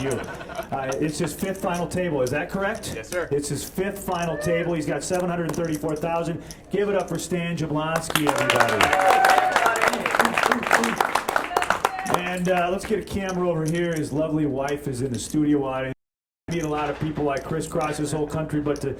you. It's his fifth final table, is that correct? Yes, sir. It's his fifth final table. He's got 734,000. Give it up for Stan Jablonsky, everybody. And let's get a camera over here. His lovely wife is in the studio audience. I meet a lot of people like crisscross this whole country, but to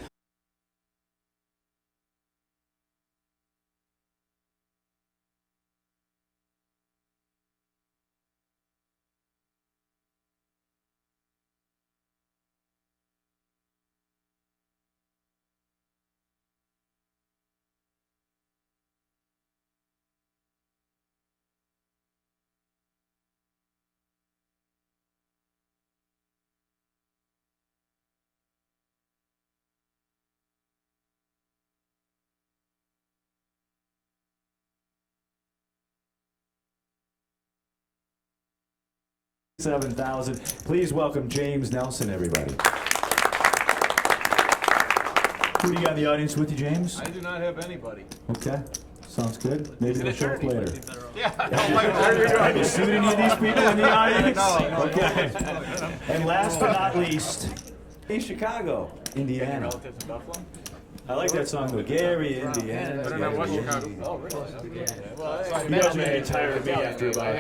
$7,000. Please welcome James Nelson, everybody. Who do you got in the audience with you, James? I do not have anybody. Okay, sounds good. Maybe they'll show up later. Yeah. Have you seen any of these people in the audience? No. Okay. And last but not least, in Chicago, Indiana. Relatives in Buffalo? I like that song though, Gary, Indiana. I don't know what Chicago. Oh, really? Well, You guys are getting tired of me after about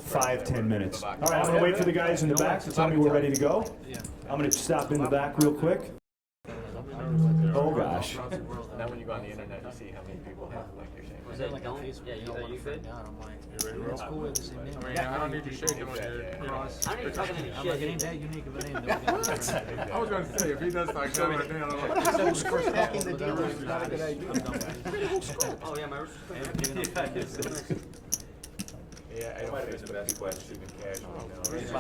5-10 minutes. All right, I'm going to wait for the guys in the back to tell me we're ready to go. I'm going to stop in the back real quick. Oh, gosh. Now when you go on the internet, you see how many people have like your same. Is that like on Facebook? Yeah, you good? I don't need you shaking when you're cross. I don't even talking any shit. It ain't that unique of a name. I was going to say, if he does like shutting it down, I'm like, Stacking the dealers is not a good idea. Oh yeah, my yeah, I don't think it's the best question to casual.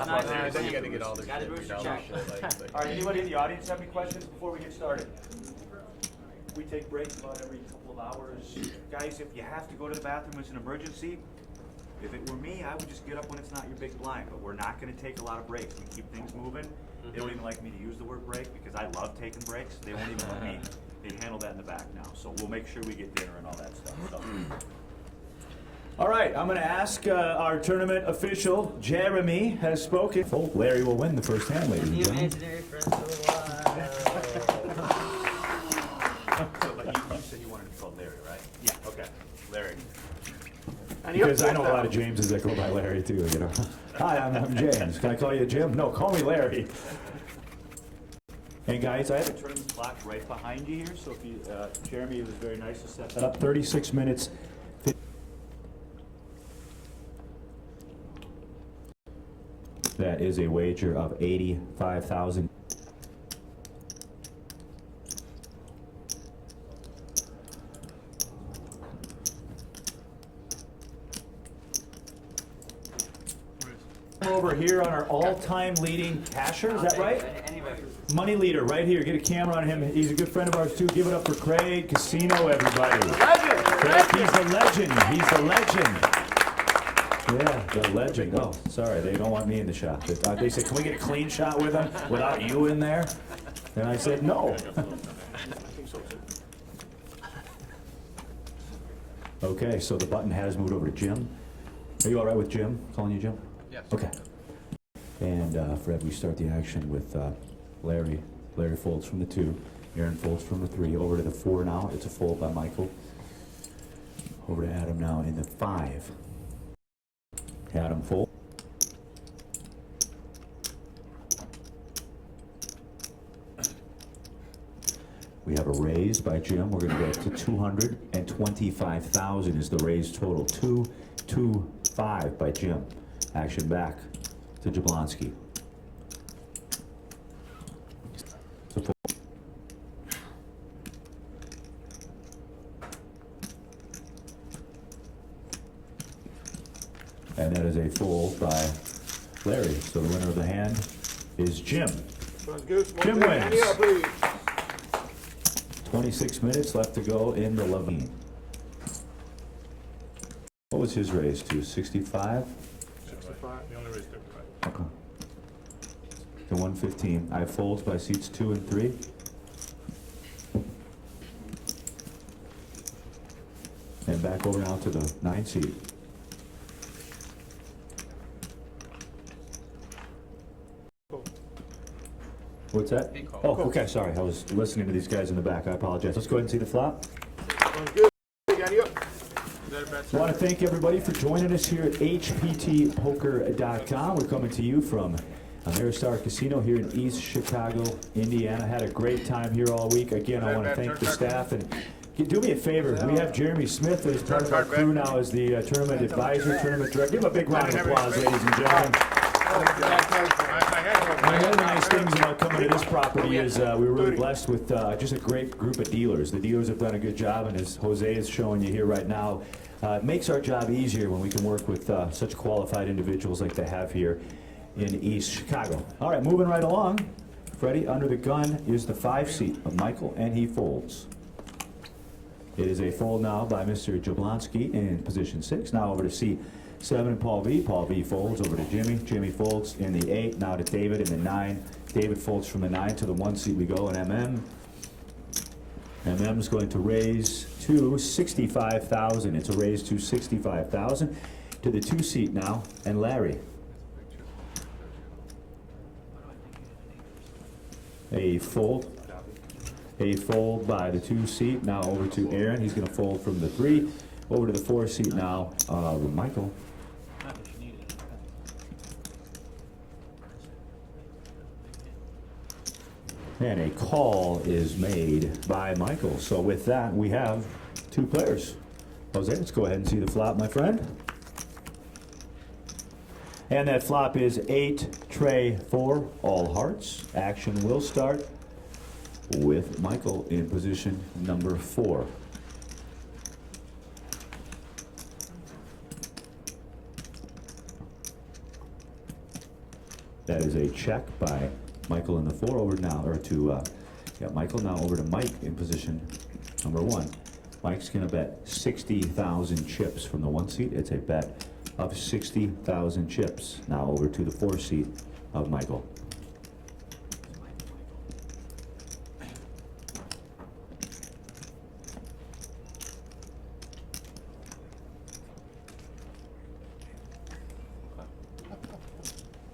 Nice. Then you got to get all the Got it, $50 Rooster Jack. shit. All right, anybody in the audience have any questions before we get started? We take breaks about every couple of hours. Guys, if you have to go to the bathroom, it's an emergency. If it were me, I would just get up when it's not your big blind, but we're not gonna take a lot of breaks. We keep things moving. They don't even like me to use the word break because I love taking breaks. They won't even let me, they handle that in the back now. So we'll make sure we get dinner and all that stuff. So. All right, I'm going to ask our tournament official, Jeremy, has spoken. Oh, Larry will win the first hand, ladies and You gentlemen. imaginary friends for a But you said you wanted to be called Larry, right? Yeah. Okay, Larry. Because I know a lot of Jameses that go by Larry too, you know. Hi, I'm James. Can I call you Jim? No, call me Larry. And guys, I have The tournament clock right behind you here, so if you, Jeremy, it was very nice to set it that up 36 minutes. That is a wager of 85,000. Over here on our all-time leading casher, is that right? Anyway. Money leader, right here. Get a camera on him. He's a good friend of ours too. Give it up for Craig Casino, everybody. Craig, he's the legend. He's the legend. Yeah, the legend. Oh, sorry, they don't want me in the shot. They said, can we get a clean shot with him without you in there? And I said, no. Okay, so the button has moved over to Jim. Are you all right with Jim? Calling you Jim? Yes. Okay. And Fred, we start the action with Larry. Larry folds from the 2. Aaron folds from the 3. Over to the 4 now. It's a fold by Michael. Over to Adam now in the 5. Adam fold. We have a raise by Jim. We're going to go up to 225,000 is the raise total. 225 by Jim. Action back to Jablonsky. And that is a fold by Larry. So the winner of the hand is Jim. Jim wins. 26 minutes left to go in the Levine. What was his raise to? 65? 65. The only raise 35. Okay. To 115. I folds by seats 2 and 3. And back over now to the 9 seat. What's that? Oh, okay, sorry. I was listening to these guys in the back. I apologize. Let's go ahead and see the flop. Sounds good. Got you up. Is that a bet? I want to thank everybody for joining us here at HPTpoker.com. We're coming to you from Ameristar Casino here in East Chicago, Indiana. Had a great time here all week. Again, I want to thank the staff. And do me a favor. We have Jeremy Smith as part of our crew now as the tournament advisor, tournament director. Give him a big round of applause, ladies and gentlemen. One of the nice things about coming to this property is we were really blessed with just a great group of dealers. The dealers have done a good job, and as Jose is showing you here right now, it makes our job easier when we can work with such qualified individuals like they have here in East Chicago. All right, moving right along. Freddie, under the gun is the 5 seat of Michael, and he folds. It is a fold now by Mr. Jablonsky in position 6. Now over to seat 7 and Paul V. Paul V folds over to Jimmy. Jimmy folds in the 8. Now to David in the 9. David folds from the 9 to the 1 seat we go, and MM. MM is going to raise to 65,000. It's a raise to 65,000 to the 2 seat now, and Larry. A fold by the 2 seat. Now over to Aaron. He's going to fold from the 3 over to the 4 seat now with Michael. And a call is made by Michael. So with that, we have 2 players. Jose, let's go ahead and see the flop, my friend. And that flop is 8, tray 4, all hearts. Action will start with Michael in position number 4. That is a check by Michael in the 4 over now, or to, Michael now over to Mike in position number 1. Mike's gonna bet 60,000 chips from the 1 seat. It's a bet of 60,000 chips. Now over to the 4 seat of Michael.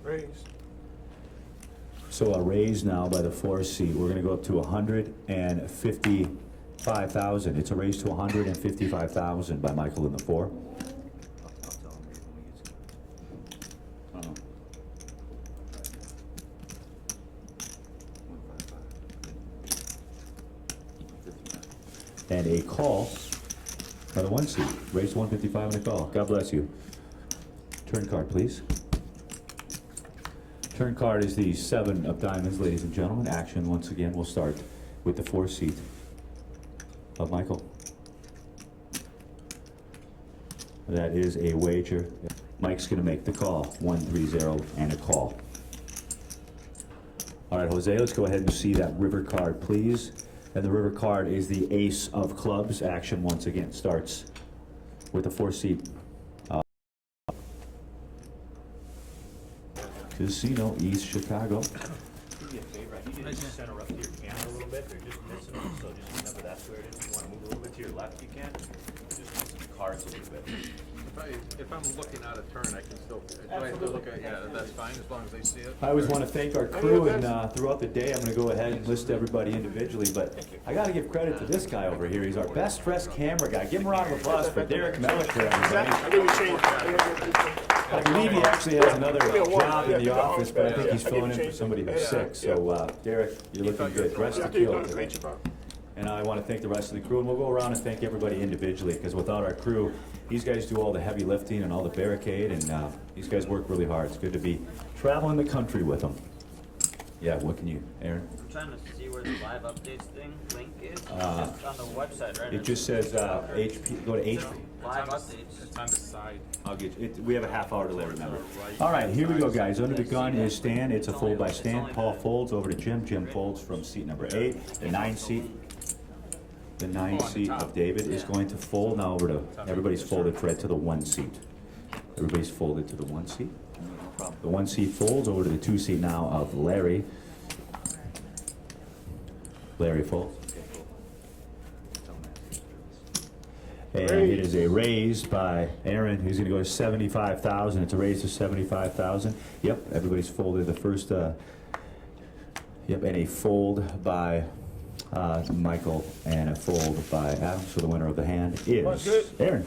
Raise. So a raise now by the 4 seat. We're gonna go up to 155,000. It's a raise to 155,000 by Michael in the 4. And a call by the 1 seat. Raise to 155 and a call. God bless you. Turn card, please. Turn card is the 7 of diamonds, ladies and gentlemen. Action, once again, will start with the 4 seat of Michael. That is a wager. Mike's going to make the call. 130 and a call. All right, Jose, let's go ahead and see that river card, please. And the river card is the ace of clubs. Action, once again, starts with the 4 seat. Casino, East Chicago. Do me a favor, I need you to just center up to your camera a little bit. They're just missing them, so just remember that's where it is. If you want to move a little bit to your left, you can. Just missing the cards a little bit. If I'm looking out of turn, I can still, do I have to look at, yeah, that's fine, as long as they see it. I always want to thank our crew, and throughout the day, I'm going to go ahead and list everybody individually, but I got to give credit to this guy over here. He's our best dressed camera guy. Give him a round of applause for Derek Mellicher, everybody. I believe he actually has another job in the office, but I think he's filling in for somebody who's sick. So, Derek, you're looking good. Dressed to kill today. And I want to thank the rest of the crew, and we'll go around and thank everybody individually, because without our crew, these guys do all the heavy lifting and all the barricade, and these guys work really hard. It's good to be traveling the country with them. Yeah, what can you, Aaron? I'm trying to see where the live updates thing link is. It's on the website, right? It just says HP. Go to HP. Live updates. It's on the side. I'll get it. We have a half-hour delay, remember. All right, here we go, guys. Under the gun is Stan. It's a fold by Stan. Paul folds over to Jim. Jim folds from seat number 8. The 9 seat. The 9 seat of David is going to fold now over to. Everybody's folded, Fred, to the 1 seat. Everybody's folded to the 1 seat. The 1 seat folds over to the 2 seat now of Larry. Larry folds. And it is a raise by Aaron, who's going to go to 75,000. It's a raise to 75,000. Yep, everybody's folded the first Yep, and a fold by Michael and a fold by Adam. So the winner of the hand is Aaron.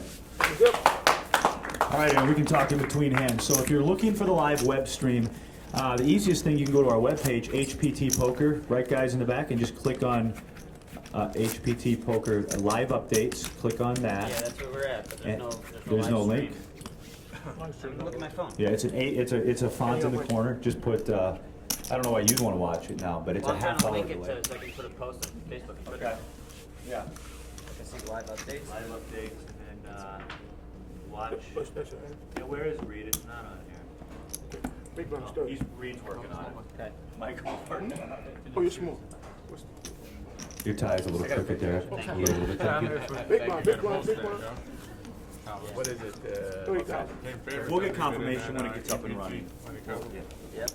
All right, Aaron, we can talk in between hands. So if you're looking for the live web stream, the easiest thing, you can go to our webpage, HPT Poker, right guys in the back, and just click on HPT Poker live updates. Click on that. Yeah, that's where we're at, but And there's no link. stream. Look at my phone. Yeah, it's a font in the corner. Just put, I don't know why you'd want to watch it now, but it's Well, a I'm trying half to hour link it delay. so I can put a post on Facebook and Twitter. Okay. Yeah. I can see live updates. Live updates and watch. Yeah, where is Reed? It's not on here. Big man, Reed's working on it. Okay. Michael's working on it. Oh, you're small. Your tie's a little crooked there. A little bit crooked. Big man, big man, big man. What is it? 30,000. We'll get confirmation when it gets up and running. Yep.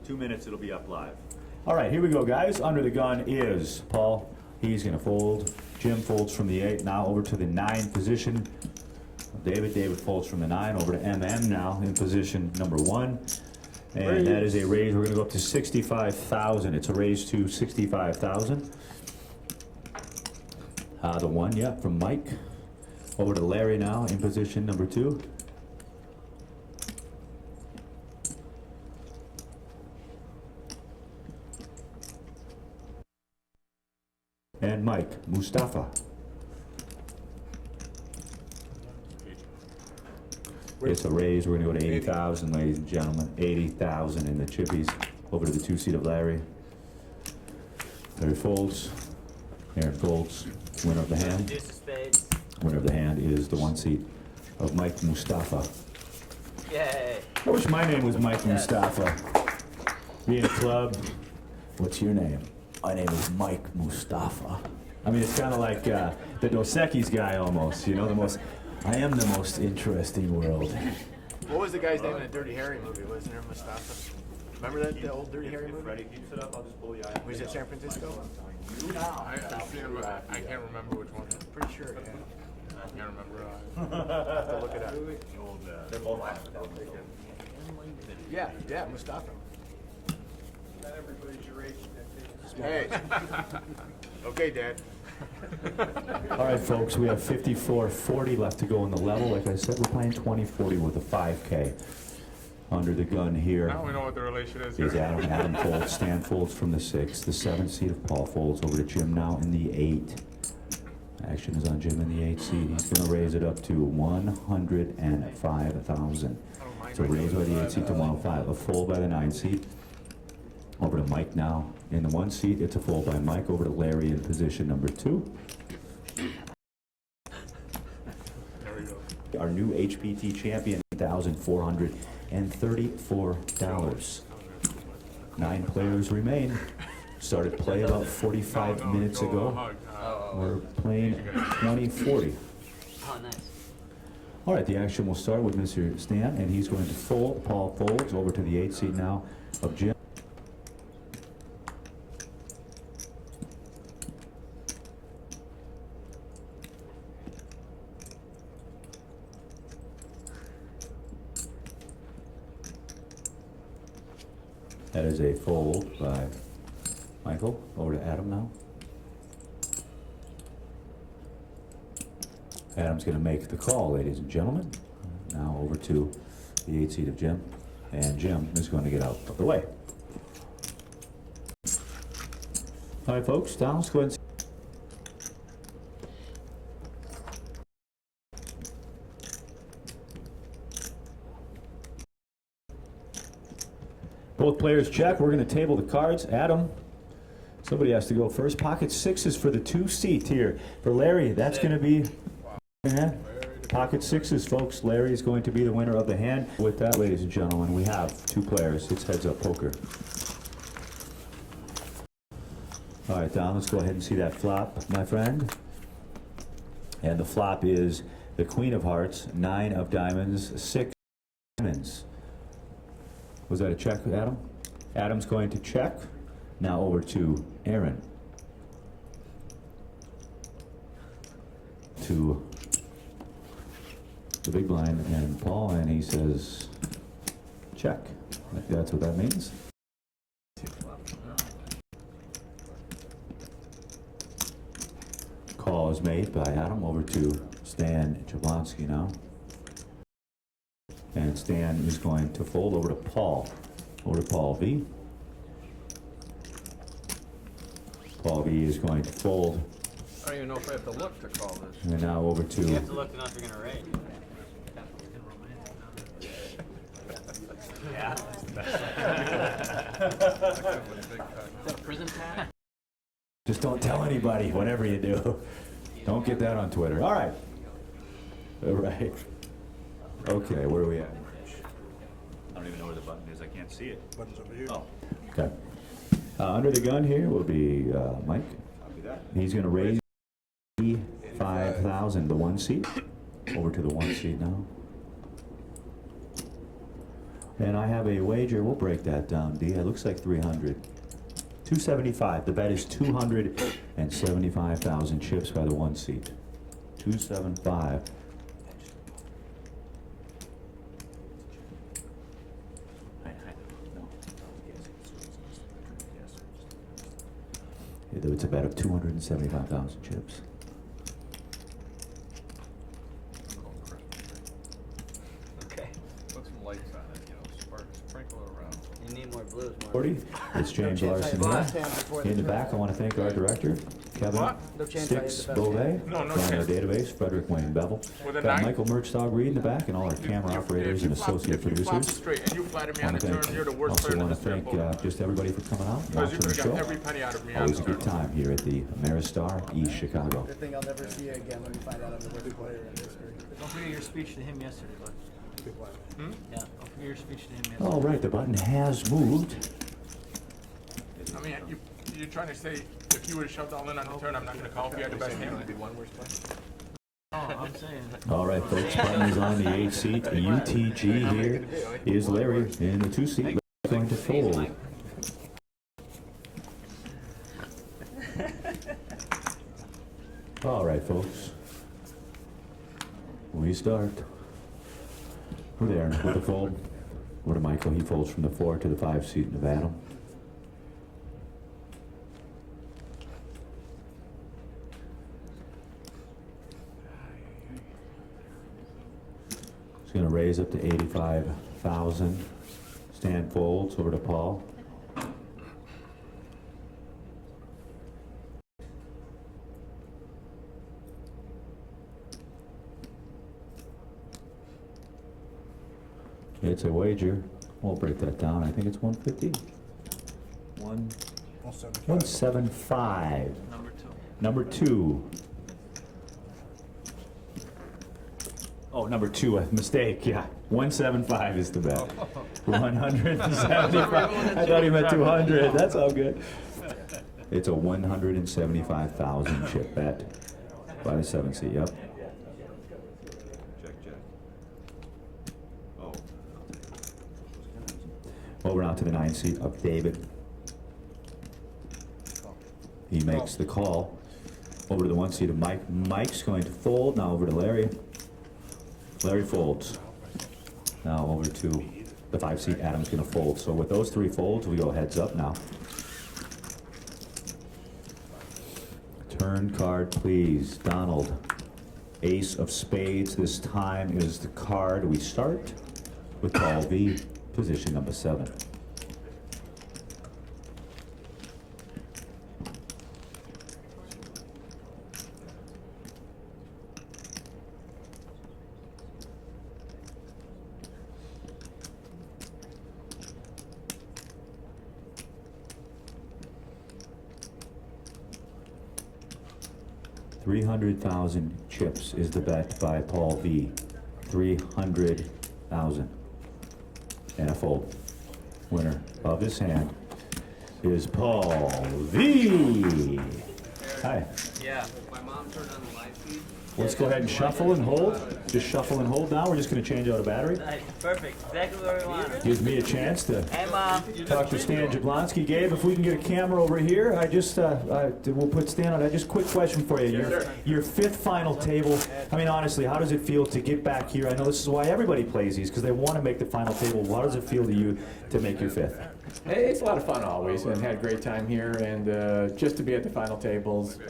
2 minutes, it'll be up live. All right, here we go, guys. Under the gun is Paul. He's going to fold. Jim folds from the 8, now over to the 9 position. David folds from the 9 over to MM now in position number 1. And that is a raise. We're going to go up to 65,000. It's a raise to 65,000. The 1, yeah, from Mike. Over to Larry now in position number 2. And Mike Mustafa. It's a raise. We're going to go to 80,000, ladies and gentlemen. 80,000 in the chippies. Over to the 2 seat of Larry. Larry folds. Aaron folds. Winner of the hand. Deuce of spades. Winner of the hand is the 1 seat of Mike Mustafa. Yay. I wish my name was Mike Mustafa. Being a club, what's your name? My name is Mike Mustafa. I mean, it's kind of like the Dos Equis guy almost, you know, I am the most interesting world. What was the guy's name in the Dirty Harry movie? Wasn't there Mustafa? Remember that, the old Dirty Harry movie? Freddie keeps it up, I'll just pull you out. Was it San Francisco? I can't remember which one. Pretty sure, yeah. I can't remember. Have to look it up. They're both Yeah, Mustafa. Hey. Okay, Dad. All right, folks, we have 54.40 left to go in the level. Like I said, we're playing 20-40 with a 5K. Under the gun here Now we know what the relation is is here. Adam. Adam folds. Stan folds from the 6. The 7 seat of Paul folds over to Jim now in the 8. Action is on Jim in the 8 seat. He's going to raise it up to 105,000. So raise by the 8 seat to 105. A fold by the 9 seat. Over to Mike now in the 1 seat. It's a fold by Mike. Over to Larry in position number 2. Our new HPT champion, $1,434. 9 players remain. Started play about 45 minutes ago. We're playing 20-40. Oh, nice. All right, the action will start with Mr. Stan, and he's going to fold. Paul folds over to the 8 seat now of Jim. That is a fold by Michael. Over to Adam now. Adam's going to make the call, ladies and gentlemen. Now over to the 8 seat of Jim. And Jim is going to get out of the way. All right, folks, now let's go ahead and both players check. We're going to table the cards. Adam, somebody has to go first. Pocket 6s for the 2 seat here. For Larry, that's going to be pocket 6s, folks. Larry is going to be the winner of the hand. With that, ladies and gentlemen, we have 2 players. It's heads-up poker. All right, Don, let's go ahead and see that flop, my friend. And the flop is the Queen of Hearts, 9 of diamonds, 6 diamonds. Was that a check, Adam? Adam's going to check. Now over to Aaron. To the big blind and Paul, and he says check. That's what that means. was made by Adam. Over to Stan Jablonsky now. And Stan is going to fold over to Paul. Over to Paul V. Paul V is going to fold. I don't even know if I have to look to call this. And now over to You have to look to know if you're gonna raise. Yeah. Prison time? just don't tell anybody, whatever you do. Don't get that on Twitter. All right. All right. Okay, where are we at? I don't even know where the button is, I can't see it. Button's over here. Oh, Okay. Under the gun here will be Mike. copy that. He's going to raise 5,000, the one seat. Over to the one seat now. And I have a wager. We'll break that down, D. It looks like 300. 275. The bet is 275,000 chips by the one seat. 275. It's a bet of 275,000 chips. Okay. Put some lights on it, sprinkle it around. You need more blues, more. 40. It's James Larson here. In the back, I want to thank our director, Kevin What? Sticks Beauvais. No, no From our chance. database, Frederick Wayne Bevel. With a Got nine? Michael Merchdog Reed in the back, and all our camera operators and associate If you flop producers. straight and you flatter me on Want the to turn, thank, you're the worst also player in want this to thank table. just everybody for coming out and Because watching you the could have got show. every penny out of me on Always the a good turn. time here at the Ameristar, East Chicago. Good thing I'll never see you again when you find out I'm the worst player in history. Don't forget your speech to him yesterday, bud. Yeah, don't forget your speech to him yesterday. All right, the button has moved. I mean, you're trying to say if you would have shoved all in on the turn, I'm not going to call if you had the best hand. Oh, I'm saying. All right, folks, button is on the 8 seat. The UTG here is Larry in the 2 seat. Going to fold. All right, folks. We start. We're there with the fold. Over to Michael. He folds from the 4 to the 5 seat, Nevada. He's going to raise up to 85,000. Stan folds over to Paul. It's a wager. We'll break that down. I think it's 150. 175. Number two. Number 2. Oh, number 2, a mistake, yeah. 175 is the bet. 175. I thought he meant 200. That's all good. It's a 175,000 chip bet by the 7 seat, yep. Check, check. Oh. Over now to the 9 seat of David. He makes the call. Over to the 1 seat of Mike. Mike's going to fold. Now over to Larry. Larry folds. Now over to the 5 seat. Adam's going to fold. So with those 3 folds, we go heads up now. Turn card, please. Donald. Ace of spades. This time is the card. We start with Paul V. Position number 7. $300,000 chips is the bet by Paul V. 300,000. And a fold. Winner of his hand is Paul V. Hi. Yeah. My mom turned on the live feed, Let's go ahead and shuffle and hold. Just shuffle and hold now. We're just going to change out a battery. Nice, perfect, exactly what we want. Gives me a chance to Hey, Mom. talk to Stan Jablonsky. Gabe, if we can get a camera over here, we'll put Stan on. Just quick question for you. Your fifth final table. I mean, honestly, how does it feel to get back here? I know this is why everybody plays these, because they want to make the final table. How does it feel to you to make your fifth? Hey, it's a lot of fun always, and had a great time here. And just to be at the final tables,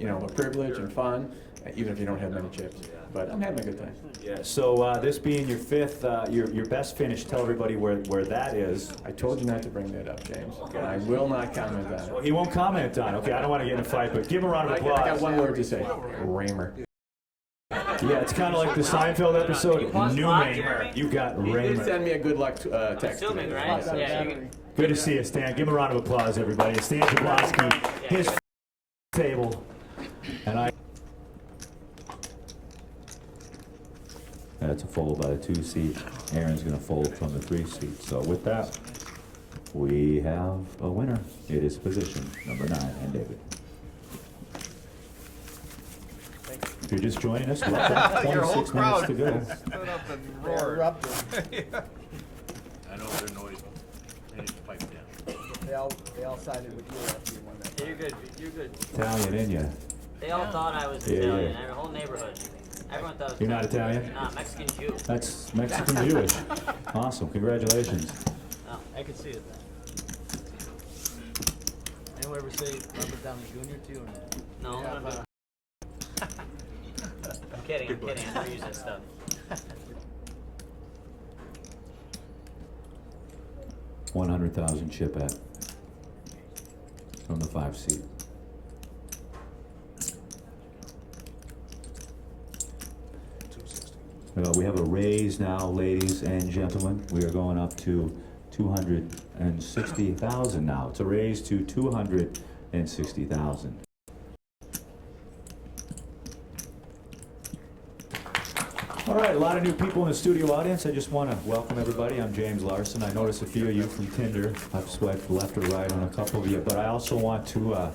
you know, a privilege and fun, even if you don't have many chips. But I'm having a good time. Yeah. So this being your fifth, your best finish. Tell everybody where that is. I told you not to bring that up, James. I will not comment on it. He won't comment on. Okay, I don't want to get in a fight, but give him a round of I applause. got one word to say. Raymer. Yeah, it's kind of like the Seinfeld episode. Newman, you got He did Raymond. send me a good luck text. Assuming, today. right? Yeah, you can. Good to see you, Stan. Give him a round of applause, everybody. Stan Jablonsky, his table, and I. That's a fold by the 2 seat. Aaron's going to fold from the 3 seat. So with that, we have a winner. It is position number 9, and David. If you're just joining us, welcome. 26 minutes to go. Stood up and They're roared. erupted. I know they're noisy. They need to pipe down. They all sided with you after you won that. Yeah, you're good, you're good. Italian in you. They all thought I was Yeah, Italian, yeah. the whole neighborhood. Everyone thought I was You're not Italian? Nah, Mexican Jew. That's Mexican Jewish. Awesome. Congratulations. No. I could see it then. Anyone ever say Robert Downey Jr. to you or no? No, I'm kidding, I never use that stuff. 100,000 chip at from the 5 seat. We have a raise now, ladies and gentlemen. We are going up to 260,000 now. It's a raise to 260,000. All right, a lot of new people in the studio audience. I just want to welcome everybody. I'm James Larson. I noticed a few of you from Tinder. I've swiped left or right on a couple of you, but I also want to,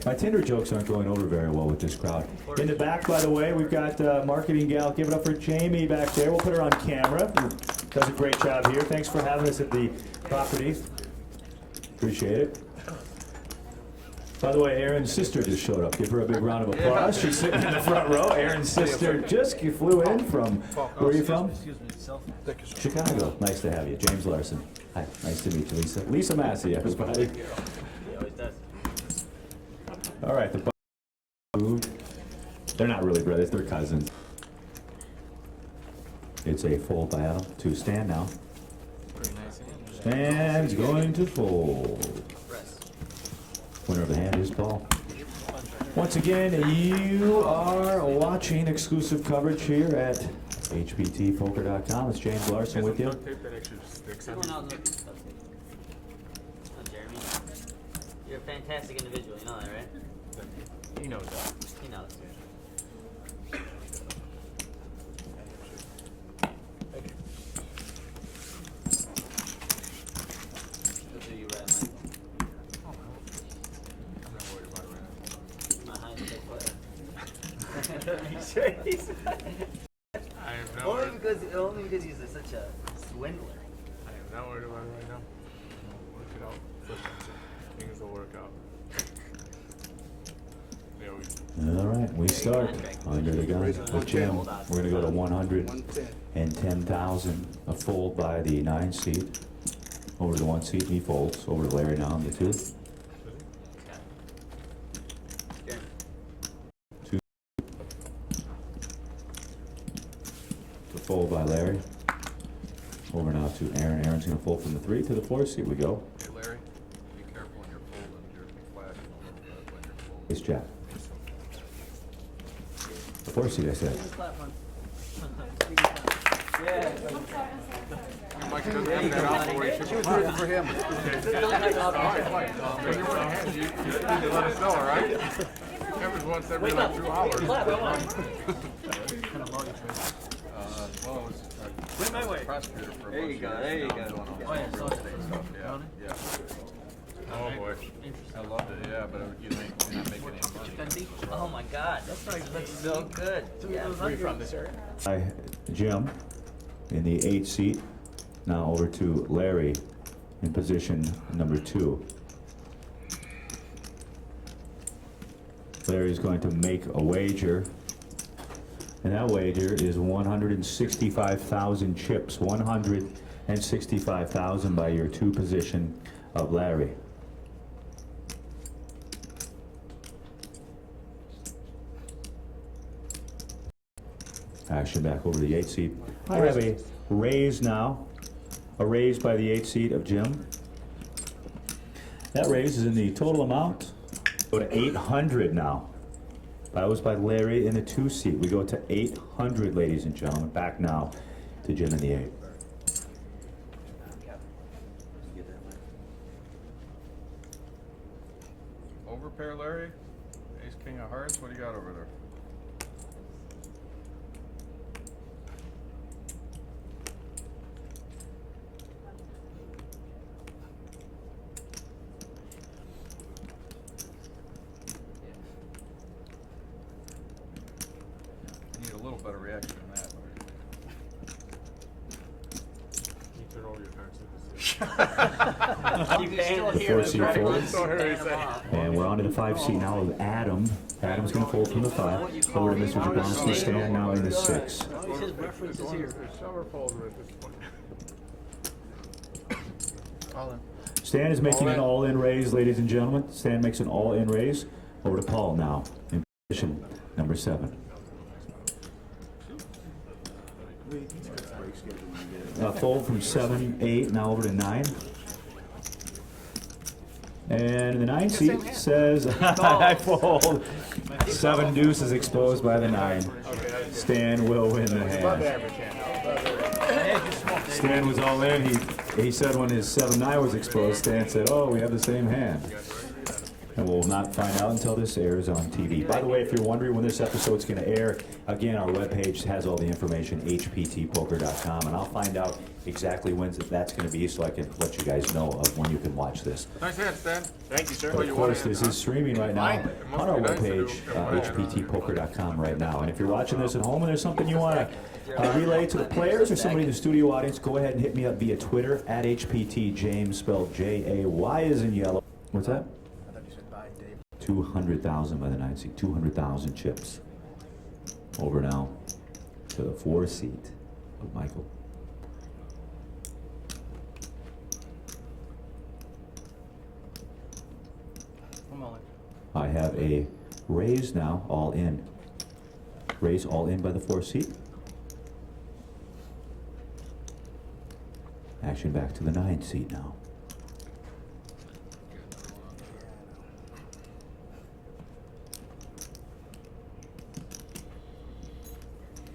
my Tinder jokes aren't going over very well with this crowd. In the back, by the way, we've got marketing gal. Give it up for Jamie back there. We'll put her on camera. Does a great job here. Thanks for having us at the property. Appreciate it. By the way, Aaron's sister just showed up. Give her a big round of applause. She's sitting in the front row. Aaron's sister just flew in from, where are you from? Excuse me, self. Chicago. Nice to have you. James Larson. Hi, nice to meet you, Lisa. Lisa Massey, everybody. He always does. All right, the food. They're not really brothers, they're cousins. It's a fold by Adam to Stan now. Stan's going to fold. Press. Winner of the hand is Paul. Once again, you are watching exclusive coverage here at HPTpoker.com. It's James Larson with you. Tape that extra sticks on. Everyone else looks stuff. Oh, Jeremy. You're a fantastic individual, you know that, right? He knows that. He knows. What do you ride, Mike? I'm not worried about it right My high tech player. He's now. I am not only worried. because he's such a swindler. I am not worried about it right now. Work it out. Things will work out. There we go. All right, we start under the gun with Jim. We're going to go to 110,000. A fold by the 9 seat. Over to the 1 seat, he folds. Over to Larry now on the 2. To fold by Larry. Over now to Aaron. Aaron's going to fold from the 3 to the 4 seat. We go. Hey Larry, be careful when you're folding. You're flashing a little bit when you're folding. It's Jack. The 4 seat, I said. Mike doesn't have that out where he should. She was rooting for him. When you're winning hands, you need to let us know, all right? Happens once every like 2 hours. Well, it was Wait my way. prosecutor for a There you bunch of go, there you years go. now, doing all Oh, yeah, this real estate stuff. Yeah, yeah. Oh boy. I loved it, yeah, but you're not making any money. Oh my God, that looks so good. Yeah. Where are you from, this area? By Jim in the 8 seat. Now over to Larry in position number 2. Larry's going to make a wager, and that wager is 165,000 chips. 165,000 by your 2 position of Larry. Action back over to the 8 seat. I have a raise now. A raise by the 8 seat of Jim. That raise is in the total amount. Go to 800 now. That was by Larry in the 2 seat. We go to 800, ladies and gentlemen. Back now to Jim in the 8. Overpair, Larry. Ace, king of hearts. What do you got over there? You need a little better reaction than that, Larry. You turn over your cards. Keep paying The 4 seat folds. So Harry said. And we're on to the 5 seat now of Adam. Adam's going to fold from the 5. Over to Mr. Jablonsky, Stan now in the 6. Always his references here. The shower folder at this point. All in. Stan is making an all-in raise, ladies and gentlemen. Stan makes an all-in raise. Over to Paul now in position number 7. Fold from 7, 8, now over to 9. And the 9 seat says, I fold. 7 deuces exposed by the 9. Stan will win the hand. Stan was all in. He said when his 7-9 was exposed, Stan said, oh, we have the same hand. And we'll not find out until this airs on TV. By the way, if you're wondering when this episode's going to air, again, our webpage has all the information, hptpoker.com, and I'll find out exactly when that's going to be so I can let you guys know of when you can watch this. Nice hand, Stan. Thank you, sir. But of course, this is streaming right now on our webpage, hptpoker.com right now. And if you're watching this at home and there's something you want to relay to the players or somebody in the studio audience, go ahead and hit me up via Twitter at hptjames, spelled J-A-Y is in yellow. What's that? 200,000 by the 9 seat, 200,000 chips. Over now to the 4 seat of Michael. I have a raise now, all in. Raise all in by the 4 seat. Action back to the 9 seat now.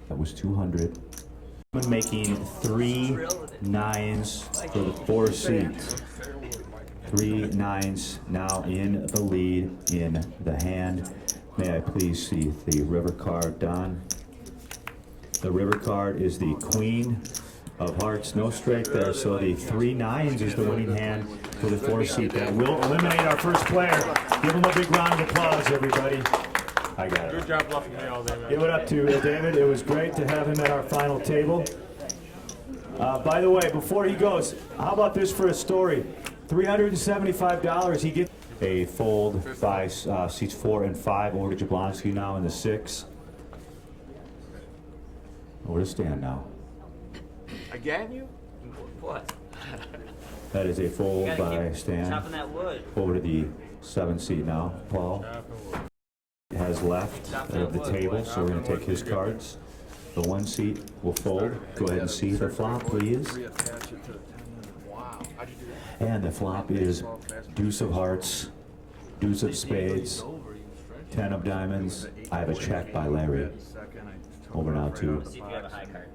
That was 200. I'm making 3 9s for the 4 seat. 3 9s now in the lead in the hand. May I please see the river card, Don? The river card is the queen of hearts, no straight there, so the 3 9s is the winning hand for the 4 seat. That will eliminate our first player. Give him a big round of applause, everybody. I got it. Good job bluffing me all day, man. Give it up to David. It was great to have him at our final table. By the way, before he goes, how about this for a story? $375. He gets a fold by seats 4 and 5 over to Jablonsky now in the 6. Over to Stan now. Again, you? What? That is a fold You by gotta keep Stan. chopping that wood. Over to the 7 seat now. Paul has left of the table, so we're going to take his cards. The 1 seat will fold. Go ahead and see the flop, please. Reattach it to the 10. Wow. How'd you do that? And the flop is deuce of hearts, deuce of spades, 10 of diamonds. I have a check by Larry. Over now to See if you have a high card.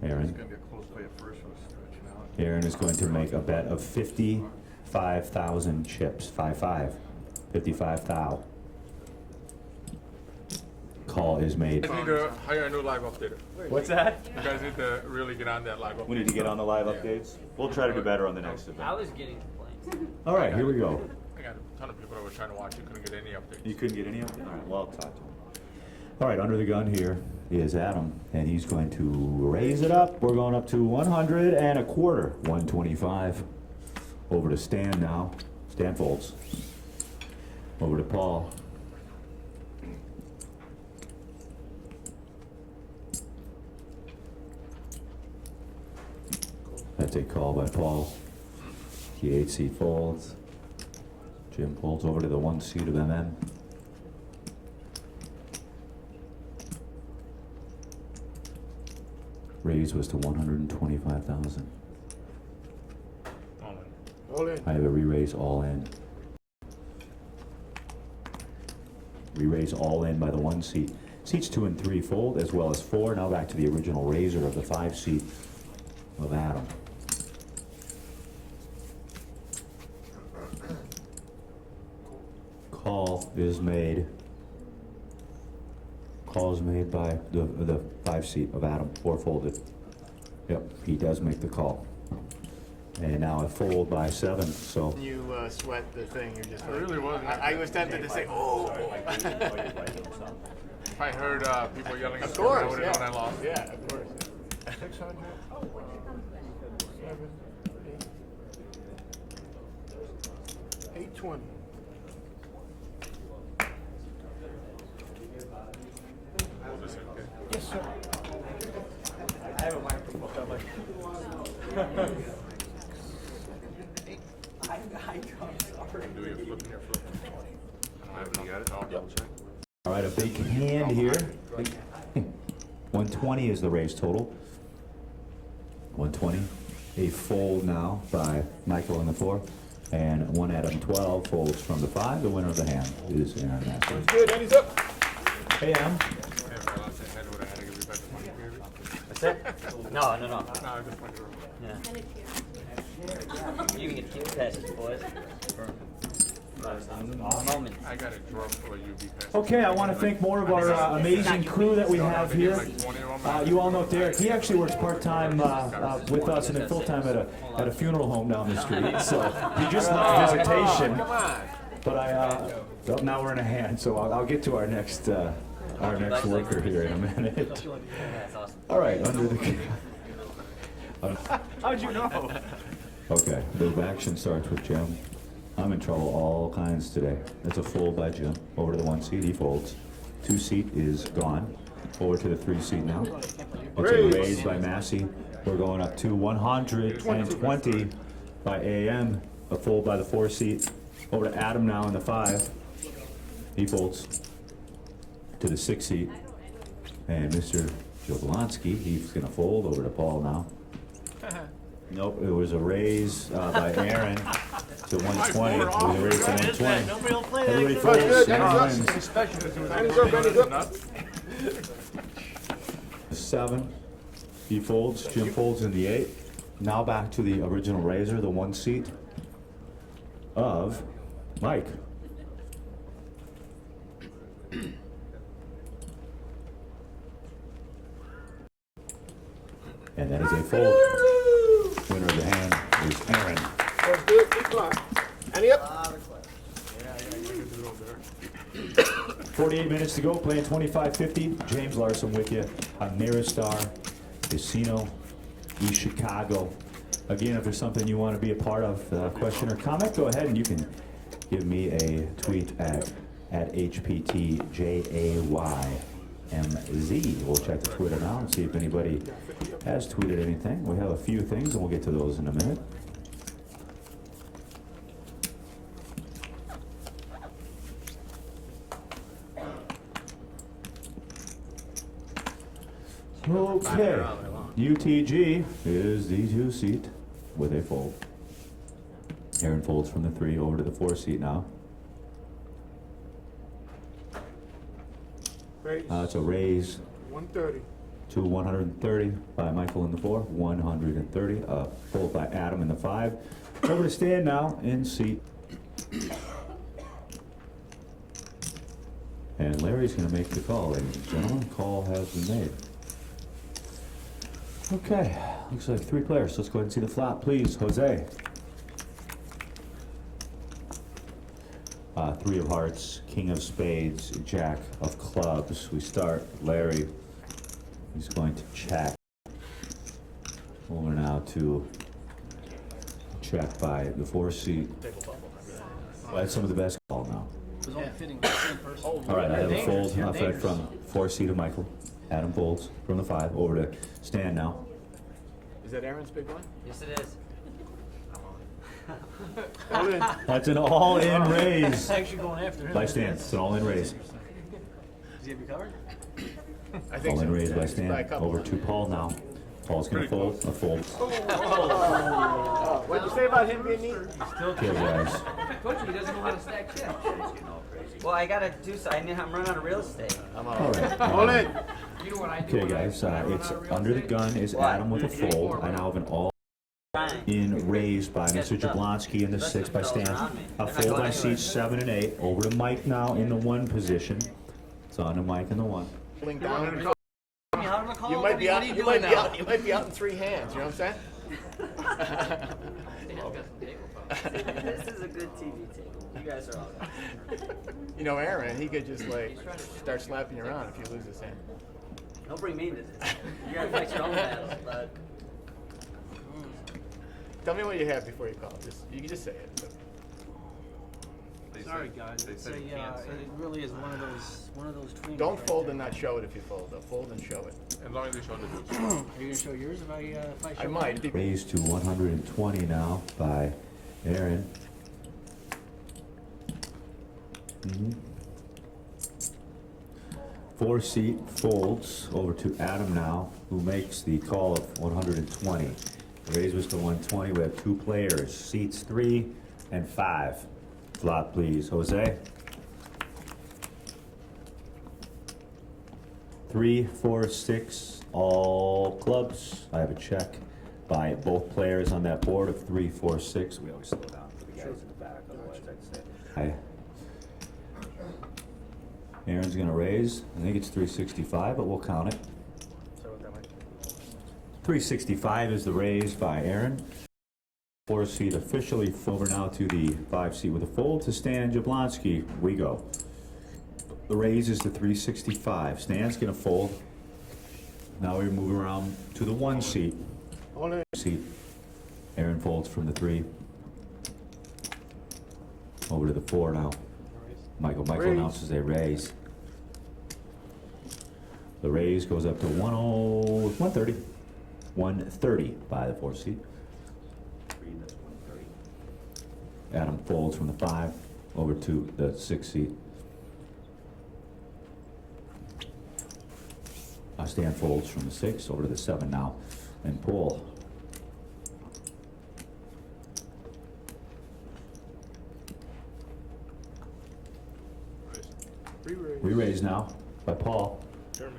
Aaron. It's going to be a close play at first with stretching out. Aaron is going to make a bet of 55,000 chips. 55,000. Call is made. You guys need to hire a new live updater. What's that? You guys need to really get on that live update. We need to get on the live updates. We'll try to do better on the next I event. was getting complaints. All right, here we go. I got a ton of people that were trying to watch. You couldn't get any updates. You couldn't get any of them? All right, well, I'll talk to him. All right, under the gun here is Adam, and he's going to raise it up. We're going up to 100 and a quarter, 125. Over to Stan now. Stan folds. Over to Paul. That's a call by Paul. The 8 seat folds. Jim folds over to the 1 seat of MM. Raise was to 125,000. All in. I have a re-raise all in. Re-raise all in by the 1 seat. Seats 2 and 3 fold, as well as 4. Now back to the original raiser of the 5 seat of Adam. Call is made. Call is made by the 5 seat of Adam, 4 folded. Yep, he does make the call. And now a fold by 7, so. You sweat the thing, you're just It like, really wasn't. I was tempted to say, oh. If I heard people yelling, Of I course, would have known I lost. Yeah, of course. 600. 7, 8. 820. Yes, sir. I have a microphone. So I'm like, Do you flip in your flip? I haven't got it. I'll double check. All right, a big hand here. 120 is the raise total. 120. A fold now by Michael in the 4. And 1 Adam 12 folds from the 5. The winner of the hand is Aaron Massey. Good, and he's up. Hey, Am. If I lost that head, would I have to give you back the money, maybe? That's it? No. No, I just wanted to. Yeah. You can get cute passes, boys. For a moment. I got a drum full of UV passes. Okay, I want to thank more of our amazing crew that we have here. You all know Derek. He actually works part-time with us and then full-time at a funeral home down the street. So he just left visitation. But now we're in a hand, so I'll get to our next worker here in a minute. That's awesome. All right, under the. How'd you know? Okay, the action starts with Jim. I'm in trouble all kinds today. That's a fold by Jim. Over to the 1 seat, he folds. 2 seat is gone. Over to the 3 seat now. It's a raise by Massey. We're going up to 120 by AM. A fold by the 4 seat. Over to Adam now in the 5. He folds to the 6 seat. And Mr. Jablonsky, he's gonna fold over to Paul now. Nope, it was a raise by Aaron to 120. It was a raise to 120. Nobody will play Everybody that. folds. Good, Aaron and wins. he's up. 7. He folds. Jim folds in the 8. Now back to the original raiser, the 1 seat of Mike. And that is a fold. Winner of the hand is Aaron. That's good, keep flying. And he up. 48 minutes to go, playing 25-50. James Larson with you. Ameristar, Casino, East Chicago. Again, if there's something you want to be a part of, question or comment, go ahead and you can give me a tweet at HPTJAYMZ. We'll check the Twitter now and see if anybody has tweeted anything. We have a few things, and we'll get to those in a minute. Okay, UTG is the 2 seat with a fold. Aaron folds from the 3 over to the 4 seat now. It's a raise 130. to 130 by Michael in the 4, 130. Fold by Adam in the 5. Over to Stan now in seat. And Larry's going to make the call, ladies and gentlemen. Call has been made. Okay, looks like 3 players. Let's go ahead and see the flop, please. Jose. Three of hearts, king of spades, jack of clubs. We start, Larry, he's going to check. Over now to check by the 4-seat. Well, that's some of the best call now. It was only fitting the same person. All right, I have a fold fed from 4-seat of Michael. Adam folds from the 5 over to Stan now. Is that Aaron's big one? Yes, it is. Hold in. That's an all-in raise It's actually going after him. by Stan. It's an all-in raise. Does he have you covered? I think All-in so. raise by Just by a Stan. couple. Over to Paul now. Paul's gonna fold. A fold. Oh, what'd you say about him being neat? Okay, guys. Coach, he doesn't know how to stack chips. Well, I gotta do so. I'm running out of real estate. I'm All all right. Hold in. You know what I do? Okay, guys. It's under the gun is Adam with a fold. I now have an all-in raise by Mr. Jablonsky and the 6 by Stan. A fold by seats 7 and 8. Over to Mike now in the 1 position. It's on to Mike in the 1. Pulling down. How do I call You him? might be What out. are you You doing might be now? out. You might be out in 3 hands. You know what I'm saying? This is a good TV table. You guys are all good. You know, Aaron, he could just like start slapping you around if you lose his hand. Don't bring me into this. You gotta fix your own battles, bud. Tell me what you have before you call. You can just say it. Sorry, guys. It's a, it really is one of those twins. Don't fold and not show it if you fold. Though. Fold and show it. As long as they show the deuce. Are you gonna show yours if I show I might. mine? Raised to 120 now by Aaron. 4-seat folds over to Adam now, who makes the call of 120. The raise was to 120. We have 2 players, seats 3 and 5. Flop, please, Jose. 3, 4, 6, all clubs. I have a check by both players on that board of 3, 4, 6. We always slow down for the guys in the back, otherwise I'd say. Aaron's gonna raise. I think it's 365, but we'll count it. 365 is the raise by Aaron. 4-seat officially over now to the 5-seat with a fold to Stan Jablonsky. We go. The raise is to 365. Stan's gonna fold. Now we move around to the 1-seat. Hold in. Seat. Aaron folds from the 3. Over to the 4 now. Michael Raise. announces a raise. The raise goes up to 130. 130 by the 4-seat. Adam folds from the 5 over to the 6-seat. Stan folds from the 6 over to the 7 now, and pull. Re-raise now by Paul. Jeremy.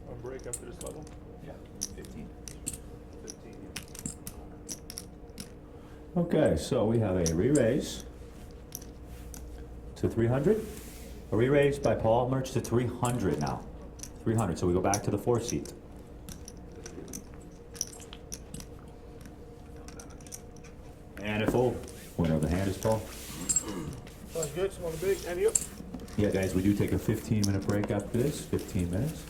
A break after this level? Yeah, 15. Okay, so we have a re-raise to 300. A re-raise by Paul, merged to 300 now. 300, so we go back to the 4-seat. And a fold. Winner of the hand is Paul. Sounds good. Small to big. And you. Yeah, guys, we do take a 15-minute break after this. 15 minutes.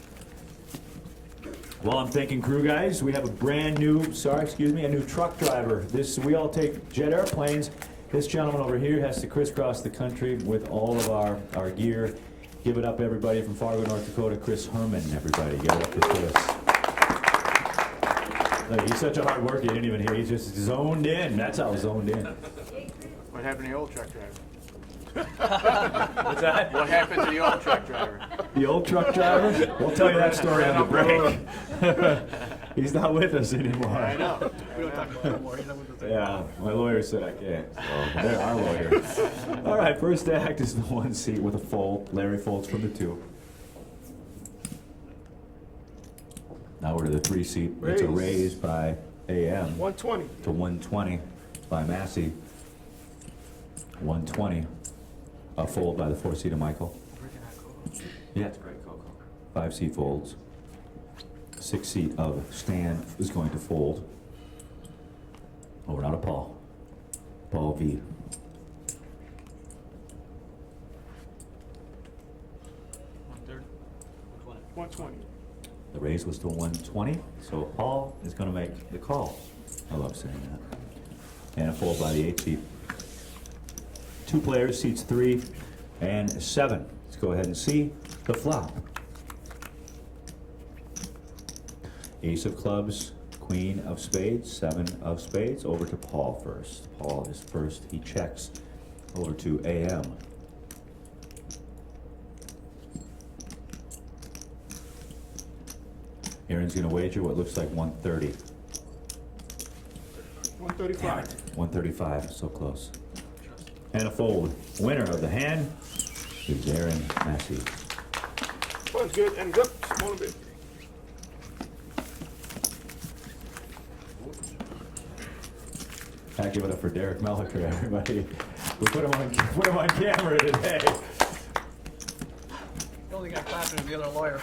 Well, I'm thinking, crew guys, we have a brand new, a new truck driver. We all take jet airplanes. This gentleman over here has to crisscross the country with all of our gear. Give it up, everybody, from Fargo, North Dakota, Chris Herman, everybody. Give it up for Chris. Look, he's such a hard worker, you didn't even hear. He's just zoned in. That's how zoned in. What happened to the old truck driver? What's that? What happened to the old truck driver? The old truck driver? We'll tell you that story on the break. He's not with us anymore. I know. We don't talk about it anymore. He's not with us Yeah, my lawyer said I can't. So they're our lawyer. All right, first act is the 1-seat with a fold. Larry folds from the 2. Now we're to the 3-seat. It's a raise by AM 120. to 120 by Massey. 120. A fold by the 4-seat of Michael. Yeah, it's great, Coco. 5-seat folds. 6-seat of Stan is going to fold. Over now to Paul. Paul V. One-third. 120. The raise was to 120, so Paul is going to make the call. I love saying that. And a fold by the 8 seat. 2 players, seats 3 and 7. Let's go ahead and see the flop. Ace of clubs, queen of spades, 7 of spades. Over to Paul first. Paul is first. He checks over to AM. Aaron's going to wager what looks like 130. 135. 135, so close. And a fold. Winner of the hand is Aaron Massey. One's good, ends up small a bit. I give it up for Derek Melliker, everybody. We put him on camera today. The only guy clapping is the other lawyer.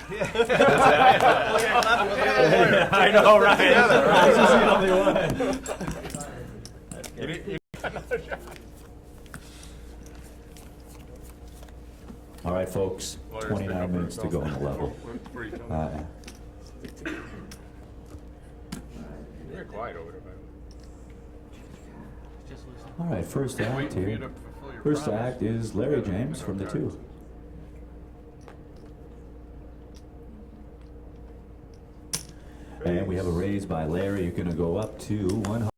I know, right? This is the only one. You need another shot. All right, folks, Lawyers 29 pick up minutes to go on the level. For each other. Uh, Very quiet over there, man. Just listen. all right, first act Waiting for you here. to fulfill your First promise. act is Larry James from the 2. And we have a raise by Larry. You're going to go up to 100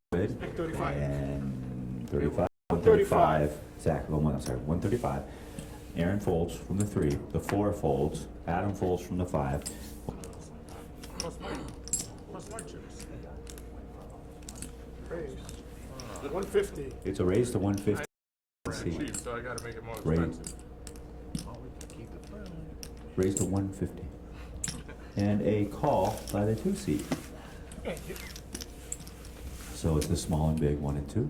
35. and 35. 135. Zach, I'm sorry, 135. Aaron folds from the 3. The 4 folds. Adam folds from the 5. Plus my chips. Raise. 150. It's a raise to 150. Let's see. Cheap, so I gotta make it more Raise. expensive. Raise to 150. And a call by the 2 seat. So it's the small and big 1 and 2.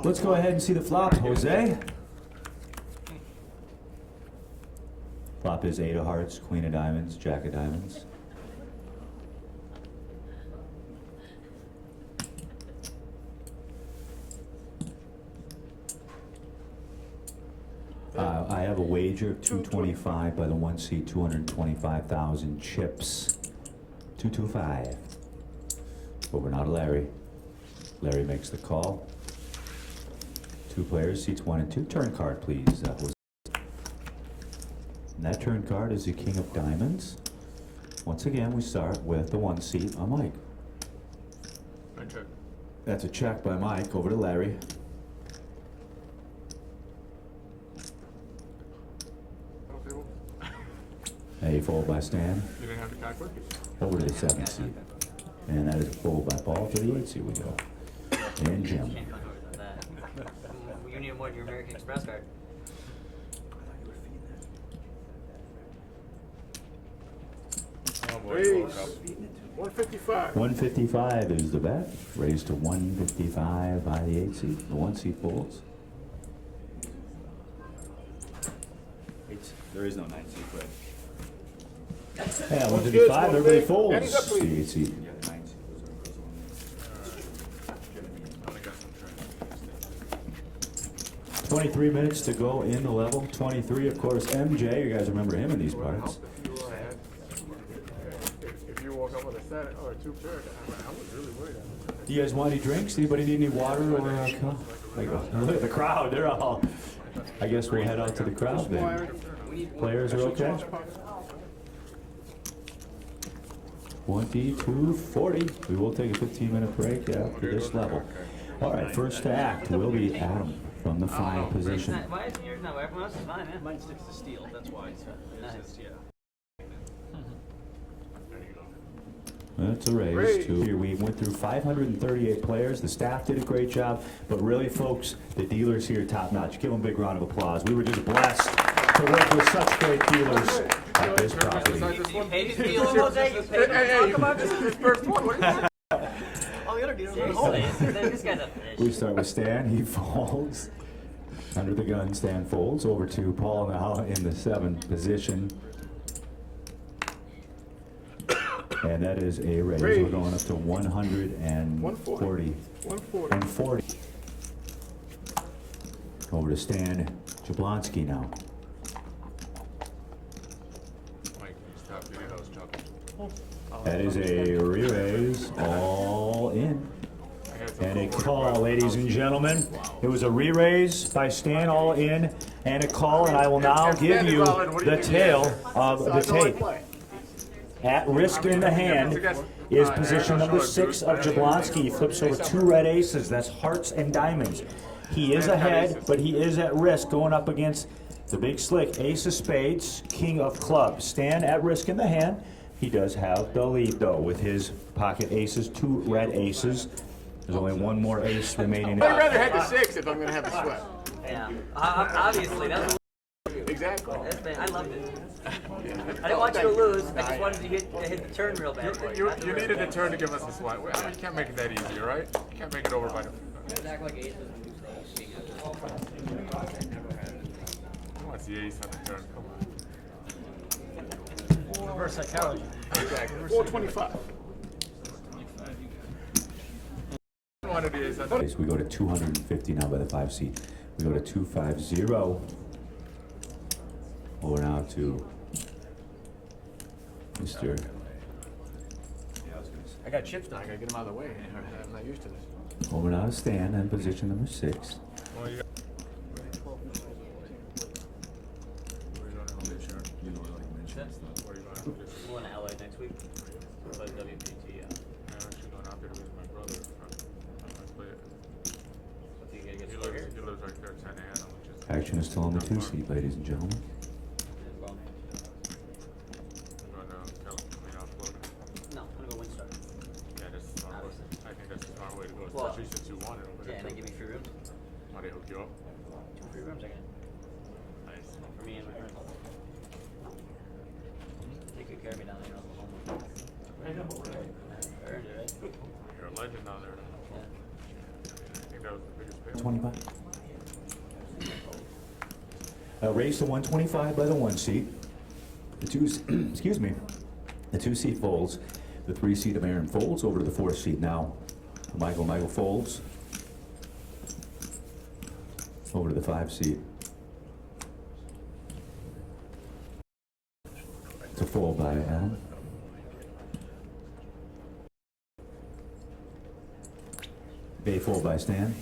Let's go ahead and see the flop, Jose. Flop is 8 of hearts, queen of diamonds, jack of diamonds. I have a wager of 225 by the 1 seat, 225,000 chips. 225. Over now to Larry. Larry makes the call. 2 players, seats 1 and 2. Turn card, please. That was. And that turn card is the king of diamonds. Once again, we start with the 1 seat on Mike. I check. That's a check by Mike. Over to Larry. A fold by Stan. You didn't have the calculator? Over to the 7 seat. And that is a fold by Paul. To the 8 seat we go. And Jim. Can't find over that. You need more than your American Express card. Oh boy, Raise. woke up. 155. 155 is the bet. Raised to 155 by the 8 seat. The 1 seat folds. There is no 9 seat, but Yeah, One's 155, good, one's everybody big. And he's up, folds. The please. 8 seat. yeah, 9 seat was Only got some trash. 23 minutes to go in the level. 23, of course, MJ. You guys remember him in these parts. If you woke up with a set or 2 pair, I was really worried. Do you guys want any drinks? Anybody need any water or look at the crowd. They're all. I guess we'll head out to the crowd then. Players are okay. 22:40. We will take a 15-minute break after this level. All right, first to act will be Adam from the 5 position. Why isn't yours not? Everyone else is fine, man. Mine sticks to steel, that's why. Nice. Yeah. That's a raise. Here we went through 538 players. The staff did a great job, but really, folks, the dealers here top notch. Give them a big round of applause. We were just blessed to work with such great dealers at this property. You paid the deal, Jose. You paid Hey, this is his first one. What do you think? All the other dealers are Seriously, home. this guy's a fish. We start with Stan. He folds. Under the gun, Stan folds. Over to Paul now in the 7th position. And that is a raise. We're going up to 140. 140. And 40. Over to Stan Jablonsky now. Mike, stop doing those chuckles. That is a re-raise, all in. And a call, ladies and gentlemen. It was a re-raise by Stan, all in, and a call, and I will now give you the tail of the tape. At risk in the hand is position number 6 of Jablonsky. He flips over 2 red aces. That's hearts and diamonds. He is ahead, but he is at risk going up against the big slick ace of spades, king of clubs. Stan at risk in the hand. He does have the lead, though, with his pocket aces, 2 red aces. There's only 1 more ace remaining. I'd rather have the 6 if I'm going to have a sweat. Yeah. Obviously, that's Exactly. I loved it. I didn't want you to lose. I just wanted to hit the turn real bad. You needed a turn to give us a sweat. Well, you can't make it that easy, all right? You can't make it over by the... Who wants the ace on the turn? Come on. Reverse psychology. Exactly. 425. One of the ace on the... We go to 250 now by the 5 seat. We go to 250. Over now to Mr. I got chips now. I got to get them out of the way. I'm not used to this. Over now to Stan in position number 6. Well, you We're going to LA next week. Play WPT, yeah. I'm actually going out there to visit my brother. What do you gotta get He scored here? lives right there at Santa Ana, which is... Action is still on the 2 seat, ladies and gentlemen. I'm going to California, Florida. No, I'm gonna go Windstar. Yeah, that's the smart way. I think that's the smart way to go, Well, especially since you won it over there. Yeah, and they give me free rooms. Why they hook you up? 2 free rooms I got. Nice. For me and my friends. Take good care of me down there in Oklahoma. I know. Earned it, right? You're a legend down there. Yeah. I think that was the biggest pay. 25. Raised to 125 by the 1 seat. The 2, excuse me, the 2 seat folds. The 3 seat of Aaron folds over to the 4 seat now. Michael folds over to the 5 seat. To fold by Adam. Bay fold by Stan.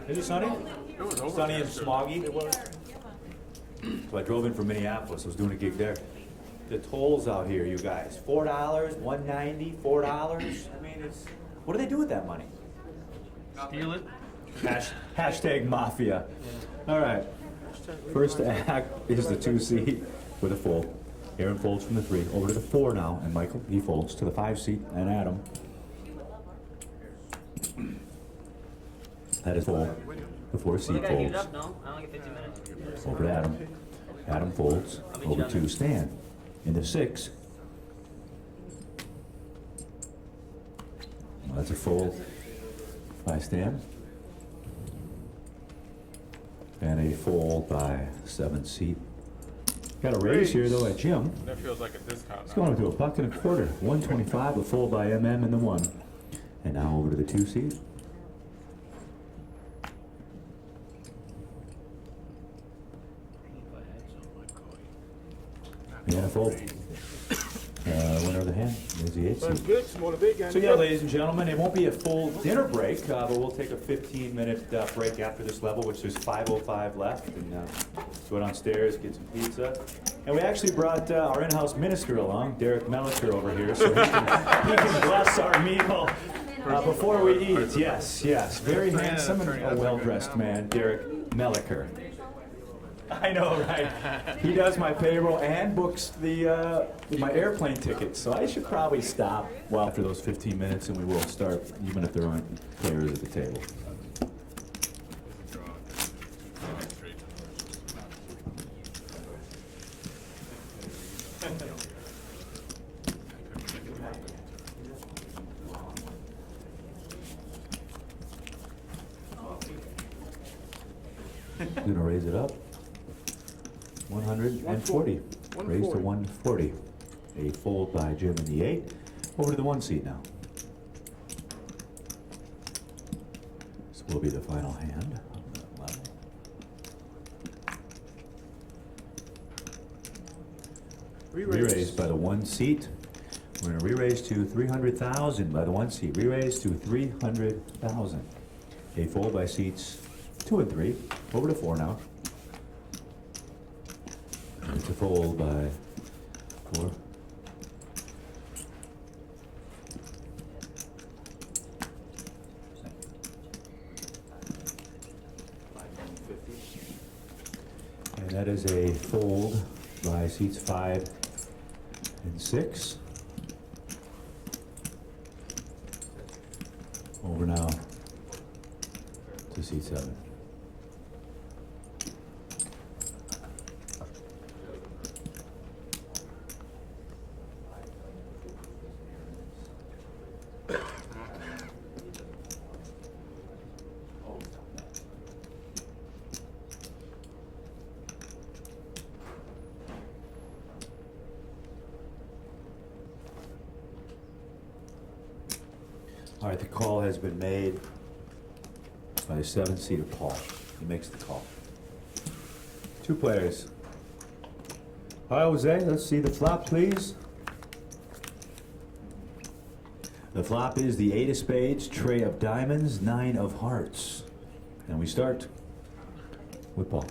Is it sunny? It was over. Sunny and smoggy. So I drove in from Minneapolis. I was doing a gig there. The tolls out here, you guys. $4, $1.90, $4. I mean, it's what do they do with that money? Steal it. Hashtag mafia. All right. First act is the 2 seat with a fold. Aaron folds from the 3 over to the 4 now, and Michael he folds to the 5 seat, and Adam. That is fold. The 4 seat You gotta heat it folds up, no? I only get 15 minutes. over to Adam. Adam folds over to Stan in the 6. That's a fold by Stan. And a fold by 7 seat. Got a raise here though at Jim. That feels like a discount. It's going up to $1.25. 125, a fold by MM in the 1. And now over to the 2 seat. And a fold. Winner of the hand is the 8 Sounds seat. good. Small to big guy. So yeah, ladies and gentlemen, it won't be a full dinner break, but we'll take a 15-minute break after this level, which there's 5:05 left, and go downstairs, get some pizza. And we actually brought our in-house minister along, Derek Melliker, over here, so he can bless our meal before we eat. Yes, yes, very handsome and a well-dressed man, Derek Melliker. I know, right? He does my payroll and books the my airplane tickets, so I should probably stop well after those 15 minutes, and we will start, even if there aren't players at the table. Gonna raise it up. 140. Raised to 140. A fold by Jim in the 8. Over to the 1 seat now. This will be the final hand on the level. Re-raise by the 1 seat. We're going to re-raise to 300,000 by the 1 seat. Re-raise to 300,000. A fold by seats 2 and 3. Over to 4 now. And it's a fold by 4. And that is a fold by seats 5 and 6. Over now to seat 7. All right, the call has been made by 7-seater Paul. He makes the call. 2 players. Hi, Jose. Let's see the flop, please. The flop is the 8 of spades, tray of diamonds, 9 of hearts. And we start with Paul.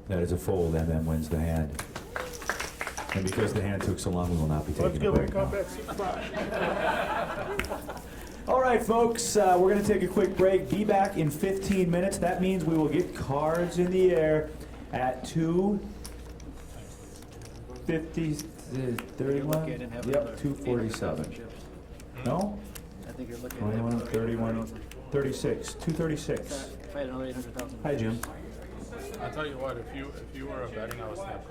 That is a fold, MM wins the hand. And because the hand took so long, we will not be taking a break now. All right, folks, we're going to take a quick break. Be back in 15 minutes. That means we will get cards in the air at 2:50, 31? Yep, 2:47. No? I think you're looking 21, 31, 36, 2:36. if I had another 800,000. Hi, Jim. I'll tell you what, if you were a betting, I would snap.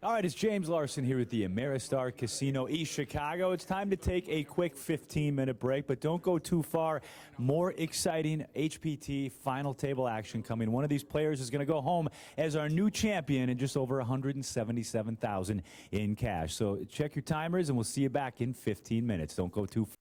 All right, it's James Larson here at the Ameristar Casino East Chicago. It's time to take a quick 15-minute break, but don't go too far. More exciting HPT final table action coming. One of these players is going to go home as our new champion and just over $177,000 in cash. So check your timers, and we'll see you back in 15 minutes. Don't go too far.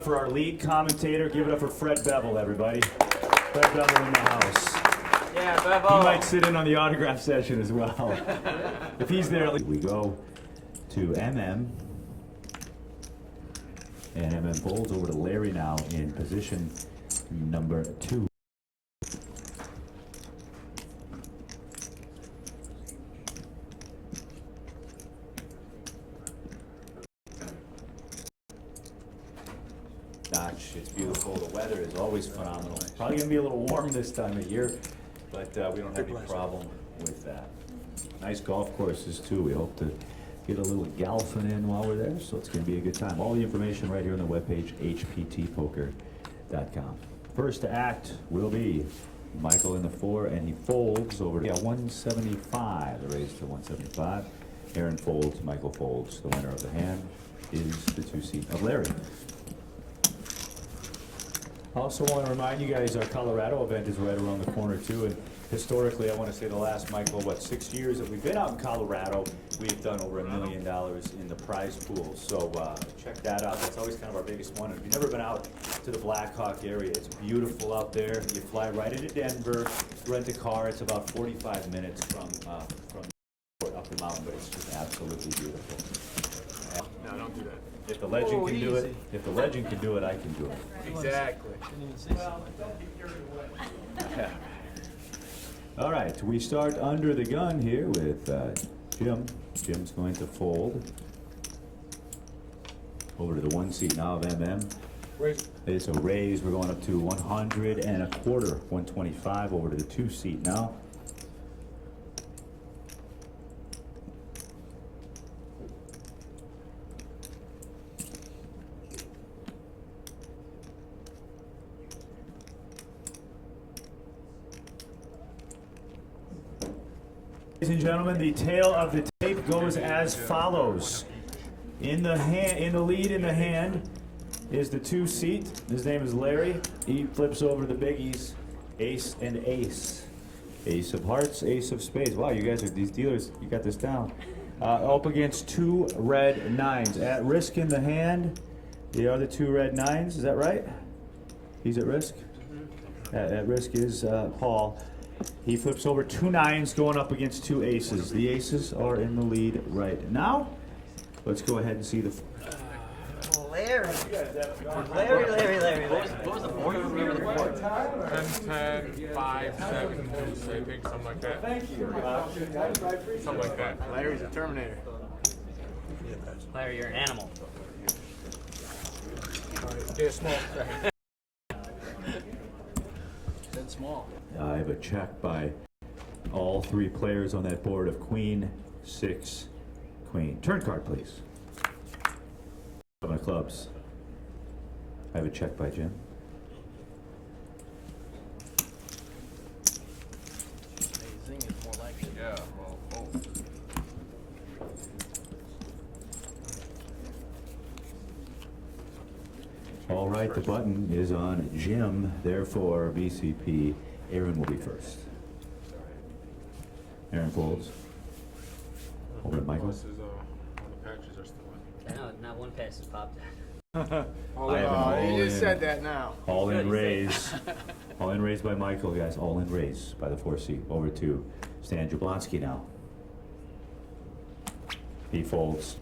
For our lead commentator, give it up for Fred Bevel, everybody. Fred Bevel in the house. Yeah, He Bevo. might sit in on the autograph session as well. If he's there, we go to MM. And MM folds over to Larry now in position number 2. Notch, it's beautiful. The weather is always phenomenal. Probably gonna be a little warm this time of year, but we don't have any problem with that. Nice golf courses too. We hope to get a little golfing in while we're there, so it's gonna be a good time. All the information right here on the webpage, hptpoker.com. First act will be Michael in the 4, and he folds over to 175. The raise to 175. Aaron folds, Michael folds. The winner of the hand is the 2 seat of Larry. Also want to remind you guys, our Colorado event is right around the corner too, and historically, I want to say the last, Michael, 6 years that we've been out in Colorado, we've done over $1 million in the prize pool. So check that out. That's always kind of our biggest one. And if you've never been out to the Blackhawk area, it's beautiful out there. You fly right into Denver, rent a car. It's about 45 minutes from up the mountain, but it's just absolutely beautiful. No, don't do that. If the legend can do it, if the legend can do it, I can do it. Exactly. Didn't even say something. Yeah. All right, we start under the gun here with Jim. Jim's going to fold over to the 1 seat now of MM. Raise. It's a raise. We're going up to 100 and a quarter, 125 over to the 2 seat now. Ladies and gentlemen, the tail of the tape goes as follows. In the lead in the hand is the 2 seat. His name is Larry. He flips over the biggies, ace and ace. Ace of hearts, ace of spades. Wow, you guys are these dealers. You got this down. Up against 2 red 9s. At risk in the hand, the other 2 red 9s. Is that right? He's at risk. At risk is Paul. He flips over 2 9s going up against 2 aces. The aces are in the lead right now. Let's go ahead and see the... Larry. Larry. What was the board? You remember the board? 10, 10, 5, 7, I think, something like that. Thank you. Something like that. Larry's a Terminator. Larry, you're an animal. Get small. Said small. I have a check by all 3 players on that board of queen, 6, queen. Turn card, please. 7 of clubs. I have a check by Jim. Zing is more likely. Yeah, well, All right, the button is on Jim. Therefore, BCP, Aaron will be first. Aaron folds. Over to Michael. This is, all the patches are still in. I know, not one pass has popped. I have an Oh, all you just in. said that now. All in Good, raise. All in raise by Michael, guys. All in raise by the 4 seat. Over to Stan Jablonsky now. He folds.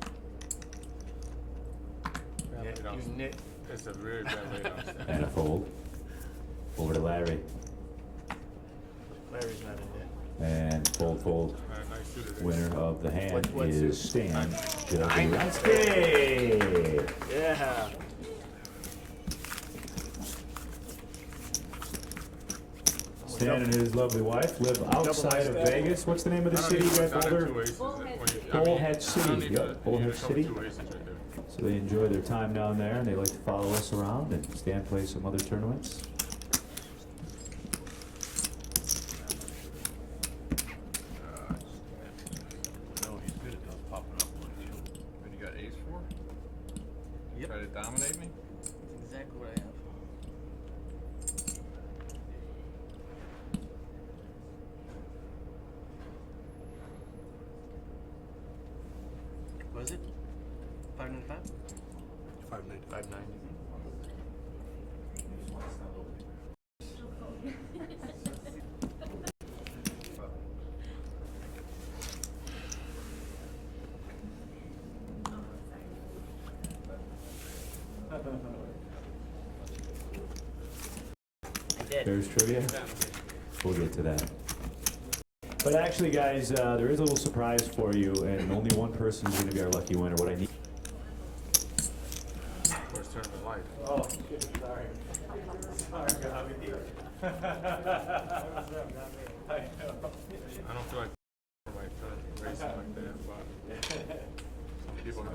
Yeah, you nit. It's a really bad layout. And a fold. Over to Larry. Larry's not in it. And fold, fold. Nice suited. Winner of the hand What is suit? Stan Jablonsky. Yeah. Stan and his lovely wife live outside of Vegas. What's the name of the city you guys Got older? 2 aces. Bullhead City. Yep, Bullhead City. 2 aces right there. So they enjoy their time down there, and they like to follow us around, and Stan plays some other tournaments. No, he's good at those popping up ones. When you got ace-4? Yep. Try to dominate me? That's exactly what I have. What is it? 595? 590. There's trivia. We'll get to that. But actually, guys, there is a little surprise for you, and only one person is going to be our lucky winner. What I need. First turn of life. Oh, sorry. Sorry, I don't feel like for my turn racing like that, but some people know.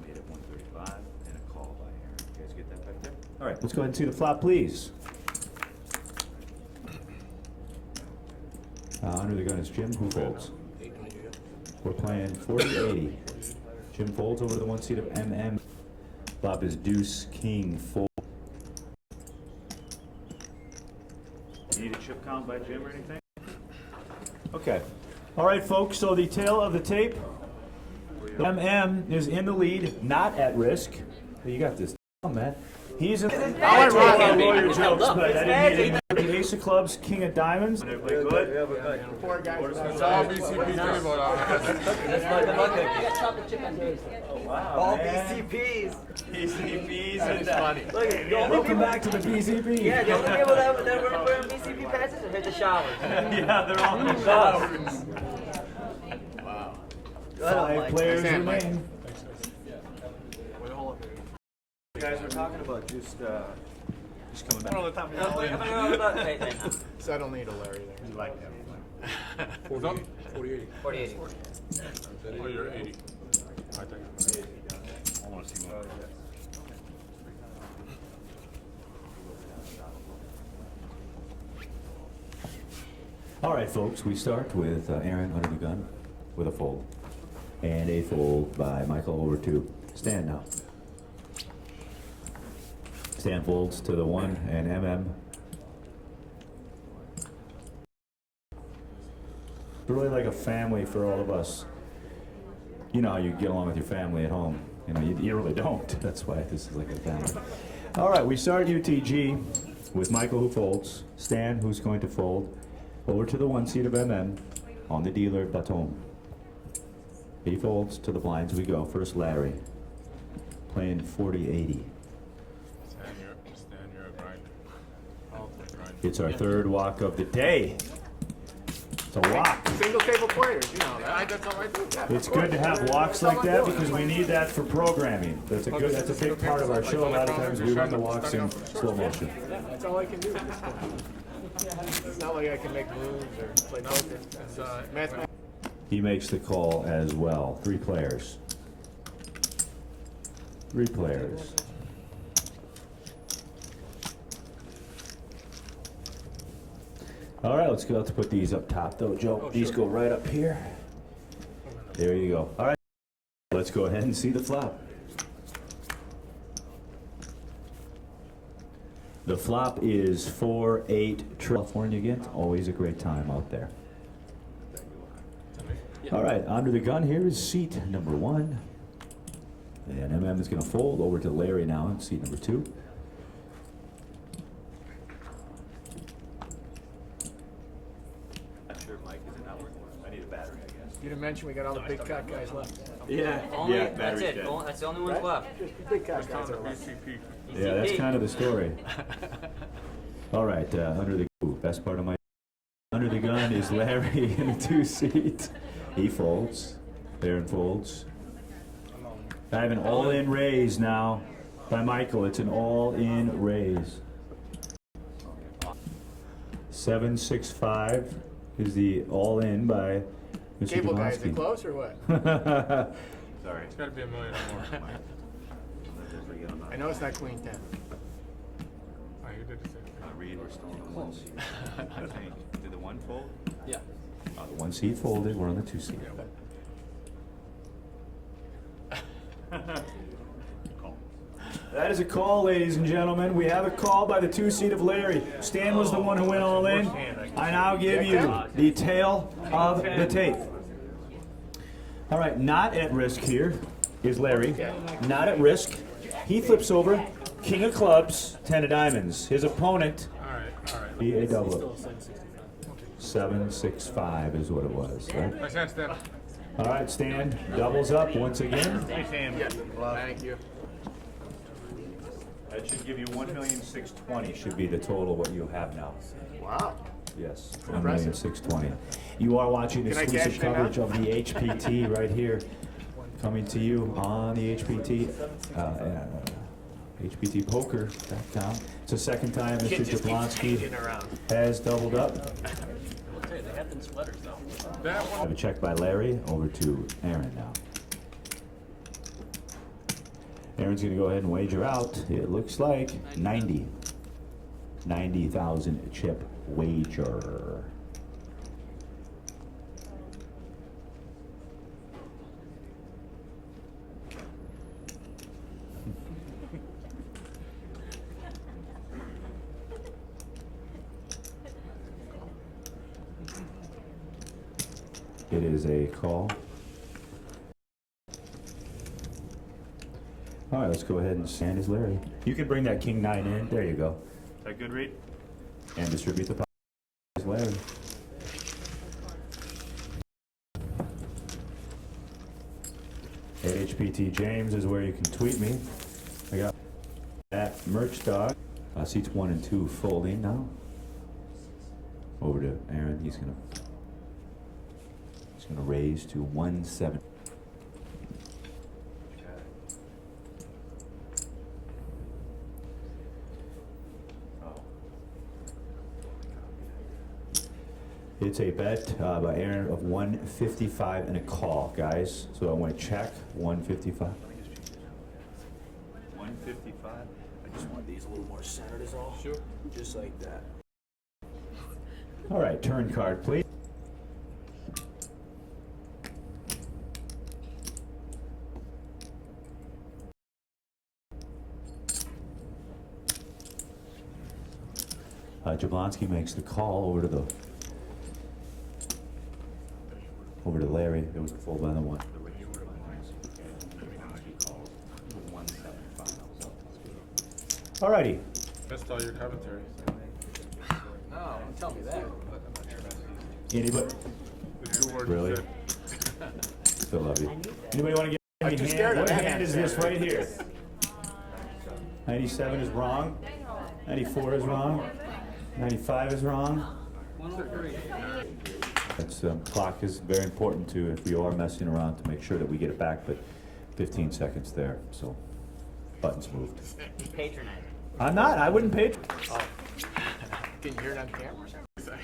Made it 135 and a call by Aaron. You guys get that back there? All right, let's go ahead and see the flop, please. Under the gun is Jim, who folds. We're playing 40-80. Jim folds over to the one seat of MM. Flop is deuce, king, fold. You need a chip count by Jim or anything? Okay. All right, folks, so the tail of the tape. MM is in the lead, not at risk. You got this. Oh, man. He's in the lawyer jokes, but I didn't need any. Ace of clubs, king of diamonds. Everybody good? Four guys. It's all BCP table. All BCPs. PCPs It's funny. Look at the only Welcome people. back to the PCP. Yeah, the only people that were wearing BCP patches are hit the showers. Yeah, they're all in the showers. Wow. Five players Thanks, Mike. remain. You guys were talking about just coming back. Wait. So I don't need a Larry there. You like that? 40-80. Oh, you're 80. I think. I want to see more. All right, folks, we start with Aaron under the gun with a fold. And a fold by Michael over to Stan now. Stan folds to the one and MM. Really like a family for all of us. You know how you get along with your family at home. You know, you really don't. That's why this is like a family. All right, we start UTG with Michael who folds, Stan who's going to fold, over to the one seat of MM on the dealer baton. He folds to the blinds we go. First Larry, playing 40-80. Stan, you're a grinder. Oh, grinder. It's our third walk of the day. It's a walk. Single table players, you know that. That's all I do. Yeah. It's good to have walks like that because we need that for programming. That's a big part of our show. A lot of times we run the walks in slow motion. That's all I can do. It's not like I can make moves or play poker. It's mathematics. He makes the call as well. Three players. Three players. All right, let's go. Let's put these up top, though, Joe. These go right up here. There you go. All right, let's go ahead and see the flop. The flop is 4-8 California again. Always a great time out there. All right, under the gun here is seat number 1. And MM is going to fold over to Larry now in seat number 2. Not sure, Mike, is it not working? I need a battery, I guess. You didn't mention we got all the big cock guys left. Yeah. Only, Yeah, that's battery's it. dead. That's the only ones left. Just the big cock guys are left. BCP. Yeah, that's kind of the story. All right, under the best part of my under the gun is Larry in a 2-seat. He folds. Aaron folds. I have an all-in raise now by Michael. It's an all-in raise. 7-6-5 is the all-in by Mr. Cable guys, they Jablonsky. close or what? Sorry. It's got to be $1 million or more. I know it's not queen 10. Oh, you did the same thing. Reed, we're still on the one seat. I think. Did the one fold? Yeah. The 1 seat folded. We're on the 2 seat. That is a call, ladies and gentlemen. We have a call by the 2 seat of Larry. Stan was the one who went all in. I now give you the tail of the tape. All right, not at risk here is Larry. Not at risk. He flips over, king of clubs, 10 of diamonds. His opponent All right. A double. 765 is what it was, right? Nice hand, Stan. All right, Stan, doubles up once again. Thank you. That should give you 1,620,000 should be the total what you have now. Wow. Yes, Impressive. 1,620,000. You are watching Can I exclusive cash in now? coverage of the HPT right here, coming to you on the HPT, HPTpoker.com. It's the second time Mr. Kid just keeps Jablonsky hanging around. has doubled up. They have them sweaters though. That I one. have a check by Larry, over to Aaron now. Aaron's gonna go ahead and wager out, it looks like 90,000 chip wager. It is a call. All right, let's go ahead and stand as Larry. You can bring that king nine in. There you go. Is that good, Reed? And distribute the pot as Larry. HPT James is where you can tweet me. I got that merch dog. Seats 1 and 2 folding now. Over to Aaron. He's gonna raise to 170. It's a bet by Aaron of 155 and a call, guys. So I want to check 155. 155? I just want these a little more centered is all. Sure. Just like that. All right, turn card, please. Jablonsky makes the call over to Larry. There was a fold by the one. Alrighty. Missed all your commentary. No, don't tell me that. Anybody? The 2 words Really? you said. Still love you. Anybody want to get I'm me too hand? scared of What that hand hand is this Saturday. right here? 97 is wrong. 94 is wrong. 95 is wrong. 103. That's clock is very important too if you are messing around to make sure that we get it back, but 15 seconds there, so buttons moved. He's patronizing. I'm not, I wouldn't pay. Can you hear it on camera or something?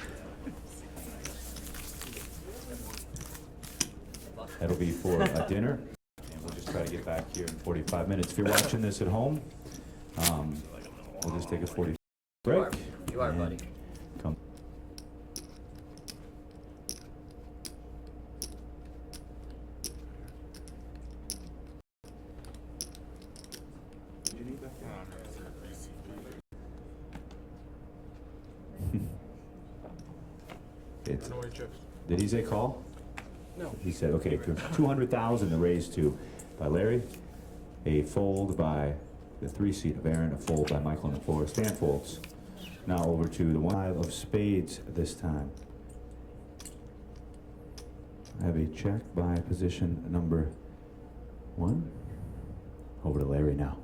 That'll be for dinner, and we'll just try to get back here in 45 minutes. If you're watching this at home, we'll just take a 40 break. You are, buddy. Come. It's, No way chips. did he say call? No. He said, okay, 200,000 to raise to by Larry, a fold by the 3-seat of Aaron, a fold by Michael on the floor. Stan folds. Now over to the 5 of spades this time. I have a check by position number 1. Over to Larry now.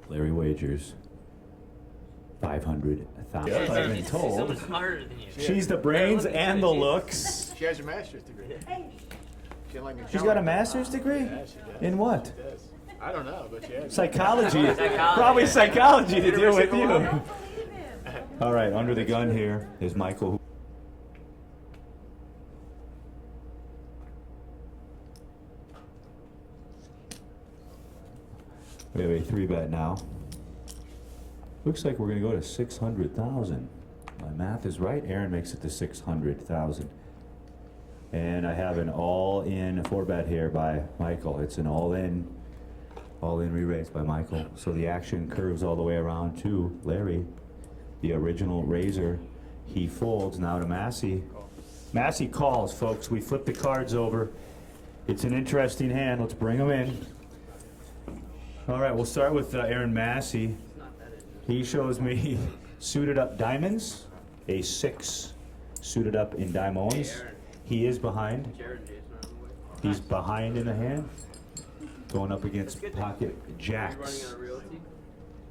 Larry wagers 500,000. I've been She's so told. much smarter than you. She's the brains and the looks. She has a master's degree. She like She's got a master's degree? Yeah, she does. In what? She does. I don't know, but she has. Psychology. Psychology. Probably psychology to deal with University of you. Hawaii. All right, under the gun here is Michael. We have a 3-bet now. Looks like we're going to go to 600,000. My math is right. Aaron makes it to 600,000. And I have an all-in 4-bet here by Michael. It's an all-in re-raise by Michael. So the action curves all the way around to Larry, the original raiser. He folds now to Massey. Massey calls, folks. We flip the cards over. It's an interesting hand. Let's bring them in. All right, we'll start with Aaron Massey. He shows me suited up diamonds, a 6 suited up in diamonds. He is behind. He's behind in the hand. Going up against pocket jacks.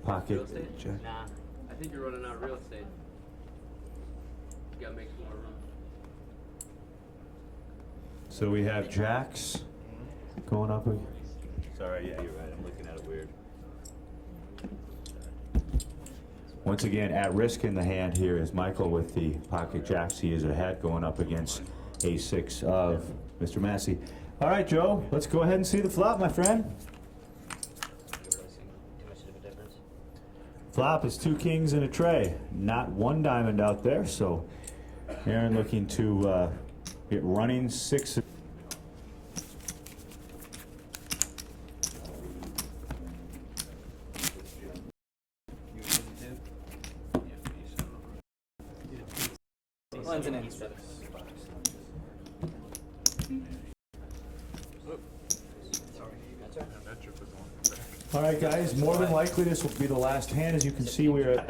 Pocket jack. Nah. I think you're running out of real estate. You gotta make some more room. So we have jacks going up. Sorry, yeah, you're right. I'm looking at it weird. Once again, at risk in the hand here is Michael with the pocket jacks. He is ahead going up against a 6 of Mr. Massey. All right, Joe, let's go ahead and see the flop, my friend. Too much of a difference. Flop is 2 kings and a tray. Not 1 diamond out there, so Aaron looking to get running 6. Lines and ends. All right, guys, more than likely this will be the last hand. As you can see, we're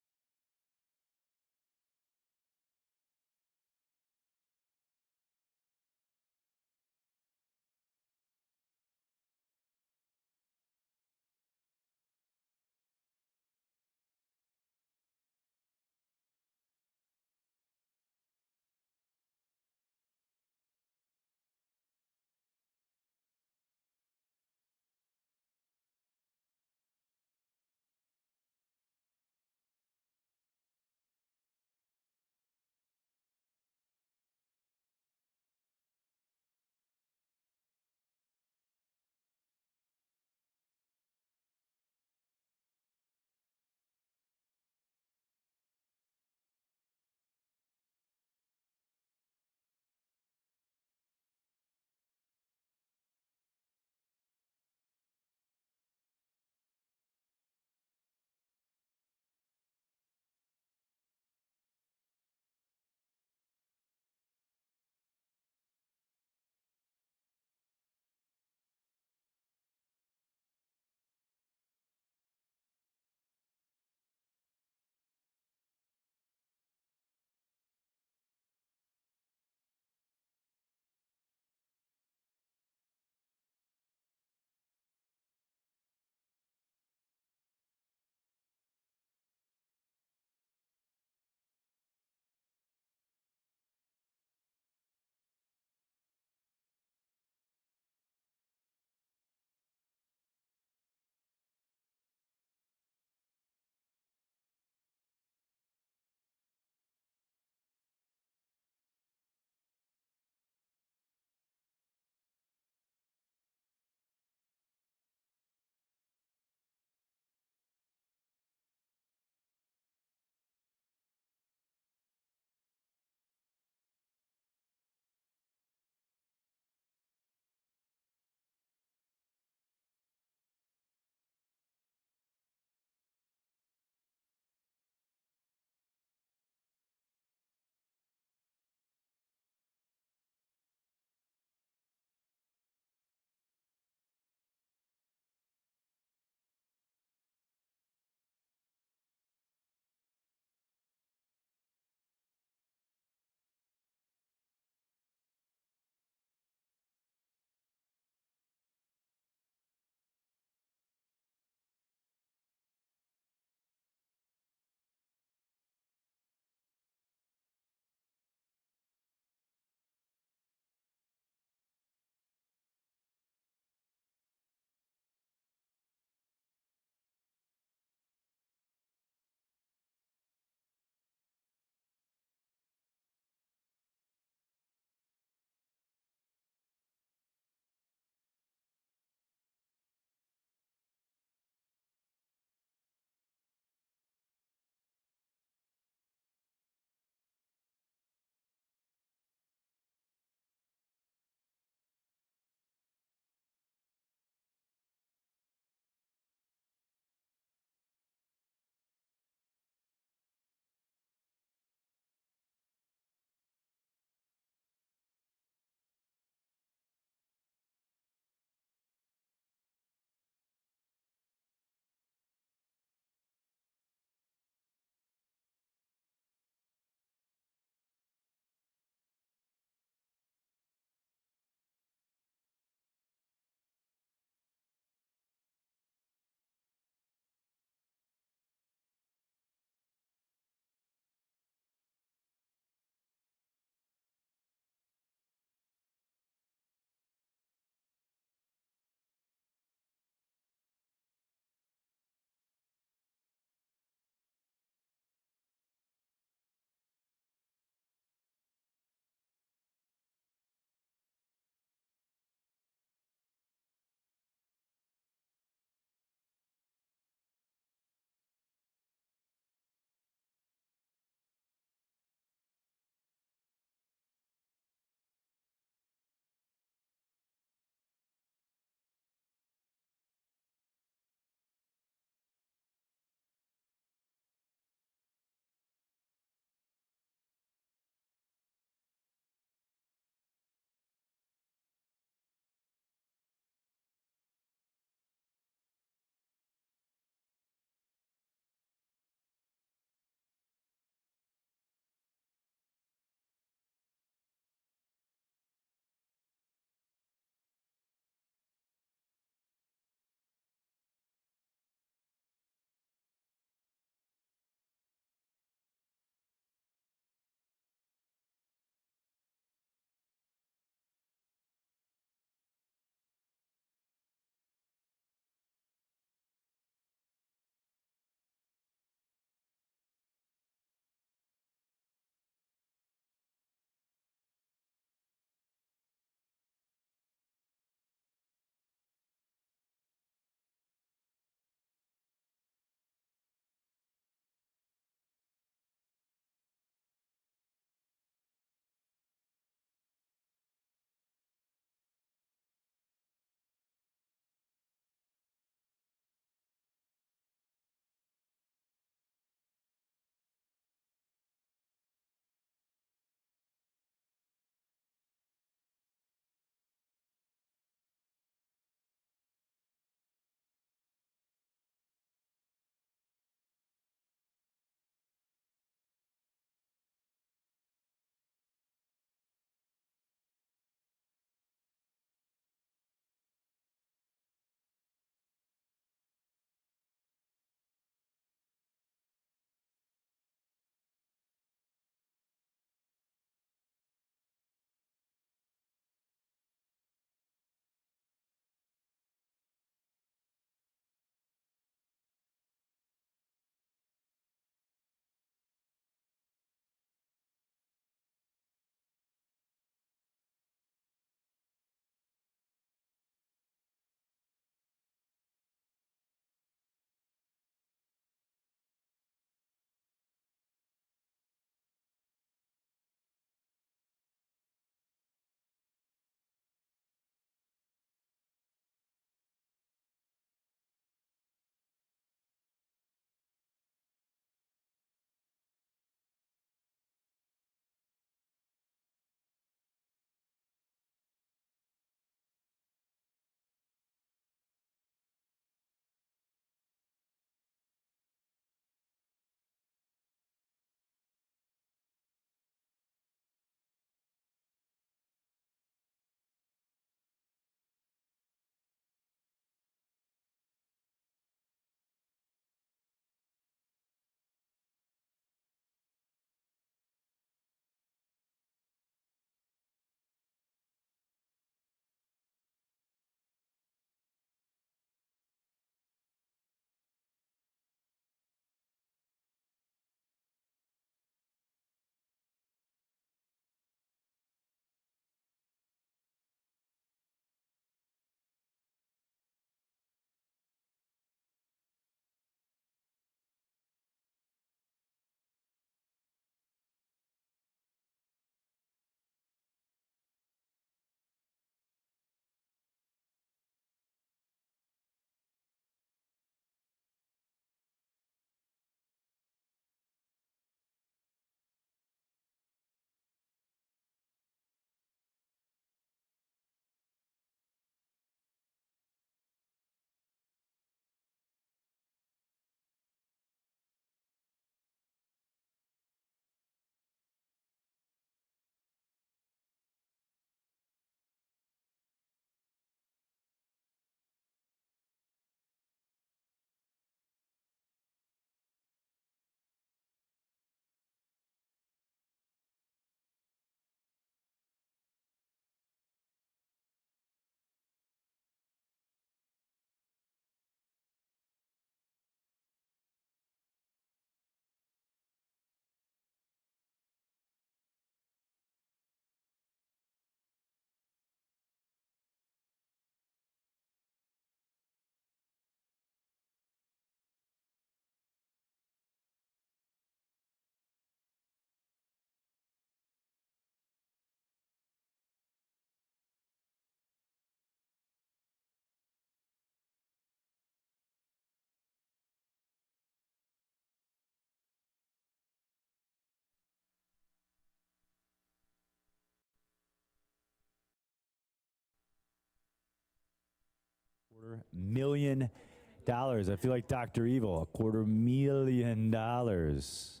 $250,000. I feel like Dr. Evil. $250,000.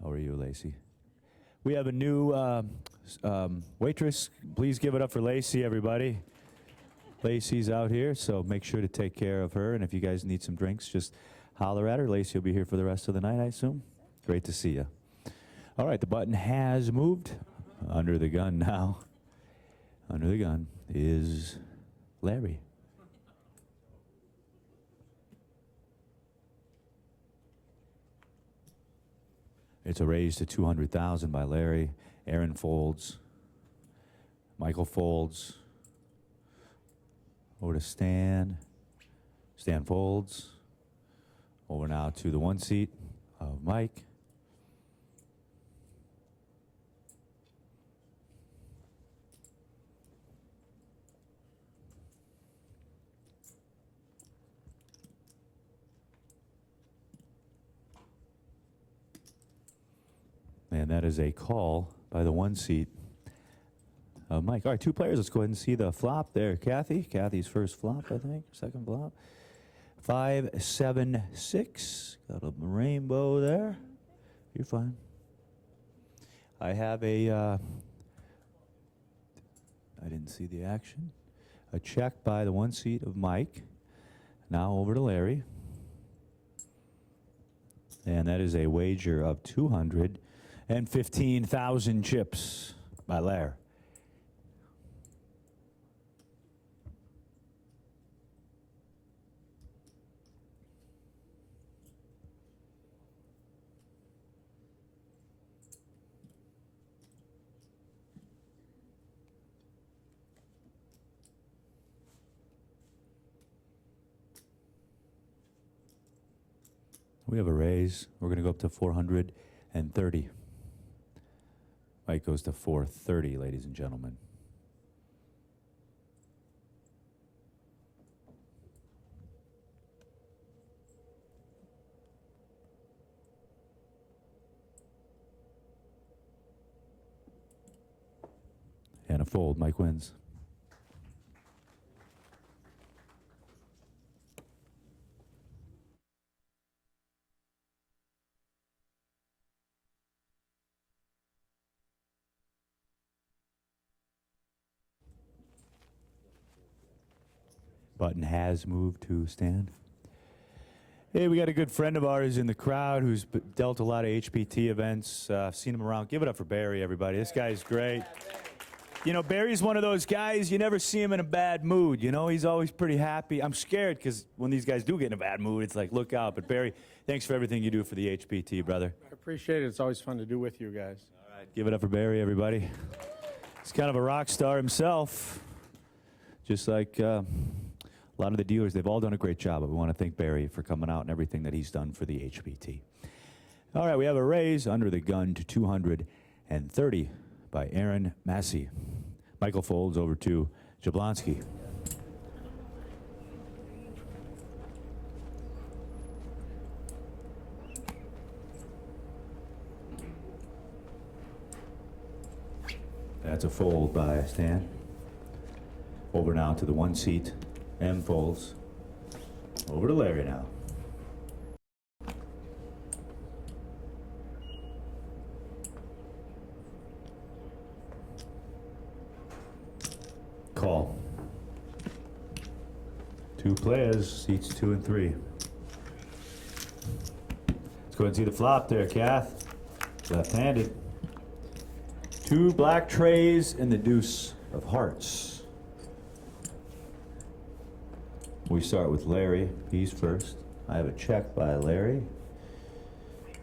How are you, Lacey? We have a new waitress. Please give it up for Lacey, everybody. Lacey's out here, so make sure to take care of her. And if you guys need some drinks, just holler at her. Lacey will be here for the rest of the night, I assume. Great to see you. All right, the button has moved. Under the gun now. Under the gun is Larry. It's a raise to $200,000 by Larry. Aaron folds. Michael folds. Over to Stan. Stan folds. Over now to the one seat of Mike. And that is a call by the one seat of Mike. All right, two players. Let's go ahead and see the flop there. Kathy. Kathy's first flop, I think. Second flop. 5, 7, 6. Got a rainbow there. You're fine. I have a, I didn't see the action. A check by the one seat of Mike. Now over to Larry. And that is a wager of 215,000 chips by Larry. We have a raise. We're going to go up to 430. Mike goes to 430, ladies and gentlemen. And a fold. Mike wins. Button has moved to stand. Hey, we got a good friend of ours in the crowd who's dealt a lot of HPT events. Seen him around. Give it up for Barry, everybody. This guy's great. You know, Barry's one of those guys, you never see him in a bad mood. You know, he's always pretty happy. I'm scared because when these guys do get in a bad mood, it's like, look out. But Barry, thanks for everything you do for the HPT, brother. I appreciate it. It's always fun to do with you guys. All right, give it up for Barry, everybody. He's kind of a rock star himself. Just like a lot of the dealers, they've all done a great job. But we want to thank Barry for coming out and everything that he's done for the HPT. All right, we have a raise under the gun to 230 by Aaron Massey. Michael folds over to Jablonsky. That's a fold by Stan. Over now to the one seat. M folds. Over to Larry now. Call. Two players, seats 2 and 3. Let's go ahead and see the flop there, Kath. Left-handed. 2 black trays and the deuce of hearts. We start with Larry. He's first. I have a check by Larry. It's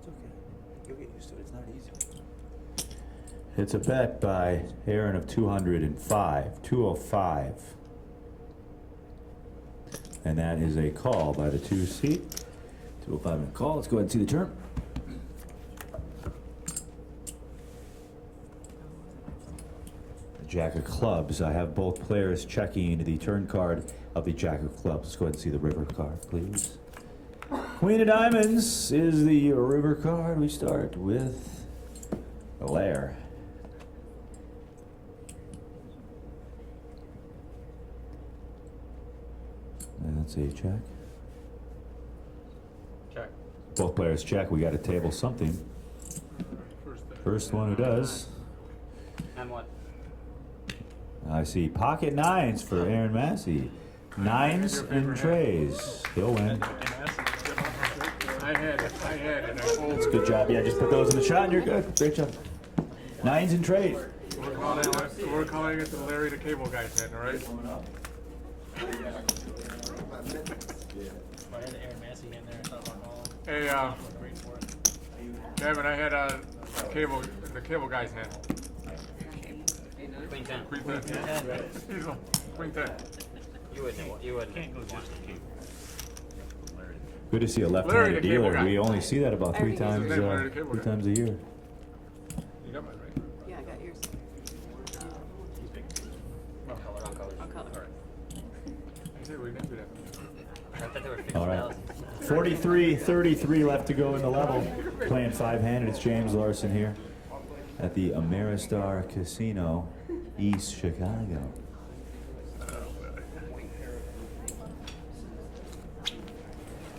okay. You'll get used to it. It's not easy. It's a bet by Aaron of 205. 205. And that is a call by the 2 seat. 205 and a call. Let's go ahead and see the turn. Jack of clubs. I have both players checking into the turn card of the Jack of clubs. Let's go ahead and see the river card, please. Queen of diamonds is the river card. We start with Lair. And that's a check. Check. Both players check. We got to table something. First one who does. And what? I see pocket nines for Aaron Massey. Nines and trays. He'll win. I had it, and I folded. That's a good job. Yeah, just put those in the shot and you're good. Great job. Nines and trays. We're calling it the Larry the Cable Guy's hand, all right? I had Aaron Massey in there. I thought about calling. Hey, Great for it. Kevin, I had the cable guy's hand. Queen 10. Queen 10. He's a Queen 10. You wouldn't. You wouldn't. Good to see a Larry left-handed the Cable dealer. Guy. We only see that about three times Larry the Cable Guy. a year. You got mine, right? Yeah, I got yours. Wrong color. Wrong color. I said we didn't do that. I thought they were All right. 50,000. 43-33 left to go in the level. Playing five-handed. It's James Larson here at the Ameristar Casino, East Chicago.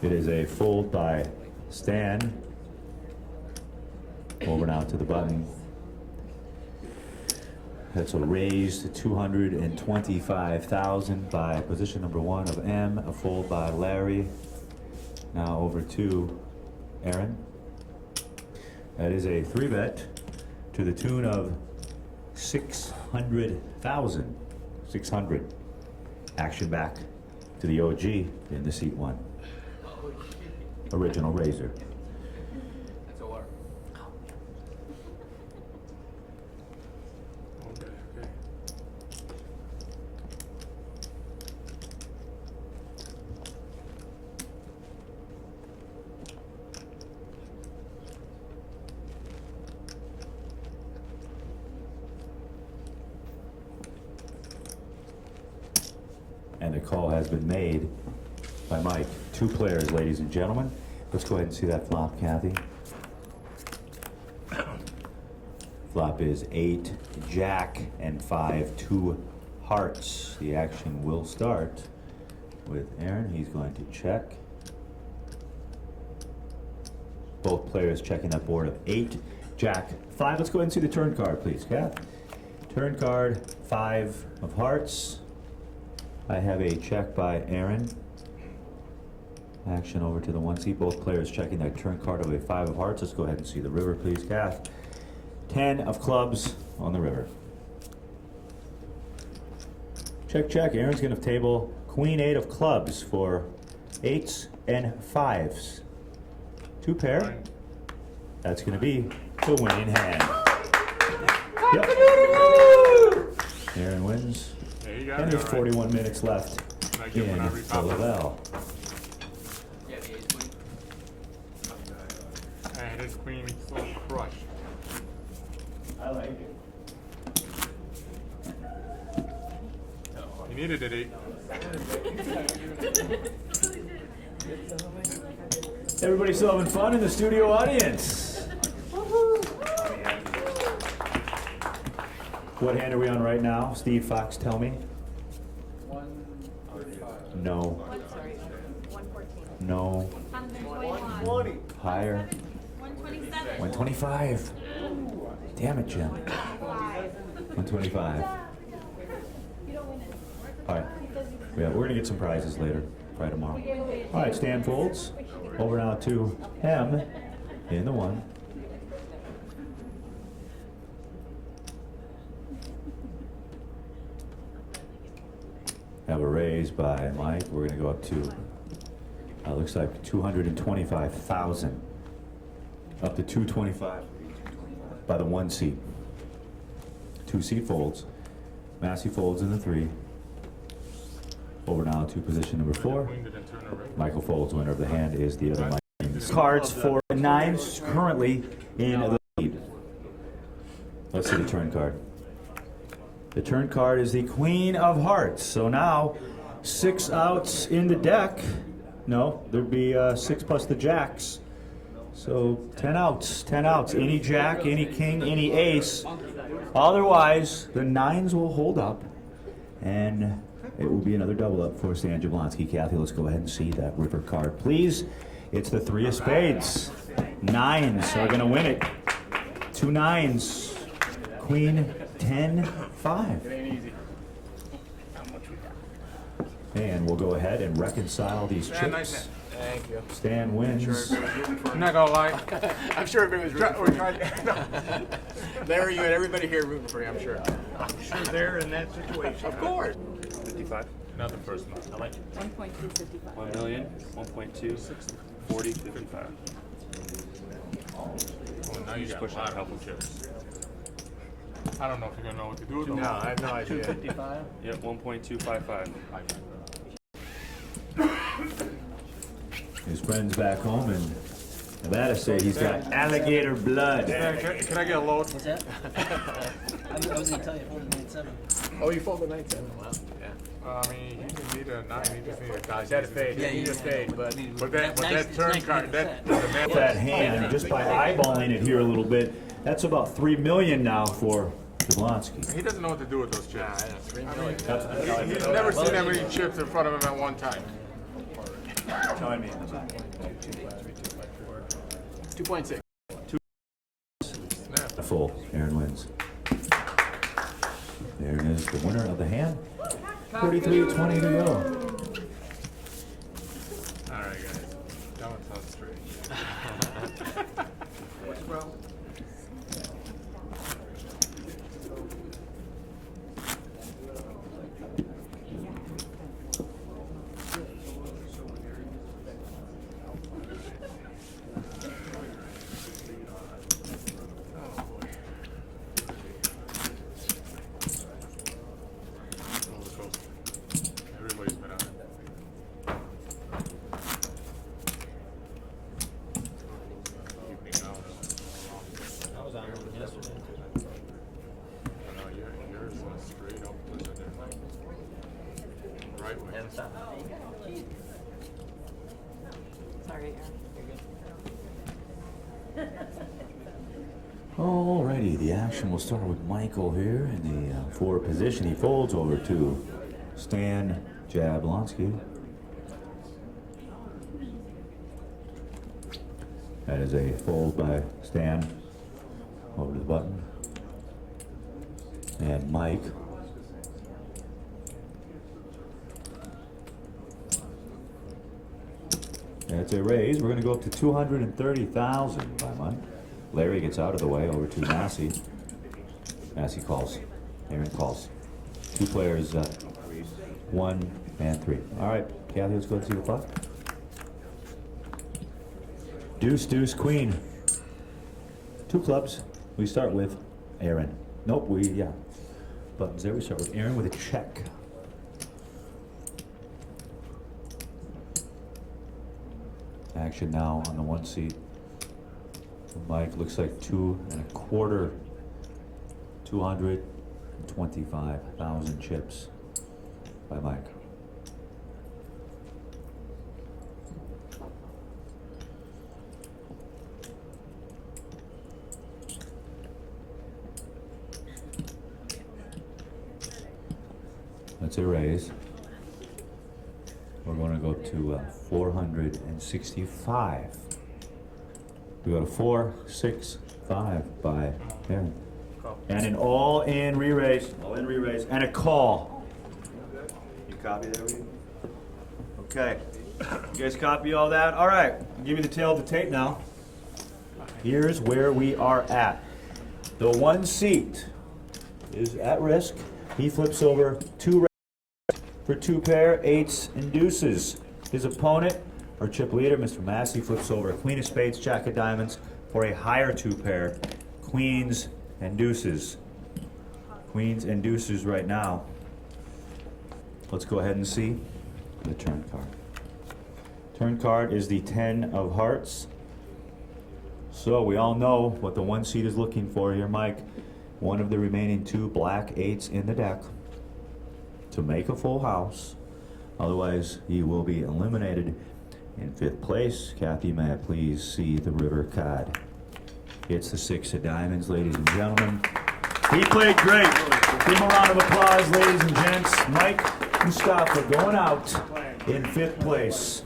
It is a fold by Stan. Over now to the button. That's a raise to 225,000 by position number one of M. A fold by Larry. Now over to Aaron. That is a 3-bet to the tune of 600,000. 600. Action back to the OG in the seat one. Original Razor. That's a war. Okay. And the call has been made by Mike. Two players, ladies and gentlemen. Let's go ahead and see that flop, Kathy. Flop is 8, Jack, and 5, 2 hearts. The action will start with Aaron. He's going to check. Both players checking that board of 8, Jack, 5. Let's go ahead and see the turn card, please, Kath. Turn card, 5 of hearts. I have a check by Aaron. Action over to the one seat. Both players checking that turn card of a 5 of hearts. Let's go ahead and see the river, please, Kath. 10 of clubs on the river. Check, check. Aaron's going to table Queen 8 of clubs for 8s and 5s. 2 pair. That's going to be the winning hand. Yep. Aaron wins. Yeah, you got And me there's all right. 41 minutes left I in get when I the repop it. level. Yeah, the ace queen. I had his queen so crushed. I like it. He needed it, 8. Everybody still having fun in the studio audience? What hand are we on right now? Steve Fox, tell me. No. Sorry, 114. No. 120. Higher. 127. 125. Damn it, Jim. 125. All right. Yeah, we're gonna get some prizes later, probably tomorrow. All right, Stan folds. Over now to M in the 1. Have a raise by Mike. We're gonna go up to, looks like 225,000. Up to 225 by the 1 seat. 2 seat folds. Massey folds in the 3. Over now to position number 4. Michael folds. Winner of the hand is the other Mike. Cards for 9s currently in the lead. Let's see the turn card. The turn card is the Queen of Hearts. So now 6 outs in the deck. No, there'd be 6 plus the jacks. So 10 outs, 10 outs. Any jack, any king, any ace. Otherwise, the 9s will hold up. And It will be another double up for Stan Jablonsky. Kathy, let's go ahead and see that river card, please. It's the 3 of spades. Nines are gonna win it. 2 nines. Queen, 10, 5. It ain't easy. And we'll go ahead and reconcile these Yeah, nice chips. hand. Thank you. Stan wins. I'm not gonna lie. I'm sure everybody was We're rooting trying. Larry, you had everybody here rooting for you, I'm sure. They're in that situation. Of course. 55. Not the first one. I like it. 1.255. 1 million. 1.2. 40. 55. Oh, now you got push a lot that of helpful chips. I don't know if you're gonna know what to do with them. No, I have no idea. 255. Yep. 1.255. His friends back home in Nevada say he's got alligator blood. Yeah, can I get a load? What's that? I was gonna tell you, 4.97. Oh, you folded 9-7. Wow. Yeah. I mean, he didn't need a 9, he just needed a die. He had a fade. Yeah, He needed a fade, but But that turn card, that, That hand, just by eyeballing it here a little bit, that's about 3 million now for Jablonsky. he doesn't know what to do with those yeah, chips. I know, 3 million. He's never seen that many chips in front of him at one time. Join me in the back. 2.6. Full. Aaron wins. There is the winner of the hand. 43-20 to go. All right, guys. That one sounds straight. What's the problem? Everybody's been on it. Keeping out. I was on one yesterday. I know yours was straight up. Right way. Haven't stopped. Sorry, Aaron. Alrighty, the action will start with Michael here in the forward position. He folds over to Stan Jablonsky. That is a fold by Stan over to the button. And Mike. That's a raise. We're going to go up to 230,000 by Mike. Larry gets out of the way over to Massey. Massey calls. Aaron calls. 2 players, 1 and 3. All right, Kathy, let's go and see the flop. Deuce, deuce, queen. 2 clubs. We start with Aaron. Nope, buttons there. We start with Aaron with a check. Action now on the 1 seat. Mike looks like 2 1/4. 225,000 chips by Mike. That's a raise. We're going to go to 465. We go to 4, 6, 5 by Aaron. And an all-in re-raise. All-in re-raise. And a call. You copy that, Reed? Okay. You guys copy all that? All right. Give me the tail of the tape now. Here's where we are at. The 1 seat is at risk. He flips over 2 raises for 2 pair, 8s and deuces. His opponent, our chip leader, Mr. Massey, flips over a queen of spades, jack of diamonds for a higher 2 pair, queens and deuces. Queens and deuces right now. Let's go ahead and see the turn card. Turn card is the 10 of hearts. So we all know what the 1 seed is looking for here, Mike. One of the remaining 2 black 8s in the deck to make a full house. Otherwise, he will be eliminated. In 5th place, Kathy, may I please see the river card? It's the 6 of diamonds, ladies and gentlemen. He played great. Give him a round of applause, ladies and gents. Mike, Mustafa going out in 5th place.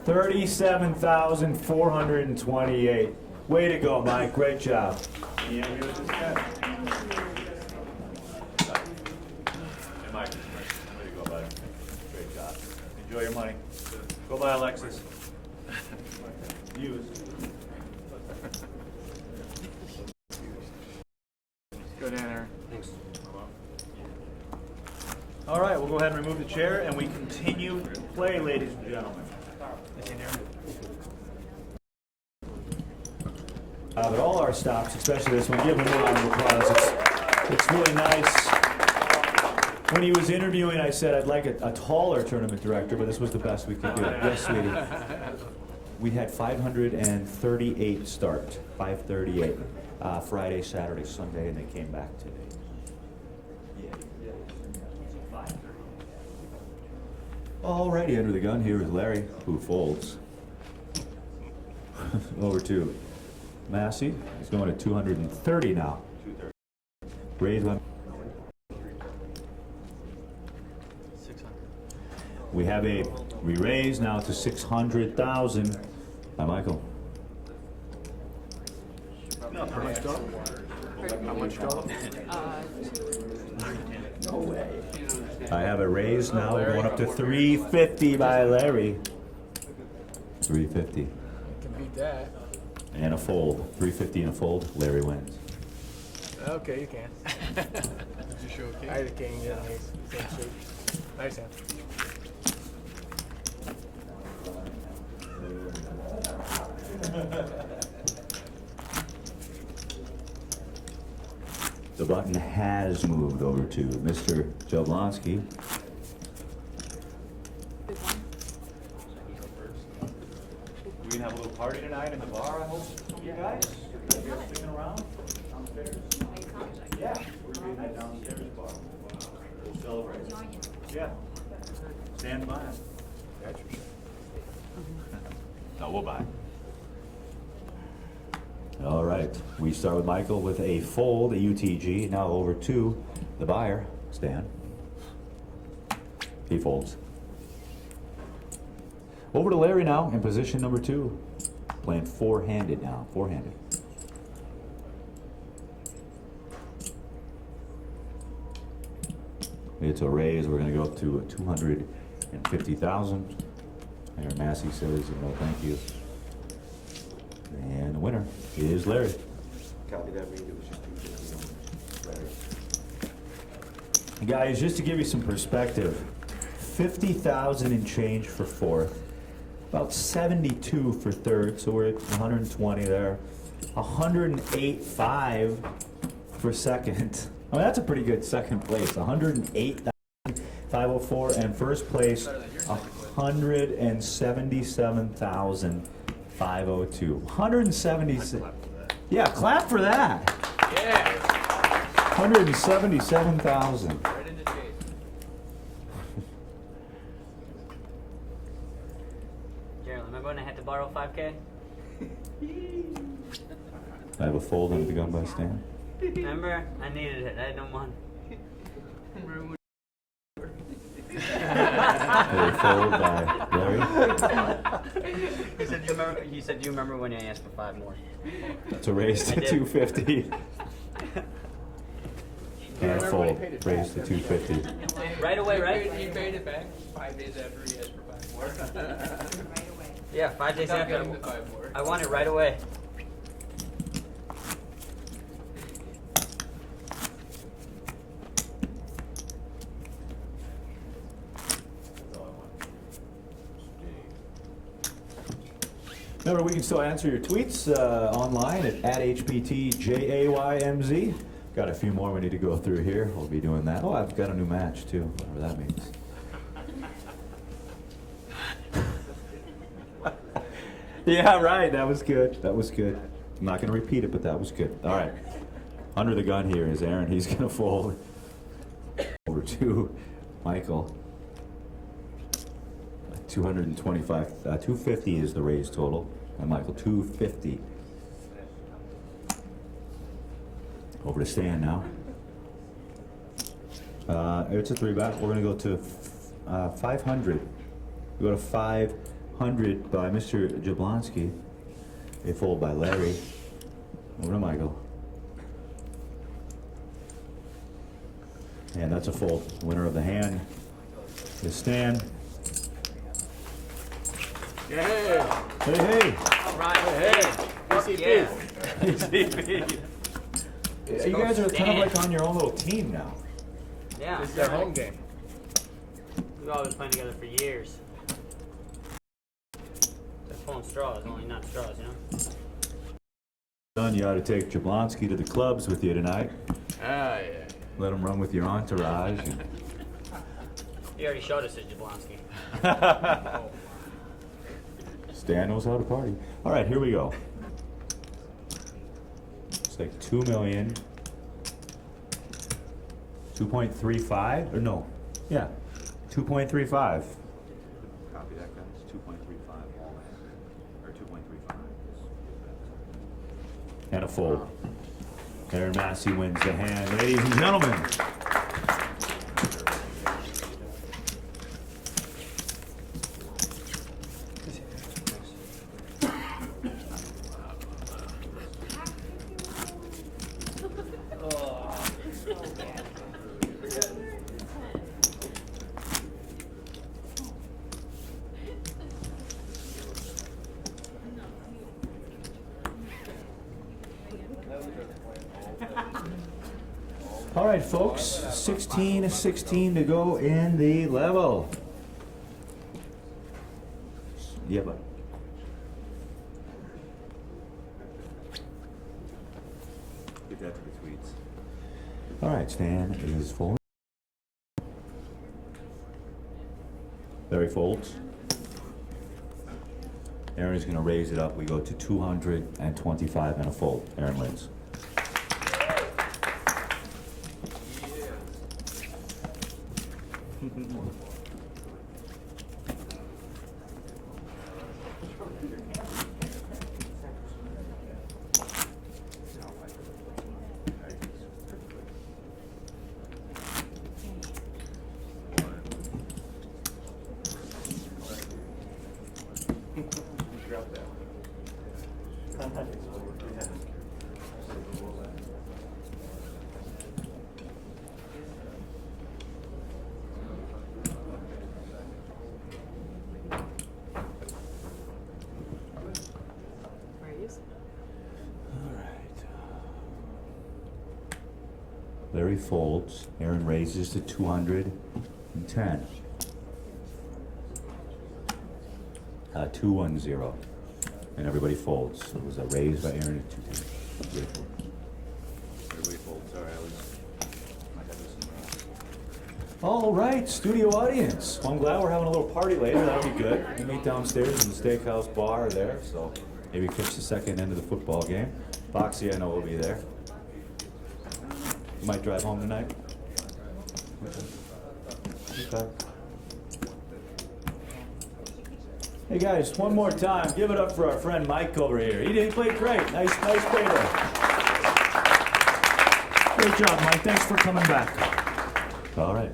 37,428. Way to go, Mike. Great job. Hey, Mike, way to go, buddy. Great job. Enjoy your money. Go buy Alexis. Use. Go down there. Thanks. All right, we'll go ahead and remove the chair, and we continue to play, ladies and gentlemen. But all our stops, especially this one, give him a round of applause. It's really nice. When he was interviewing, I said I'd like a taller tournament director, but this was the best we could do. Yes, sweetie. We had 538 start, 538, Friday, Saturday, Sunday, and they came back today. Alrighty, under the gun here is Larry, who folds. Over to Massey. He's going to 230 now. Raise one. 600. We have a re-raise now to 600,000. Hi, Michael. How much total? No way. I have a raise now, going up to 350 by Larry. 350. Can beat that. And a fold. 350 and a fold. Larry wins. Okay, you can. I had a king, yeah, nice. Same shape. Nice hand. The button has moved over to Mr. Jablonsky. We can have a little party tonight in the bar, I hope, you guys. You guys sticking around downstairs? Yeah, we're doing that downstairs bar. We'll celebrate. Yeah. Stand by. That's for sure. No, we'll buy. All right, we start with Michael with a fold, a UTG. Now over to the buyer, Stan. He folds. Over to Larry now in position number 2. Playing four-handed now, four-handed. It's a raise. We're going to go up to 250,000. There, Massey says, no, thank you. And the winner is Larry. Copy that, read it was just Guys, just to give you some perspective, 50,000 and change for 4th, about 72 for 3rd, so we're at 120 there. 108.5 for 2nd. I mean, that's a pretty good 2nd place. 108,504, and 1st place 177,502. 176. Yeah, clap for that. Yeah. 177,000. Right in the chase. Gerald, remember when I had to borrow 5K? I have a fold under the gun by Stan. Remember? I needed it. I had no money. A fold by Larry. You said you remember when I asked for 5 more. It's a raise to 250. And a fold, raise to 250. Right away, right? He paid it back 5 days after he asked for 5 more. Yeah, 5 days Not after. getting the 5 more. I want it right away. Remember, we can still answer your tweets online at @HPTJAYMZ. Got a few more we need to go through here. We'll be doing that. Oh, I've got a new match too, whatever that means. Yeah, right. That was good. That was good. I'm not going to repeat it, but that was good. All right. Under the gun here is Aaron. He's going to fold over to Michael. 225, 250 is the raise total. And Michael, 250. Over to Stan now. It's a 3-bet. We're gonna go to 500. We go to 500 by Mr. Jablonsky. A fold by Larry. Over to Michael. And that's a fold. Winner of the hand is Stan. Yeah. Hey, hey. All right. PCP. Yeah. You guys are kind of like on your own little team now. Yeah. This is their home game. We've all been playing together for years. They're pulling straws, only not straws, you know? Son, you ought to take Jablonsky to the clubs with you tonight. Ah, yeah. Let him run with your entourage. He already showed us his Jablonsky. Stan knows how to party. All right, here we go. It's like 2 million. 2.35 or no? Yeah, 2.35. Copy that, guys. 2.35 all in. Or 2.35. And a fold. Aaron Massey wins the hand, ladies and gentlemen. All right, folks, 16 to go in the level. Yeah, bud. Get that to the tweets. All right, Stan is folding. Larry folds. Aaron is going to raise it up. We go to 225 and a fold. Aaron wins. Larry folds. Aaron raises to 210. 210. And everybody folds. So it was a raise by Aaron at 210. Beautiful. Everybody folds. Sorry, my head was somewhere else. All right, studio audience. Well, I'm glad we're having a little party later. That'll be good. We meet downstairs in the steakhouse bar there, so maybe catch the second end of the football game. Boxy, I know, will be there. You might drive home tonight. Okay. Hey guys, one more time, give it up for our friend Mike over here. He played great. Nice play there. Great job, Mike. Thanks for coming back. All right.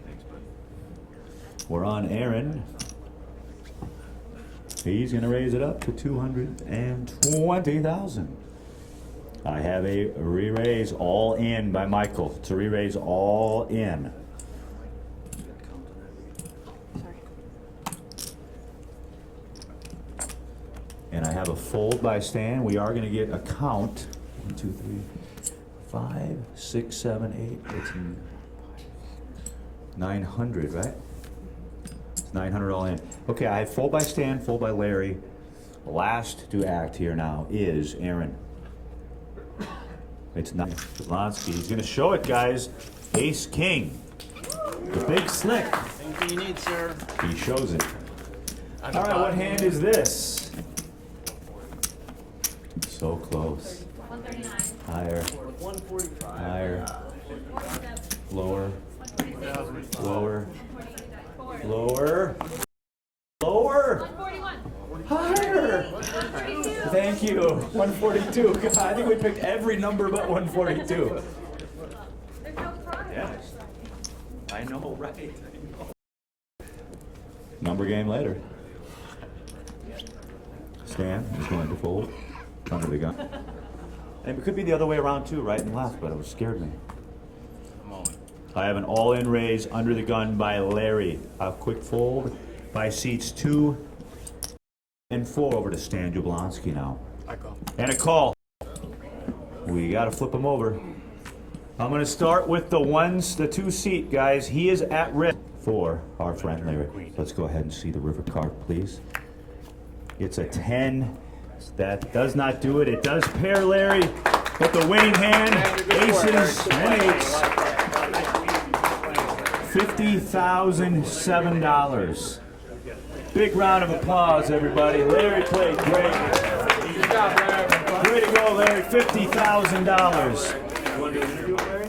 Thanks, bud. We're on Aaron. He's going to raise it up to 220,000. I have a re-raise all in by Michael. It's a re-raise all in. And I have a fold by Stan. We are going to get a count. 1, 2, 3, 5, 6, 7, 8. It's 900, right? It's 900 all in. Okay, I have fold by Stan, fold by Larry. Last to act here now is Aaron. It's not Jablonsky. He's going to show it, guys. Ace King. The big slick. Anything you need, sir. He shows it. All right, what hand is this? So close. 139. Higher. 145. Higher. Lower. Lower. Lower. Lower. 141. Higher. Thank you. 142. God, I think we picked every number but 142. Yes. I know, right? I know. Number game later. Stan is going to fold under the gun. And it could be the other way around too, right and left, but it scared me. I have an all-in raise under the gun by Larry. A quick fold by seats 2 and 4 over to Stan Jablonsky now. I call. And a call. We got to flip him over. I'm going to start with the 2 seat, guys. He is at risk for our friend Larry. Let's go ahead and see the river card, please. It's a 10. That does not do it. It does pair Larry with the winning hand, aces and 8s. $50,007. Big round of applause, everybody. Larry played great. Good job, Larry. Way to go, Larry. $50,000. You want to do an interview with Larry?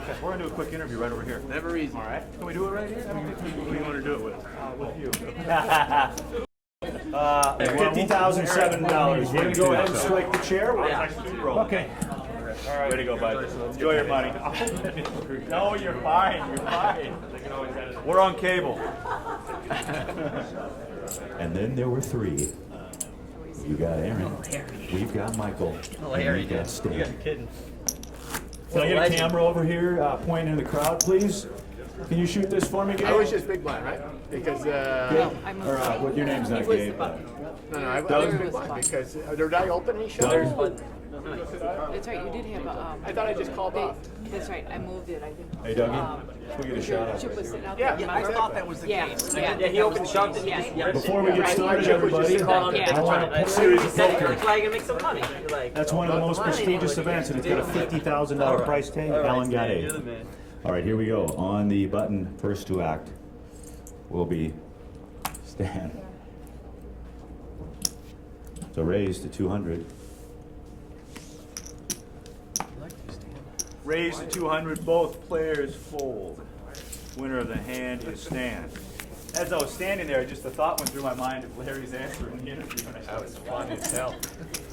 Okay, we're going to do a quick interview right over here. Never easy. All right. Can we do it right here? Who do you want to do it with? With you. $50,007. We're going to go ahead and strike the chair. We'll keep rolling. Okay. All right. Way to go, bud. Enjoy your money. No, you're fine. You're fine. We're on cable. And then there were 3. You got Aaron. We've got Michael. And we've got Stan. You're kidding. Can I get a camera over here pointing in the crowd, please? Can you shoot this for me, Gabe? I was just big blind, right? Because what your name's not Gabe. no, I was big blind because did I open any shows? That's right, you did have a, I thought I just called off. that's right, I moved it, I think. Hey, Dougie, can we get a shot out Chip was there? sitting out Yeah, there. I remember? thought that was the Yeah, case. yeah. Yeah, he opened the shop. Yeah. Before we get started, everybody, Call on the Yeah. big I want one. a series of Like, poker. like, you're gonna make some money. You're like, That's one of the most prestigious events, and it's got a $50,000 price tag. Alan got You're the 8. man. All right, here we go. On the button, first to act will be Stan. So raise to 200. Raise to 200. Both players fold. Winner of the hand is Stan. As I was standing there, just a thought went through my mind of Larry's answer in the interview. And that was funny as hell.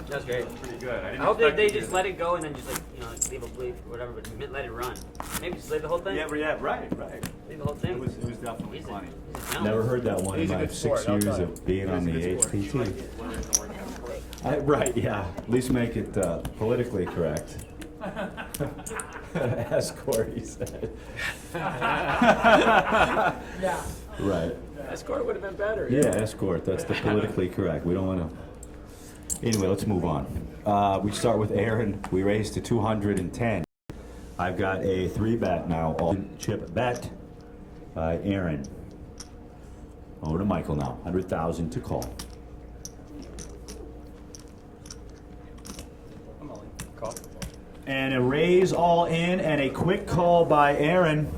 That's great. Pretty good. I hope they just let it go and then just like, leave a bleep or whatever, but let it run. Maybe just leave the whole thing. Yeah, right. Leave the whole thing. It was definitely He's funny. he's a gentleman. Never heard that one in He's a my good 6 sport, I'll years tell you. of being on the HPT. Right, yeah. At least make it politically correct. Escort, he said. Yeah. Right. Escort would have been better. Yeah, escort. That's the politically correct. We don't want to. Anyway, let's move on. We start with Aaron. We raise to 210. I've got a 3-bet now. All chip bet by Aaron. Over to Michael now. 100,000 to call. And a raise all in and a quick call by Aaron.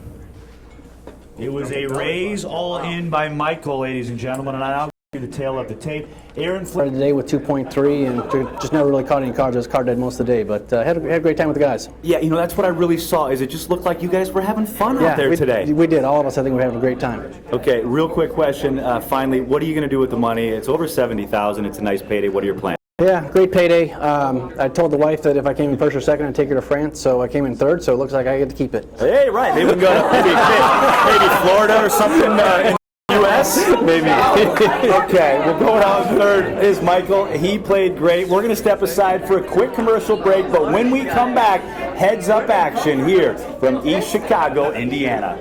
It was a raise all in by Michael, ladies and gentlemen, and I'll give you the tail of the tape. Aaron Started the day with 2.3 and just never really caught any cards. I was card dead most of the day, but had a great time with the guys. Yeah, that's what I really saw. Is it just looked like you guys were having fun out there today? We did. All of us, I think, we're having a great time. Okay, real quick question. Finally, what are you going to do with the money? It's over $70,000. It's a nice payday. What are your plans? Yeah, great payday. I told the wife that if I came in first or second, I'd take her to France, so I came in third, so it looks like I get to keep it. Hey, right. Maybe we can go to maybe Florida or something in the U.S. Maybe. Okay, we'll go down third is Michael. He played great. We're going to step aside for a quick commercial break, but when we come back, heads up action here from East Chicago, Indiana.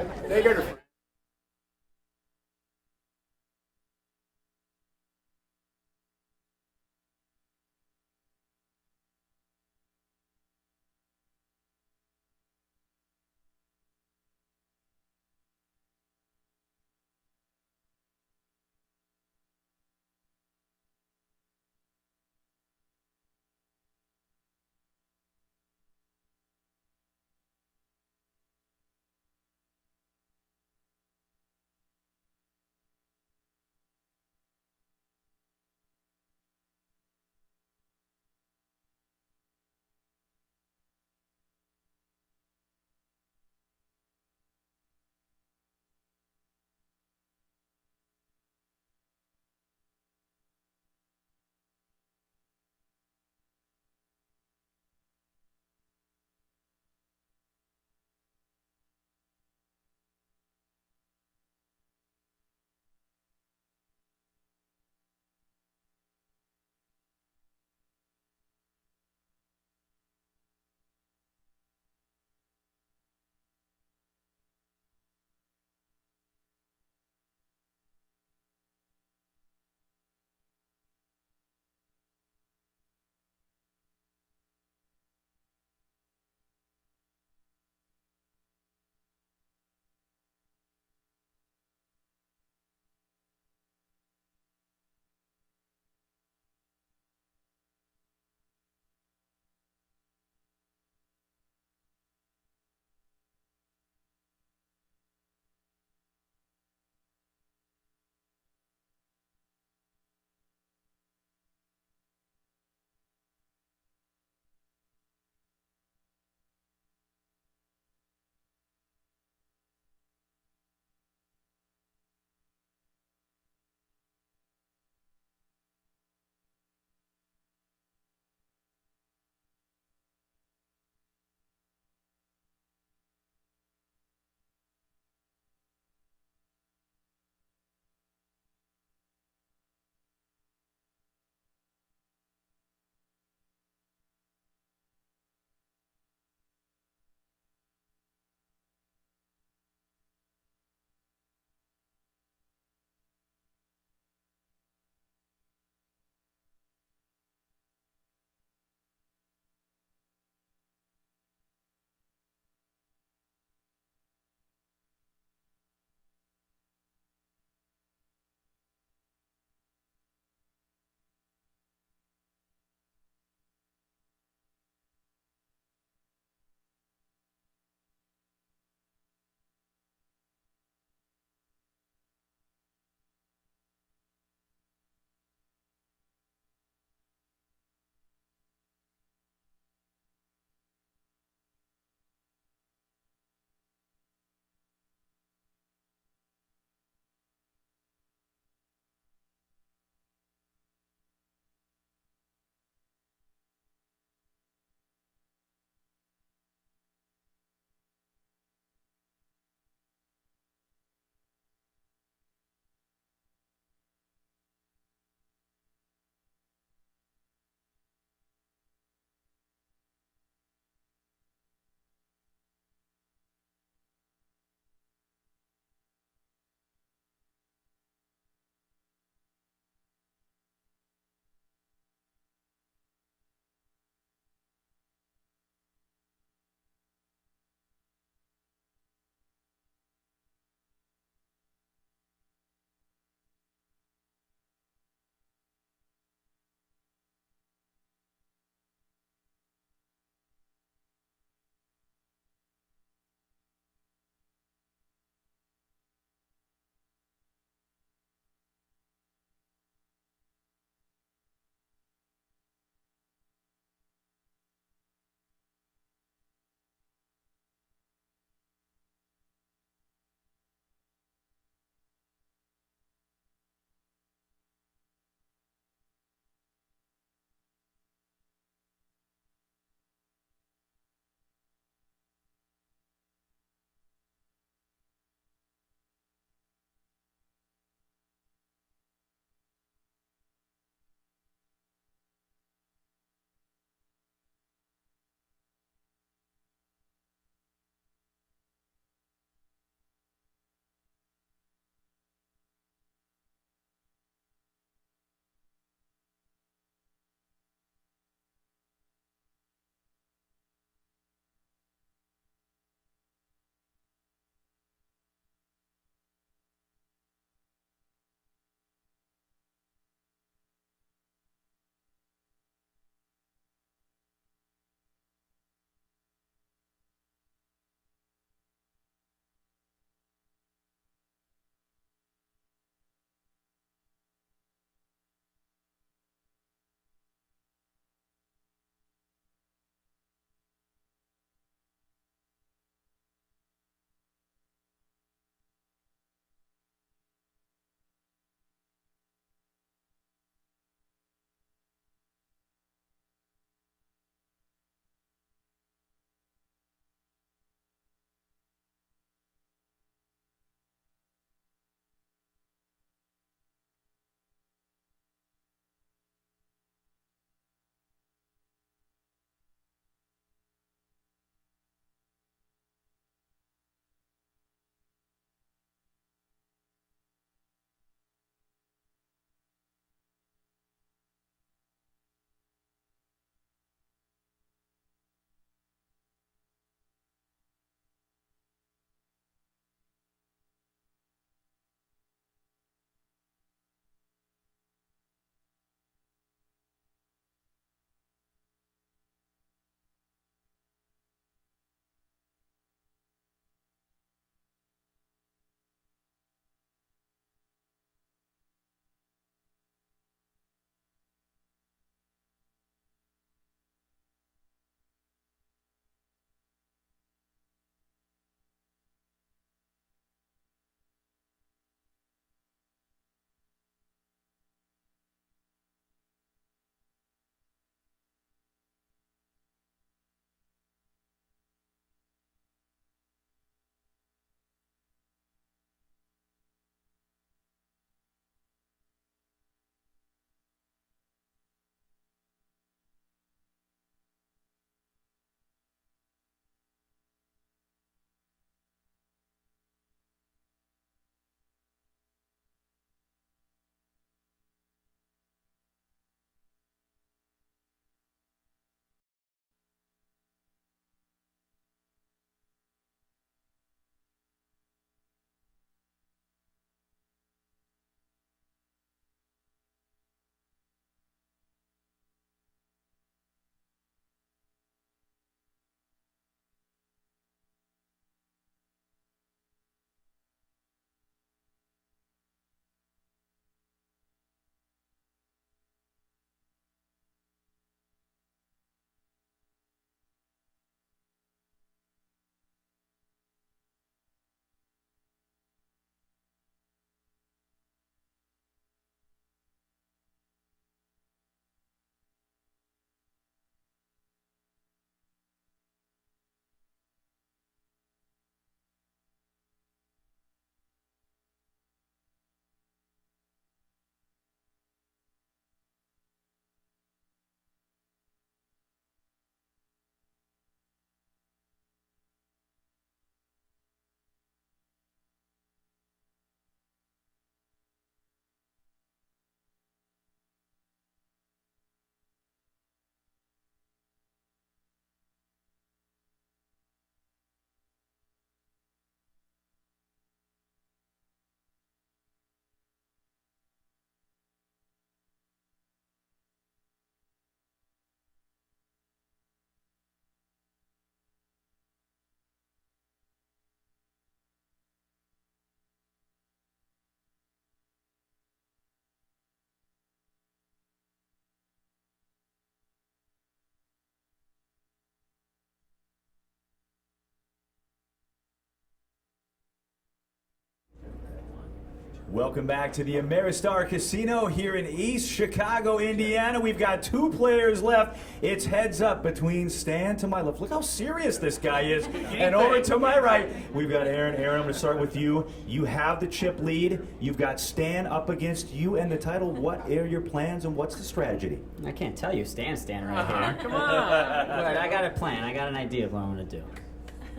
Welcome back to the Ameristar Casino here in East Chicago, Indiana. We've got 2 players left. It's heads up between Stan to my left. Look how serious this guy is. And over to my right, we've got Aaron. Aaron, I'm going to start with you. You have the chip lead. You've got Stan up against you and the title. What are your plans and what's the strategy? I can't tell you. Stan's standing right here. Come on. But I got a plan. I got an idea of what I'm going to do.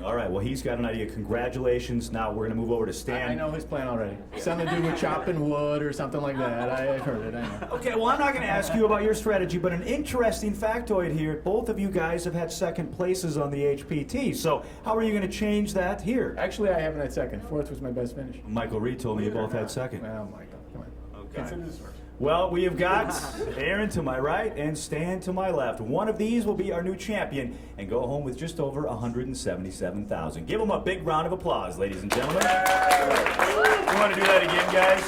All right, well, he's got an idea. Congratulations. Now we're going to move over to Stan. I know his plan already. Something to do with chopping wood or something like that. I've heard it, I know. Okay, well, I'm not going to ask you about your strategy, but an interesting factoid here. Both of you guys have had second places on the HPT, so how are you going to change that here? Actually, I haven't had second. Fourth was my best finish. Michael Reed told me you both had second. Well, Michael, come on. Okay. Consider this first. Well, we have got Aaron to my right and Stan to my left. One of these will be our new champion and go home with just over $177,000. Give him a big round of applause, ladies and gentlemen. You want to do that again, guys?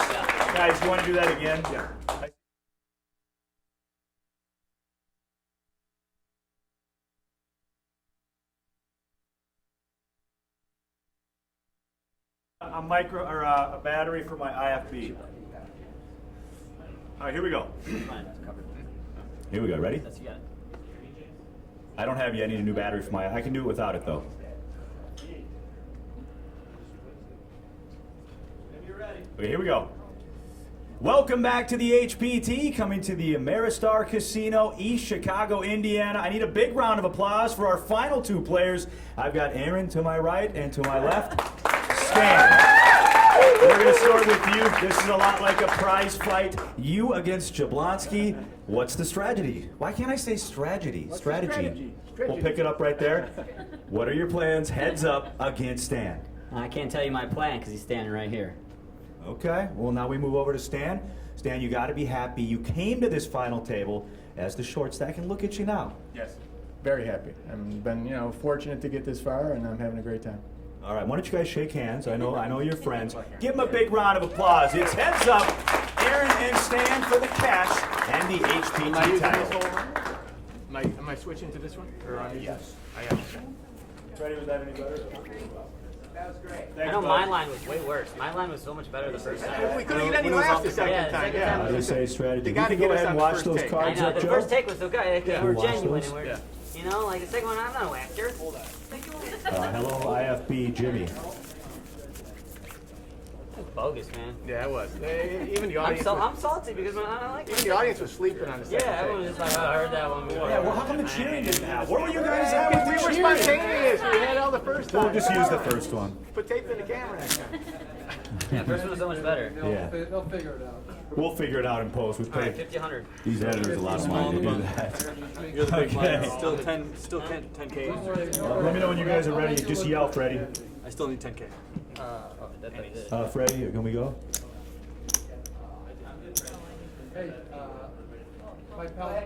Guys, you want to do that again? Yeah. A battery for my IFB. All right, here we go. Here we go. Ready? Yes, you got it. I don't have yet. I need a new battery for my. I can do it without it though. Okay, here we go. Welcome back to the HPT, coming to the Ameristar Casino, East Chicago, Indiana. I need a big round of applause for our final 2 players. I've got Aaron to my right and to my left, Stan. We're going to start with you. This is a lot like a prize fight. You against Jablonsky. What's the strategy? Why can't I say strategy? Strategy. We'll pick it up right there. What are your plans? Heads up against Stan. I can't tell you my plan because he's standing right here. Okay, well now we move over to Stan. Stan, you got to be happy. You came to this final table as the short stack, and look at you now. Yes. Very happy. I've been, fortunate to get this far, and I'm having a great time. All right, why don't you guys shake hands? I know you're friends. Give them a big round of applause. It's heads up, Aaron and Stan for the cash and the HPT title. Am I switching to this one? Or Yes. I am. Freddie, was that any better? That was great. I know my line was way worse. My line was so much better the first time. We couldn't get any laughs the second time. Yeah. How do you say strategy? They You gotta can go get us ahead and on the watch first those take. cards I know, up, the Joe. first take was so good. Yeah. We're Watch genuine. those. And we're, like the second one, I'm not a actor. Hello, IFB Jimmy. That's bogus, man. Yeah, it was. Even the audience. I'm salty because I don't like Even the audience was sleeping on the second Yeah, everyone was just like, I heard that one before. Yeah, well, how come the cheering didn't happen? Where were you guys at with We the were cheering? spontaneous. We had all the first time. We'll just use the first one. Put tape in the camera next time. Yeah, first one was so much better. Yeah. They'll figure it out. We'll figure it out in post. We've All right, paid 50, 100. these editors a lot of money to do that. You're the big Okay. man. Still 10K. Let me know when you guys are ready. Just yell, Freddie. I still need 10K. Freddie, can we go? Hey, my pal.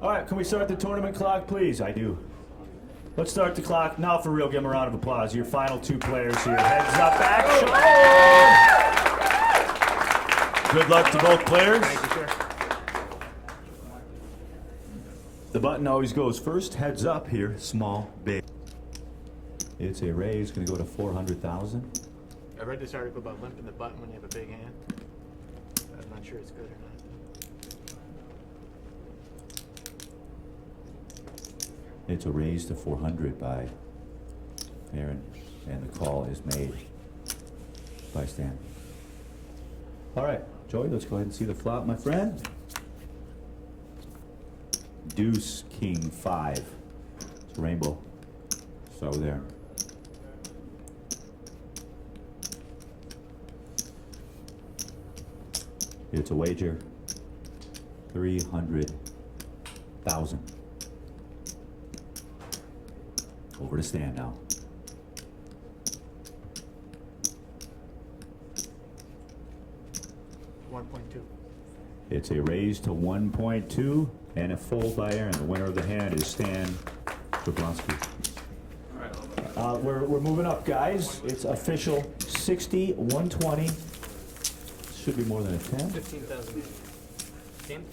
All right, can we start the tournament clock, please? I do. Let's start the clock. Now for real, give them a round of applause. Your final 2 players here. Heads up, action! Good luck to both players. Thank you, sir. The button always goes first. Heads up here, small, big. It's a raise, gonna go to 400,000. I read this article about limping the button when you have a big hand. I'm not sure it's good or not. It's a raise to 400 by Aaron, and the call is made by Stan. All right, Joey, let's go ahead and see the flop, my friend. Deuce, King, 5. It's a rainbow. So there. It's a wager. 300,000. Over to Stan now. $1.2. It's a raise to 1.2 and a fold by Aaron. The winner of the hand is Stan Jablonsky. We're moving up, guys. It's official 60, 120. Should be more than a 10. 15,000. 15?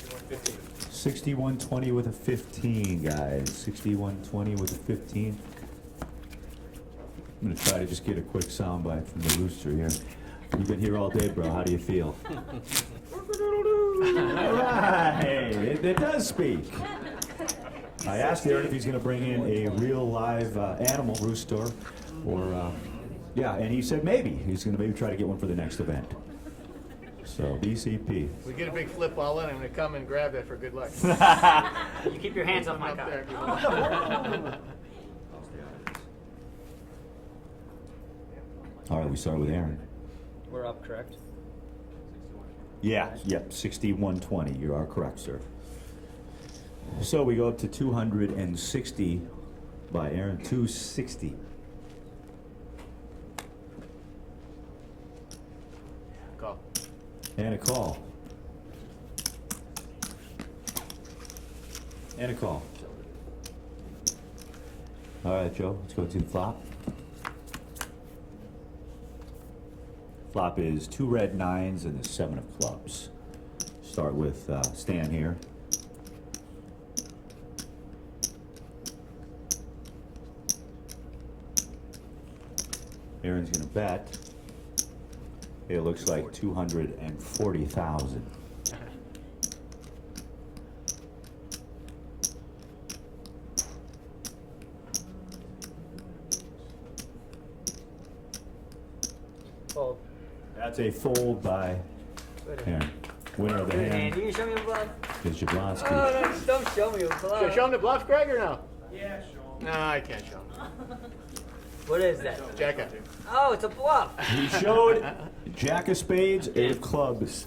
60, 120 with a 15, guys. 60, 120 with a 15. I'm going to try to just get a quick soundbite from the rooster here. You've been here all day, bro. How do you feel? All right. It does speak. I asked Aaron if he's going to bring in a real live animal rooster, or yeah, and he said maybe he's going to maybe try to get one for the next event. So BCP. We get a big flip ball in, I'm gonna come and grab that for good luck. You keep your hands off my card. All right, we start with Aaron. We're up, correct? Yeah, yep, 6120. You are correct, sir. So we go up to 260 by Aaron. 260. Call. And a call. And a call. All right, Joe, let's go to the flop. Flop is 2 red 9s and the 7 of clubs. Start with Stan here. Aaron's gonna bet. It looks like 240,000. Fold. That's a fold by Aaron. Winner of the Good hand hand. You can show me a bluff. is Jablonsky. Oh, no, just don't show me a bluff. Should I show him the bluff, Greg, or no? Yeah, show him. No, I can't show him. What is that? Jack up. Oh, it's a bluff. He showed Jack of spades, 8 of clubs.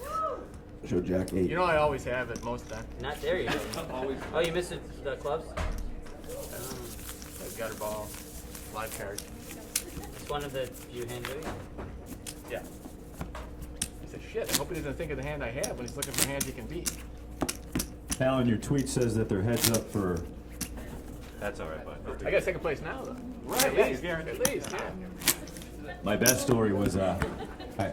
Show Jack 8. You know I always have it most of the time. Not there you go. Oh, you missed the clubs? Gutter ball, live card. It's one of the few hand movies. Yeah. He said, shit, I hope he doesn't think of the hand I have when he's looking for hands he can beat. Alan, your tweet says that they're heads up for. That's all right, bud. I got second place now, though. Right, At yeah, least, you're guaranteed. at least, yeah. My best story was Hey,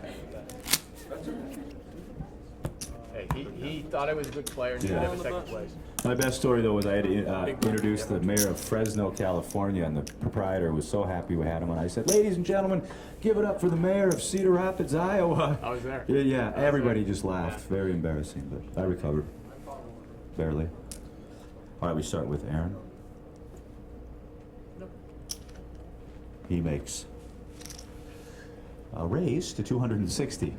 he thought I was a good player and he Yeah. didn't have a second place. my best story though was I had to introduce the mayor of Fresno, California, and the proprietor was so happy we had him. And I said, "Ladies and gentlemen, give it up for the mayor of Cedar Rapids, Iowa." I was there. Yeah, everybody just laughed. Very embarrassing, but I recovered. Barely. All right, we start with Aaron. He makes a raise to 260.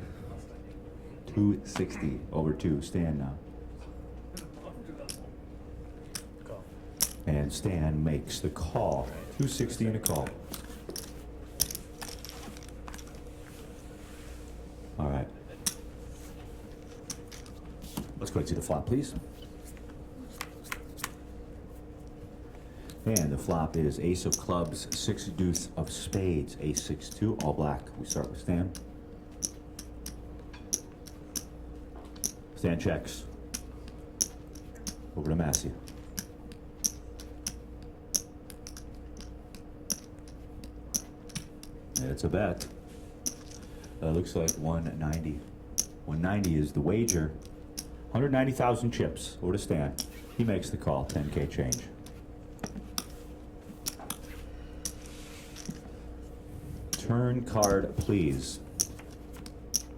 260 over 2. Stan now. Call. And Stan makes the call. 260 and a call. All right. Let's go to the flop, please. And the flop is ace of clubs, 6 deuce of spades, ace 6-2, all black. We start with Stan. Stan checks. Over to Massey. And it's a bet. Looks like 190. 190 is the wager. 190,000 chips. Over to Stan. He makes the call. 10K change. Turn card, please.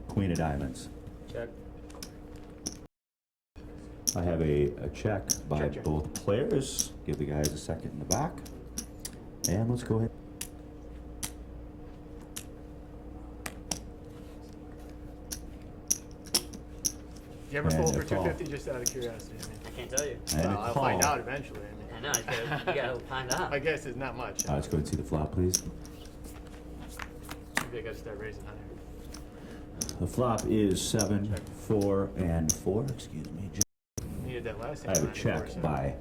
Queen of diamonds. Check. I have a check by Check. both players. Give the guys a second in the back. And let's go ahead. Did you ever And fold for a call. 250 just out of curiosity? I can't tell you. And Well, a I'll call. find out eventually. I know. You gotta find out. I guess it's not much. Let's go and see the flop, please. Maybe I gotta start raising higher. The flop is 7, 4, and 4. Excuse me. Needed that last I time. have a check by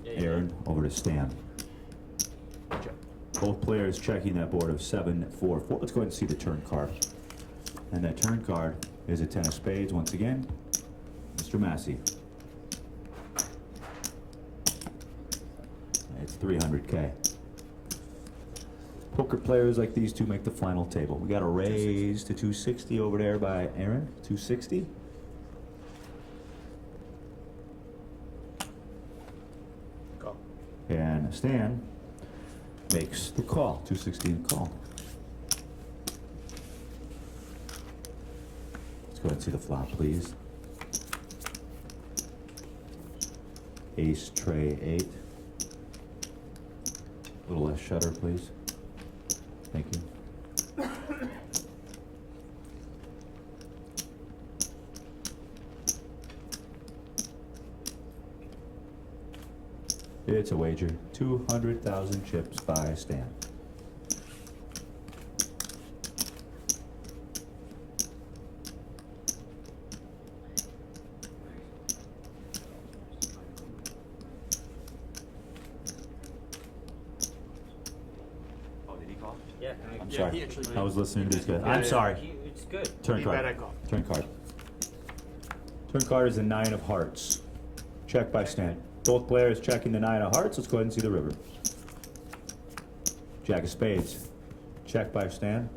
Aaron over to Stan. Check. Both players checking that board of 7, 4, 4. Let's go ahead and see the turn card. And that turn card is a 10 of spades once again. Mr. Massey. It's 300K. Poker players like these two make the final table. We got a raise to 260 over there by Aaron. 260. Call. And Stan makes the call. 260 and call. Let's go ahead and see the flop, please. Ace, tray, 8. A little less shutter, please. Thank you. It's a wager. 200,000 chips by Stan. Oh, did he call? Yeah. I'm Yeah, sorry. he actually- I was listening to these guys. I'm sorry. It's good. Turn You card. bet I call. Turn card. Turn card is the 9 of hearts. Check by Stan. Both players checking the 9 of hearts. Let's go ahead and see the river. Jack of spades. Check by Stan.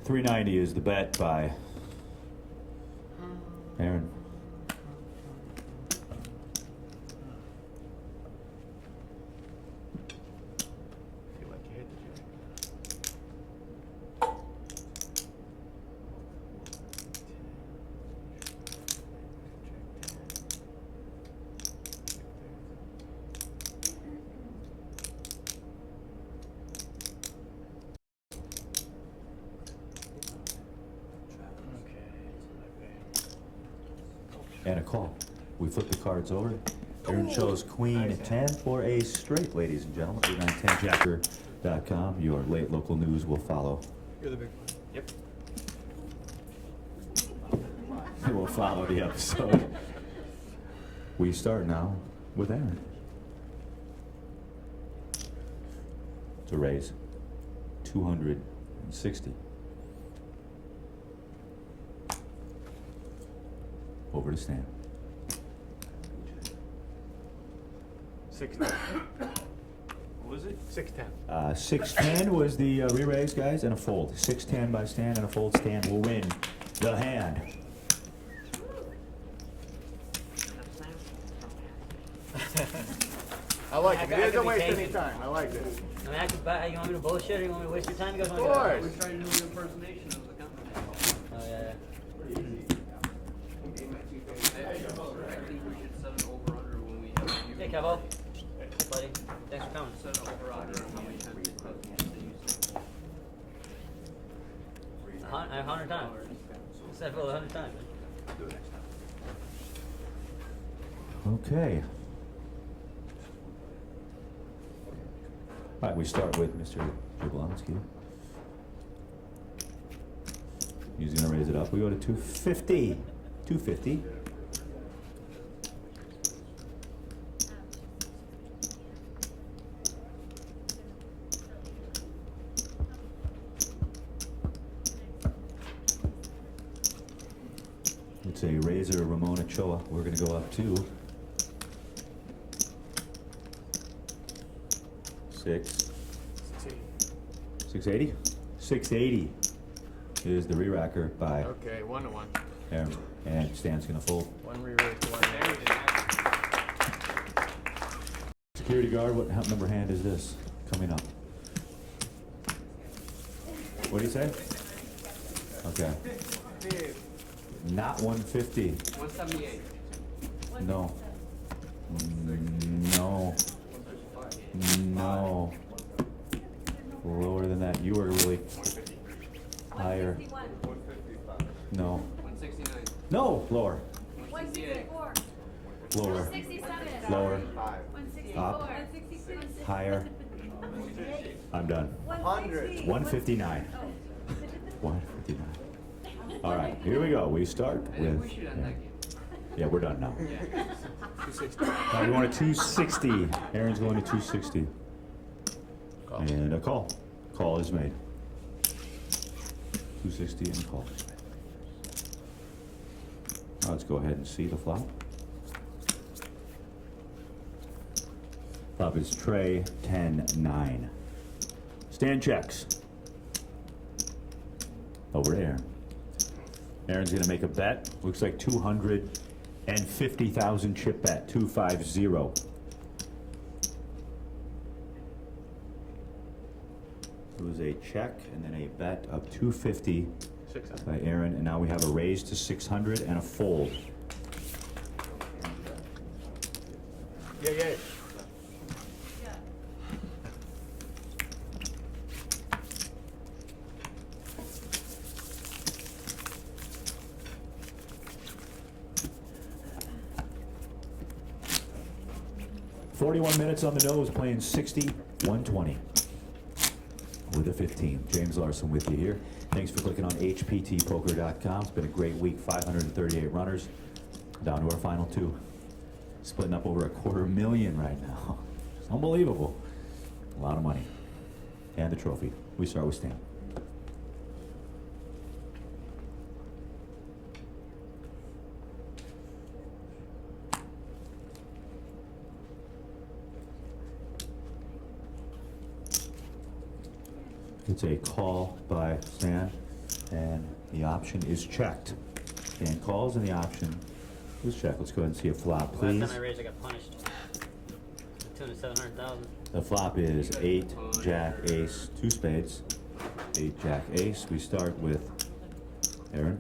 $390 is the bet by Aaron. Feel like you hit the jack. And a call. We flip the cards over. Aaron chose Queen 10 for a straight, ladies and gentlemen. 8910jacker.com. Your late local news will follow. You're the big one. Yep. It will follow the episode. We start now with Aaron. To raise 260. Over to Stan. 610. What was it? 610. 610 was the re-raise, guys, and a fold. 610 by Stan and a fold. Stan will win the hand. I like it. I It doesn't could be waste any patient. time. I like this. I mean, I could buy. You want me to bullshit or you want me to waste your time? You guys Of want to course. We're trying to do an impersonation of the company. Oh, yeah. I think we should set an over-under when we have you. Hey, Kevo. Buddy. Thanks for coming. Set an over-under on how many times you put these. 100 times. Said for 100 times. Okay. All right, we start with Mr. Jablonsky. He's going to raise it up. We go to 250. 250. It's a Razor Ramona Choa. We're going to go up to 680. 680 is the re-racker by Okay, 1-1. Aaron, and Stan's going to fold. One re-raise to one. Security guard, what number hand is this coming up? What do you say? Okay. Not 150. 178. No. No. No. Lower than that. You were really higher. No. 169. No. Lower. 164. Lower. 167. Lower. 164. Up. 166. Higher. I'm done. 100. 159. 159. All right, here we go. We start with. We should end that game. Yeah, we're done now. 260. We want a 260. Aaron's going to 260. And a call. Call is made. 260 and a call. Now let's go ahead and see the flop. Flop is tray 10-9. Stan checks. Over to Aaron. Aaron's going to make a bet. Looks like 200 and 50,000 chip bet, 250. It was a check and then a bet of 250 by Aaron, and now we have a raise to 600 and a fold. Yeah, yeah. 41 minutes on the nose, playing 60, 120 with a 15. James Larson with you here. Thanks for clicking on hptpoker.com. It's been a great week, 538 runners, down to our final two. Splitting up over $250,000 right now. It's unbelievable. A lot of money. And the trophy. We start with Stan. It's a call by Stan, and the option is checked. Stan calls, and the option is checked. Let's go ahead and see a flop, please. Last time I raised, I got punished. To the tune of 700,000. The flop is 8, Jack, Ace, 2 spades. 8, Jack, Ace. We start with Aaron.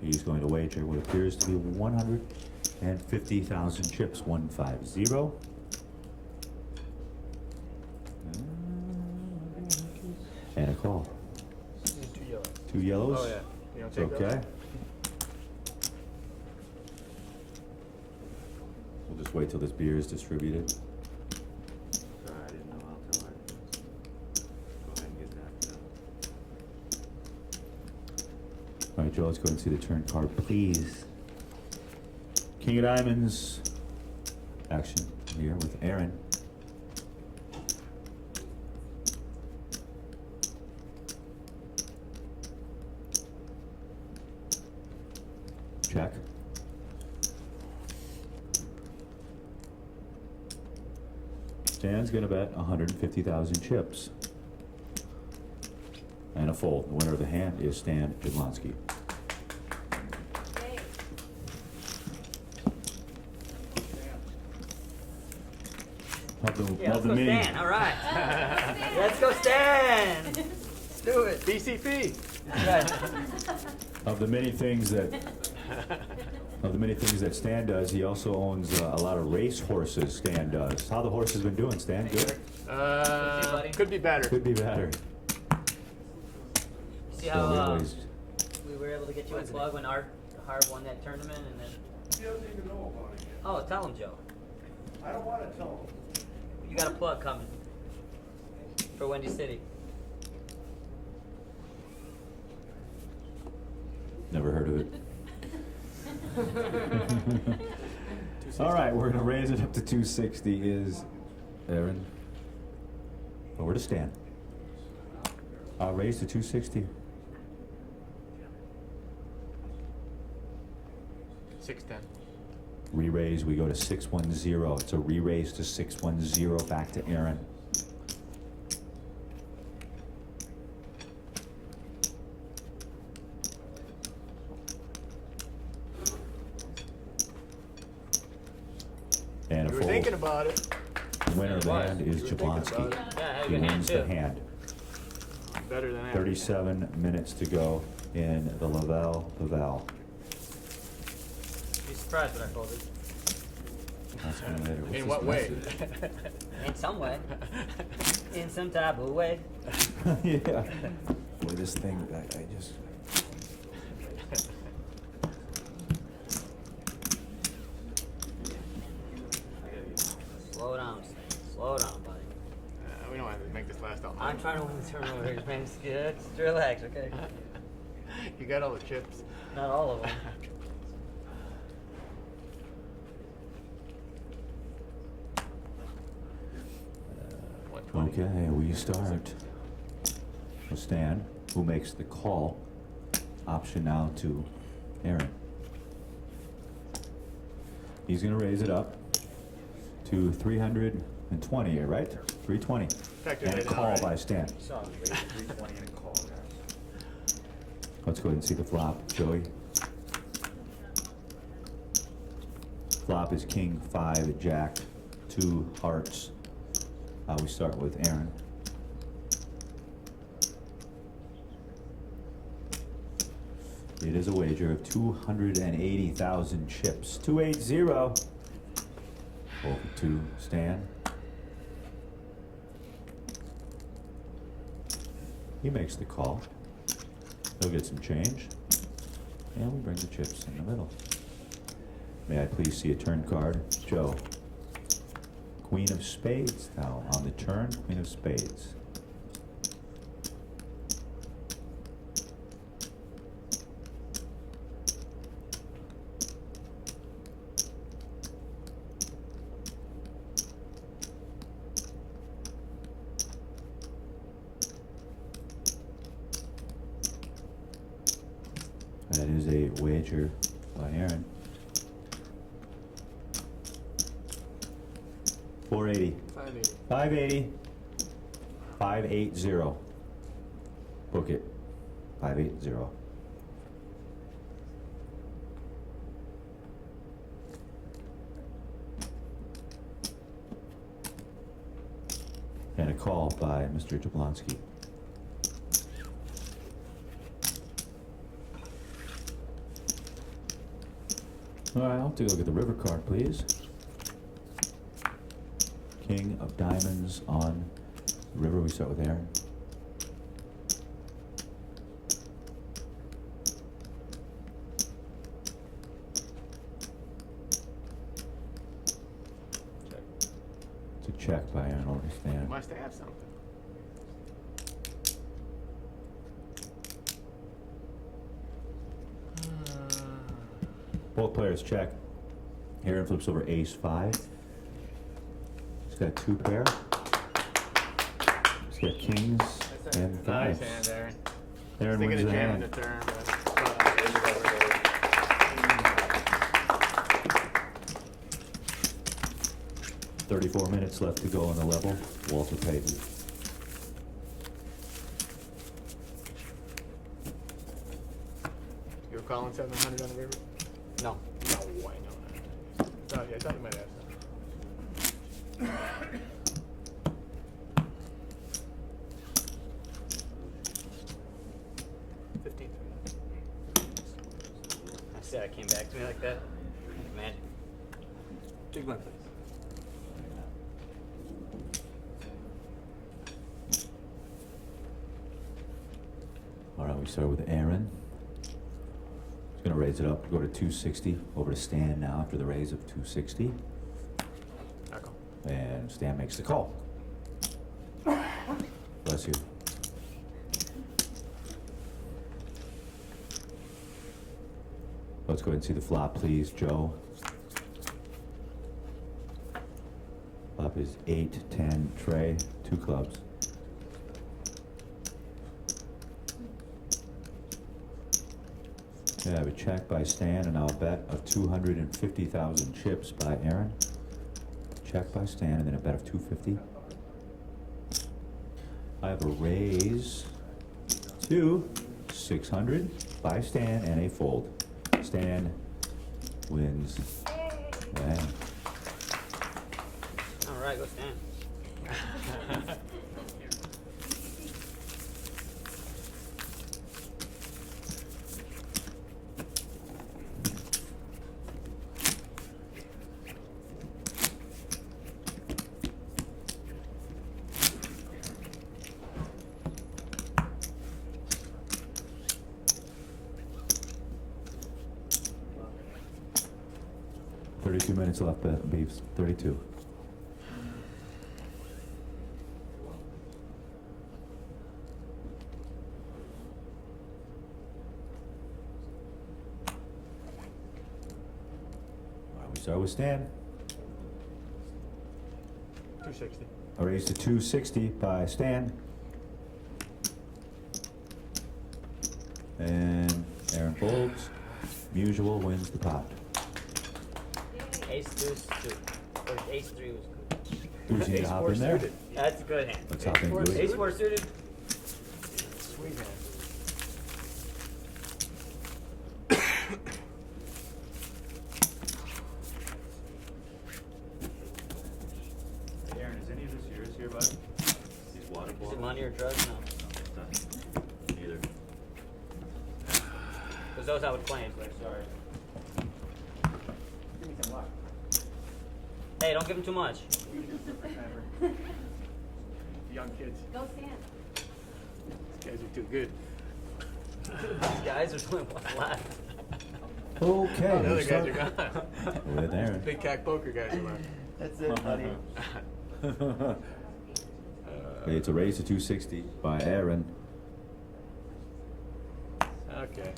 He's going to wager what appears to be 150,000 chips, 150. And a call. 2 yellows. 2 yellows? Oh, yeah. You don't It's take okay. those? We'll just wait till this beer is distributed. Sorry, I didn't know. I'll tell her. Go ahead and get that. All right, Joe, let's go ahead and see the turn card, please. King of Diamonds. Action here with Aaron. Check. Stan's gonna bet 150,000 chips. And a fold. The winner of the hand is Stan Jablonsky. Yeah, let's go Stan. All right. Let's go Stan. Let's do it. BCP. Right. Of the many things that Stan does, he also owns a lot of race horses. Stan does. How the horse has been doing, Stan? Good. Could be better. Could be better. See So how we always- we were able to get you a plug when Harv won that tournament, and then. He doesn't even know about it yet. Oh, tell him, Joe. I don't want to tell him. You got a plug coming for Windy City. Never heard of it. All right, we're gonna raise it up to 260. Is Aaron? Over to Stan. I'll raise to 260. 610. Re-raise, we go to 610. It's a re-raise to 610. Back to Aaron. And a You were fold. thinking about it. The winner of the hand is You were thinking Jablonsky. about it. Yeah, I had a He good hand, wins too. the hand. Better than average. 37 minutes to go in the Laval. Be surprised what I folded. That's gonna later. What's In this what way? message? In some way. In some type of way. Yeah. Boy, this thing, I just. Slow down, Stan. Slow down, buddy. We don't have to make this last all I'm night. trying to win the tournament over here, man. Just good. Just relax, okay? You got all the chips. Not all of them. Okay, we start. with Stan, who makes the call. Option now to Aaron. He's going to raise it up to 320, right? 320. And a call by Stan. So, raise it 320 and a call, guys. Let's go ahead and see the flop, Joey. Flop is king 5, jack 2 hearts. We start with Aaron. It is a wager of 280,000 chips. 280. Over to Stan. He makes the call. He'll get some change. And we bring the chips in the middle. May I please see a turn card? Joe. Queen of spades now on the turn. Queen of spades. That is a wager by Aaron. 480. 580. 580. Book it. 580. And a call by Mr. Jablonsky. All right, I'll take a look at the river card, please. King of diamonds on the river. We start with Aaron. It's a check by Aaron over to Stan. Must have something. Both players check. Aaron flips over ace 5. He's got 2 pair. He's got kings and Nice fives. hand, Aaron. Aaron Thinking wins of the jamming hand. the turn, but 34 minutes left to go on the level. Walter Payton. you were calling 700 on the river? No. No, why no? Oh, yeah, I thought you might have some. I said it came back to me like that. Magic. Big blind, please. All right, we start with Aaron. He's going to raise it up, go to 260. Over to Stan now after the raise of 260. And Stan makes the call. Bless you. Let's go ahead and see the flop, please, Joe. Flop is 8, 10, tray, 2 clubs. I have a check by Stan and I'll bet of 250,000 chips by Aaron. Check by Stan and then a bet of 250. I have a raise to 600 by Stan and a fold. Stan wins. Yeah. All right, go Stan. Minutes left, Beeps. 32. All right, we start with Stan. 260. A raise to 260 by Stan. And Aaron folds. Mutual wins the pot. Ace deuce two. Or ace 3 was good. Who's he to hop in there? That's a good hand. Let's hop in, Gouy. Ace 4 suited. Sweet hand. bud? These water Is bottles? it money or drugs? No. Neither. Because those I would claim. Sorry. Give me some luck. Hey, don't give him too much. Young kids. Go stand. These guys are too good. These guys are doing one left. Okay. The other we guys start are gone. with Aaron. Big cat poker guys are left. That's it, buddy. It's a raise to 260 by Aaron. Okay.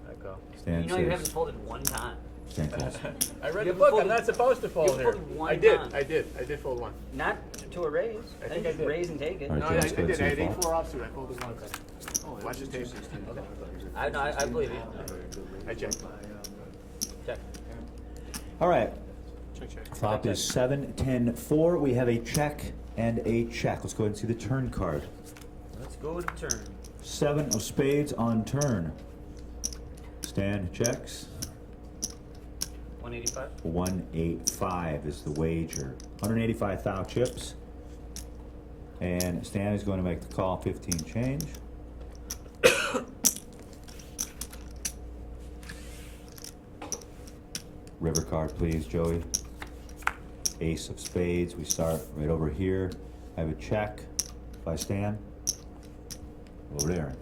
Let go. Stan You know you says- haven't folded one time. Stan calls. I read You the haven't book. I'm folded- not supposed to you fold here. folded one I did. time. I did fold one. Not to a raise. I think I just did. raise and take it. All No, right, I Joe's good did. so I had far. 8-4 offsuit. I folded one. Watch the tape. I believe you. I checked. Check. All right. Check. Flop is 7-10-4. We have a check and a check. Let's go ahead and see the turn card. Let's go to turn. 7 of spades on turn. Stan checks. 185. 185 is the wager. 185,000 chips. And Stan is going to make the call, 15 change. River card, please, Joey. Ace of spades. We start right over here. I have a check by Stan. Over there.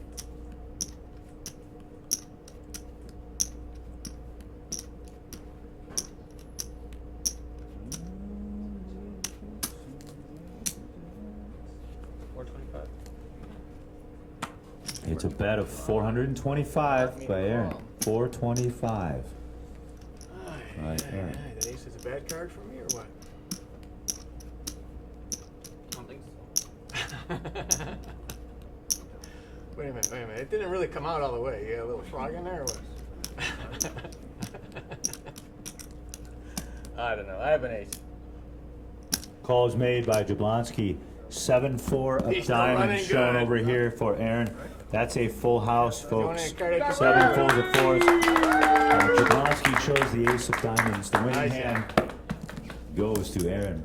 It's a bet of 425 by Aaron. 425. Right, Aaron. That ace is a bad card for me or what? I don't think so. Wait a minute. It didn't really come out all the way. You got a little frog in there or what? I don't know. I have an ace. Call is made by Jablonsky. 7-4 of He's still diamonds running shown good. over here for Aaron. That's a full house, folks. You want to 7 folds of fours. Jablonsky chose the ace of diamonds. The winning Nice. hand goes to Aaron.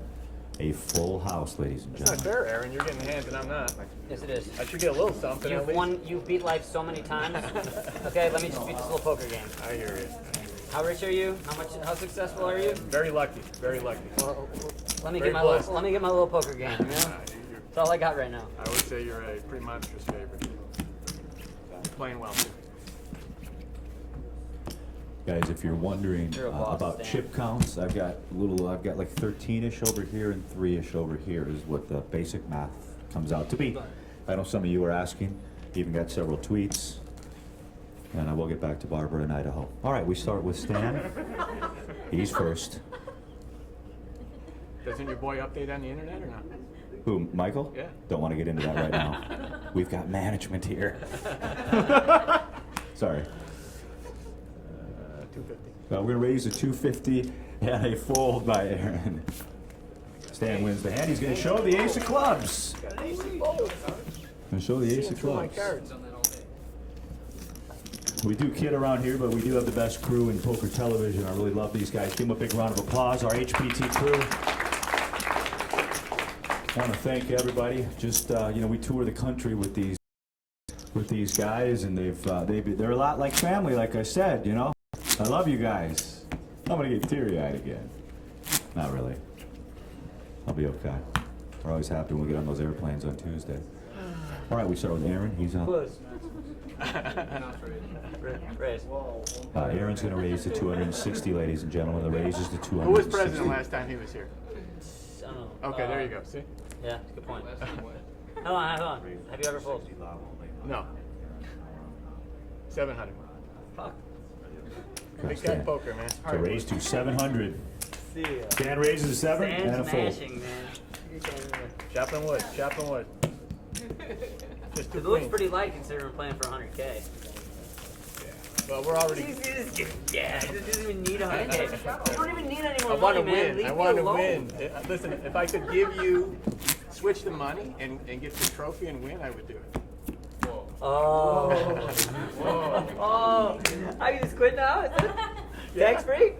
A full house, ladies and It's not gentlemen. fair, Aaron. You're getting the hands and I'm not. Yes, it is. I should get a little something at You've least. won. You've beat life so many times. Okay, let me just beat this little poker game. I hear you. How rich are you? How successful are you? Very lucky. Very lucky. Well, let me Very get my blessed. let me get my little poker game. You know? That's all I got right now. I would say you're a pretty monstrous favorite. Playing well. Guys, if you're wondering You're a boss, about Stan. chip counts, I've got like 13-ish over here and 3-ish over here is what the basic math comes out to be. I know some of you are asking, even got several tweets, and I will get back to Barbara in Idaho. All right, we start with Stan. He's first. Doesn't your boy update on the internet or not? Who, Michael? Yeah. Don't want to get into that right now. We've got management here. Sorry. 250. We're going to raise a 250 and a fold by Aaron. Stan wins the hand. He's going to show the ace of clubs. Got an ace of both. Going to show the ace Seeing of through my clubs. cards. We do kid around here, but we do have the best crew in poker television. I really love these guys. Give them a big round of applause. Our HPT crew. I want to thank everybody. Just we tour the country with these guys, and they're a lot like family. Like I said, I love you guys. I'm gonna get teary-eyed again. Not really. I'll be okay. We're always happy when we get on those airplanes on Tuesday. All right, we start with Aaron. He's on. Raise. Aaron's going to raise to 260, ladies and gentlemen. The raise is to 260. Who was president last time he was here? I don't know. Okay, there you go. See? Yeah, good point. Hold on. Have you ever folded? No. 700. Fuck. Big guy poker, man. To raise to 700. See ya. Stan raises a 7 and a fold. Smashing, man. Chopping wood. Just It looks pretty light considering we're playing for 100K. Well, we're already. Yeah, it doesn't even need 100K. You don't even need any more I want to money, man. win. Leave I me want to alone. win. Listen, if I could give you, switch the money and get the trophy and win, I would do it. Oh. Oh. I can just quit now? Is that tax free?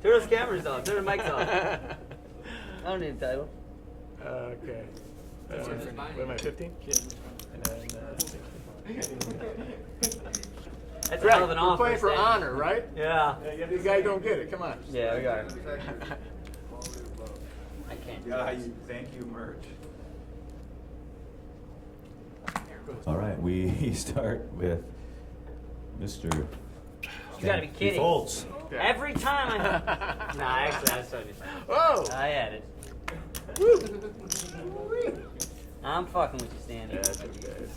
Turn those cameras off. Turn the mics off. I don't need a title. Okay. What am I, 15? And then, That's a hell of an we're offer. playing for Stan. honor, right? Yeah. You guys don't get it. Come on. Yeah, we got it. I can't. Thank you, merch. All right, we start with Mr. You gotta be kidding. Folds. Every time I. Nah, actually, that's so good. Whoa! I had it. I'm fucking with you, Stanley. Yeah, that's what it is.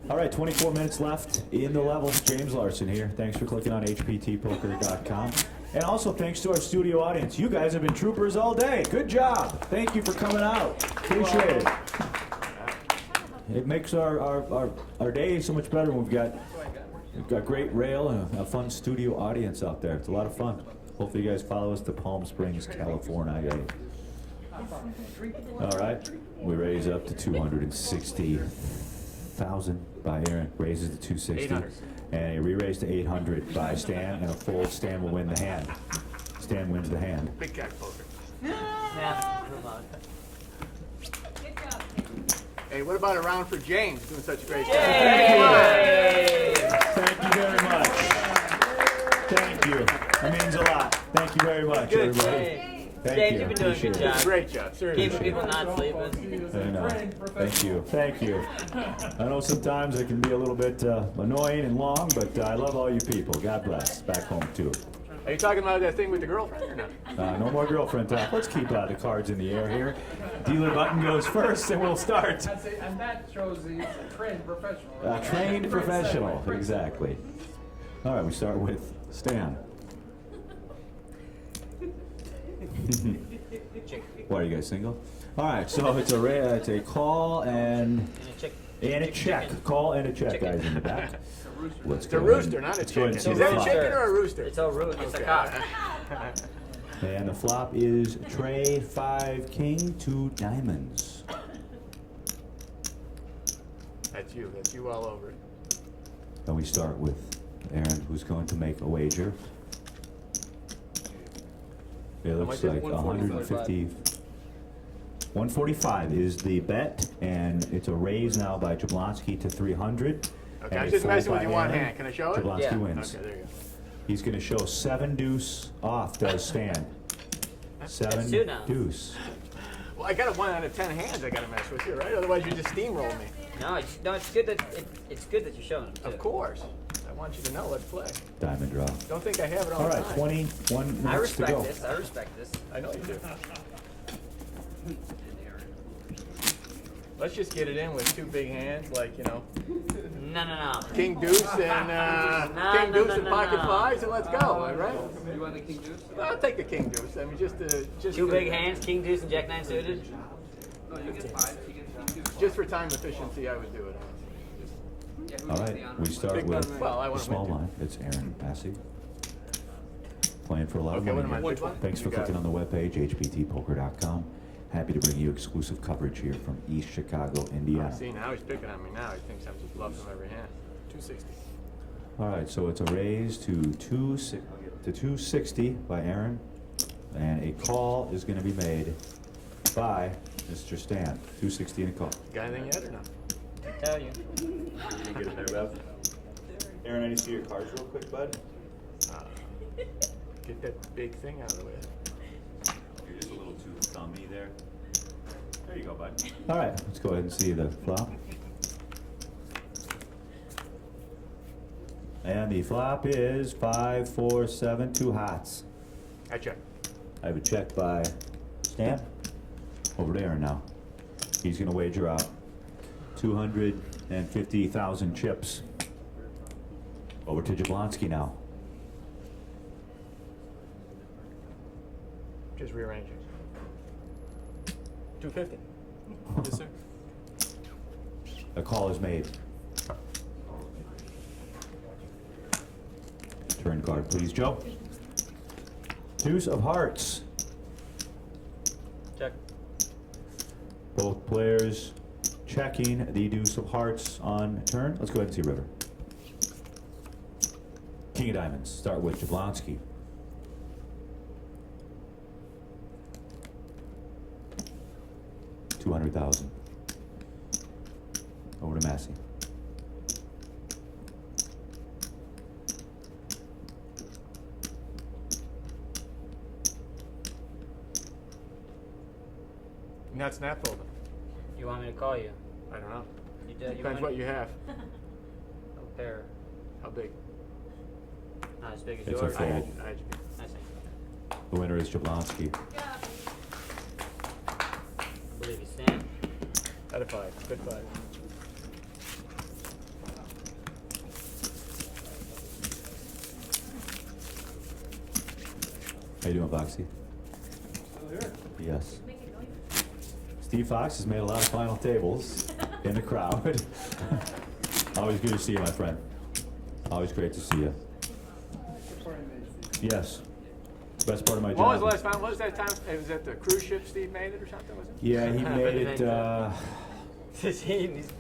All right, 24 minutes left in the level. James Larson here. Thanks for clicking on hptpoker.com. And also thanks to our studio audience. You guys have been troopers all day. Good job. Thank you for coming out. Appreciate it. It makes our day so much better when we've got great rail and a fun studio audience out there. It's a lot of fun. Hopefully you guys follow us to Palm Springs, California. All right, we raise up to 260,000 by Aaron. Raises to 260. 800. And a re-raise to 800 by Stan, and a fold. Stan will win the hand. Stan wins the hand. Big cat poker. Yeah, come on. Hey, what about a round for James doing such a great job? Yay! Thank you very much. Thank you. That means a lot. Thank you very much, Good, everybody. James. Thank James, you. you've been doing a good Appreciate it. job. Great job, seriously. Keeping people not sleeping. I know. Thank you. Thank you. I know sometimes it can be a little bit annoying and long, but I love all you people. God bless. Back home, too. Are you talking about that thing with the girlfriend or not? No more girlfriend talk. Let's keep the cards in the air here. Dealer button goes first, and we'll start. And that shows he's a trained professional. A trained professional. Exactly. All right, we start with Stan. Why are you guys single? All right, so it's a call and a check. Call and a check, guys in the back. Let's It's a go rooster, ahead. not a Let's go ahead chicken. and see Is the that a flop. chicken or a rooster? It's a root. It's a Okay. cock. And the flop is tray 5 king 2 diamonds. That's you. That's you all over it. And we start with Aaron, who's going to make a wager. It looks like 150. 145 is the bet, and it's a raise now by Jablonsky to 300. Okay, and I'm a just fold messing with by you one Aaron. hand. Can I show it? Jablonsky Yeah. wins. Okay, there you go. He's going to show 7 deuce off, does Stan. 7 That's two now. deuce. Well, I got a 1 out of 10 hands I got to mess with here, right? Otherwise, you just steamroll me. No, it's good that it's good that you're showing them. Of course. I want you to know let's play. Diamond draw. Don't think I have it all All the right, time. 21 I minutes to respect go. this. I respect this. I know you do. Let's just get it in with 2 big hands, like, you know, No. King Deuce and King Deuce and pocket fives, and let's go, all right? You want the king deuce? I'll take the King Deuce. I mean, just Two big hands, King Deuce and Jack 9 suited. No, you get 5. You get king deuce. Just for time efficiency, I would do it. Yeah, who All gets right, the honor? we start Big with blind. Well, I the wanna small win, too. line. It's Aaron Passy. Playing for a lot of Okay, what money am I? here. Which one? Thanks for You got clicking it. on the webpage, hptpoker.com. Happy to bring you exclusive coverage here from East Chicago, Indiana. See, now he's picking on me now. He thinks I'm just bluffing every hand. 260. All right, so it's a raise to 260 by Aaron, and a call is going to be made by Mr. Stan. 260 and a call. Got anything yet or no? I tell you. You get it there, Bev? Aaron, I need to see your cards real quick, bud. Get that big thing out of the way. You're just a little too thumby there. There you go, bud. All right, let's go ahead and see the flop. And the flop is 5, 4, 7, 2 hots. I check. I have a check by Stan. Over to Aaron now. He's going to wager out 250,000 chips. Over to Jablonsky now. Just rearranging. 250. Yes, sir. A call is made. Turn card, please, Joe. Deuce of hearts. Check. Both players checking the deuce of hearts on turn. Let's go ahead and see river. King of diamonds. Start with Jablonsky. 200,000. Over to Massey. Not snap folder. You want me to call you? I don't know. You did. Depends what you have. A pair. How big? Not as big as It's a yours. fold. I see. The winner is Jablonsky. I believe you stand. Out of 5. Good 5. How you doing, Boxy? Yes. Steve Fox has made a lot of final tables in the crowd. Always good to see you, my friend. Always great to see you. Yes. Best part of my job. What was the last time? What was that time? It was at the cruise ship Steve made it or something, was it? Yeah, he made it, He's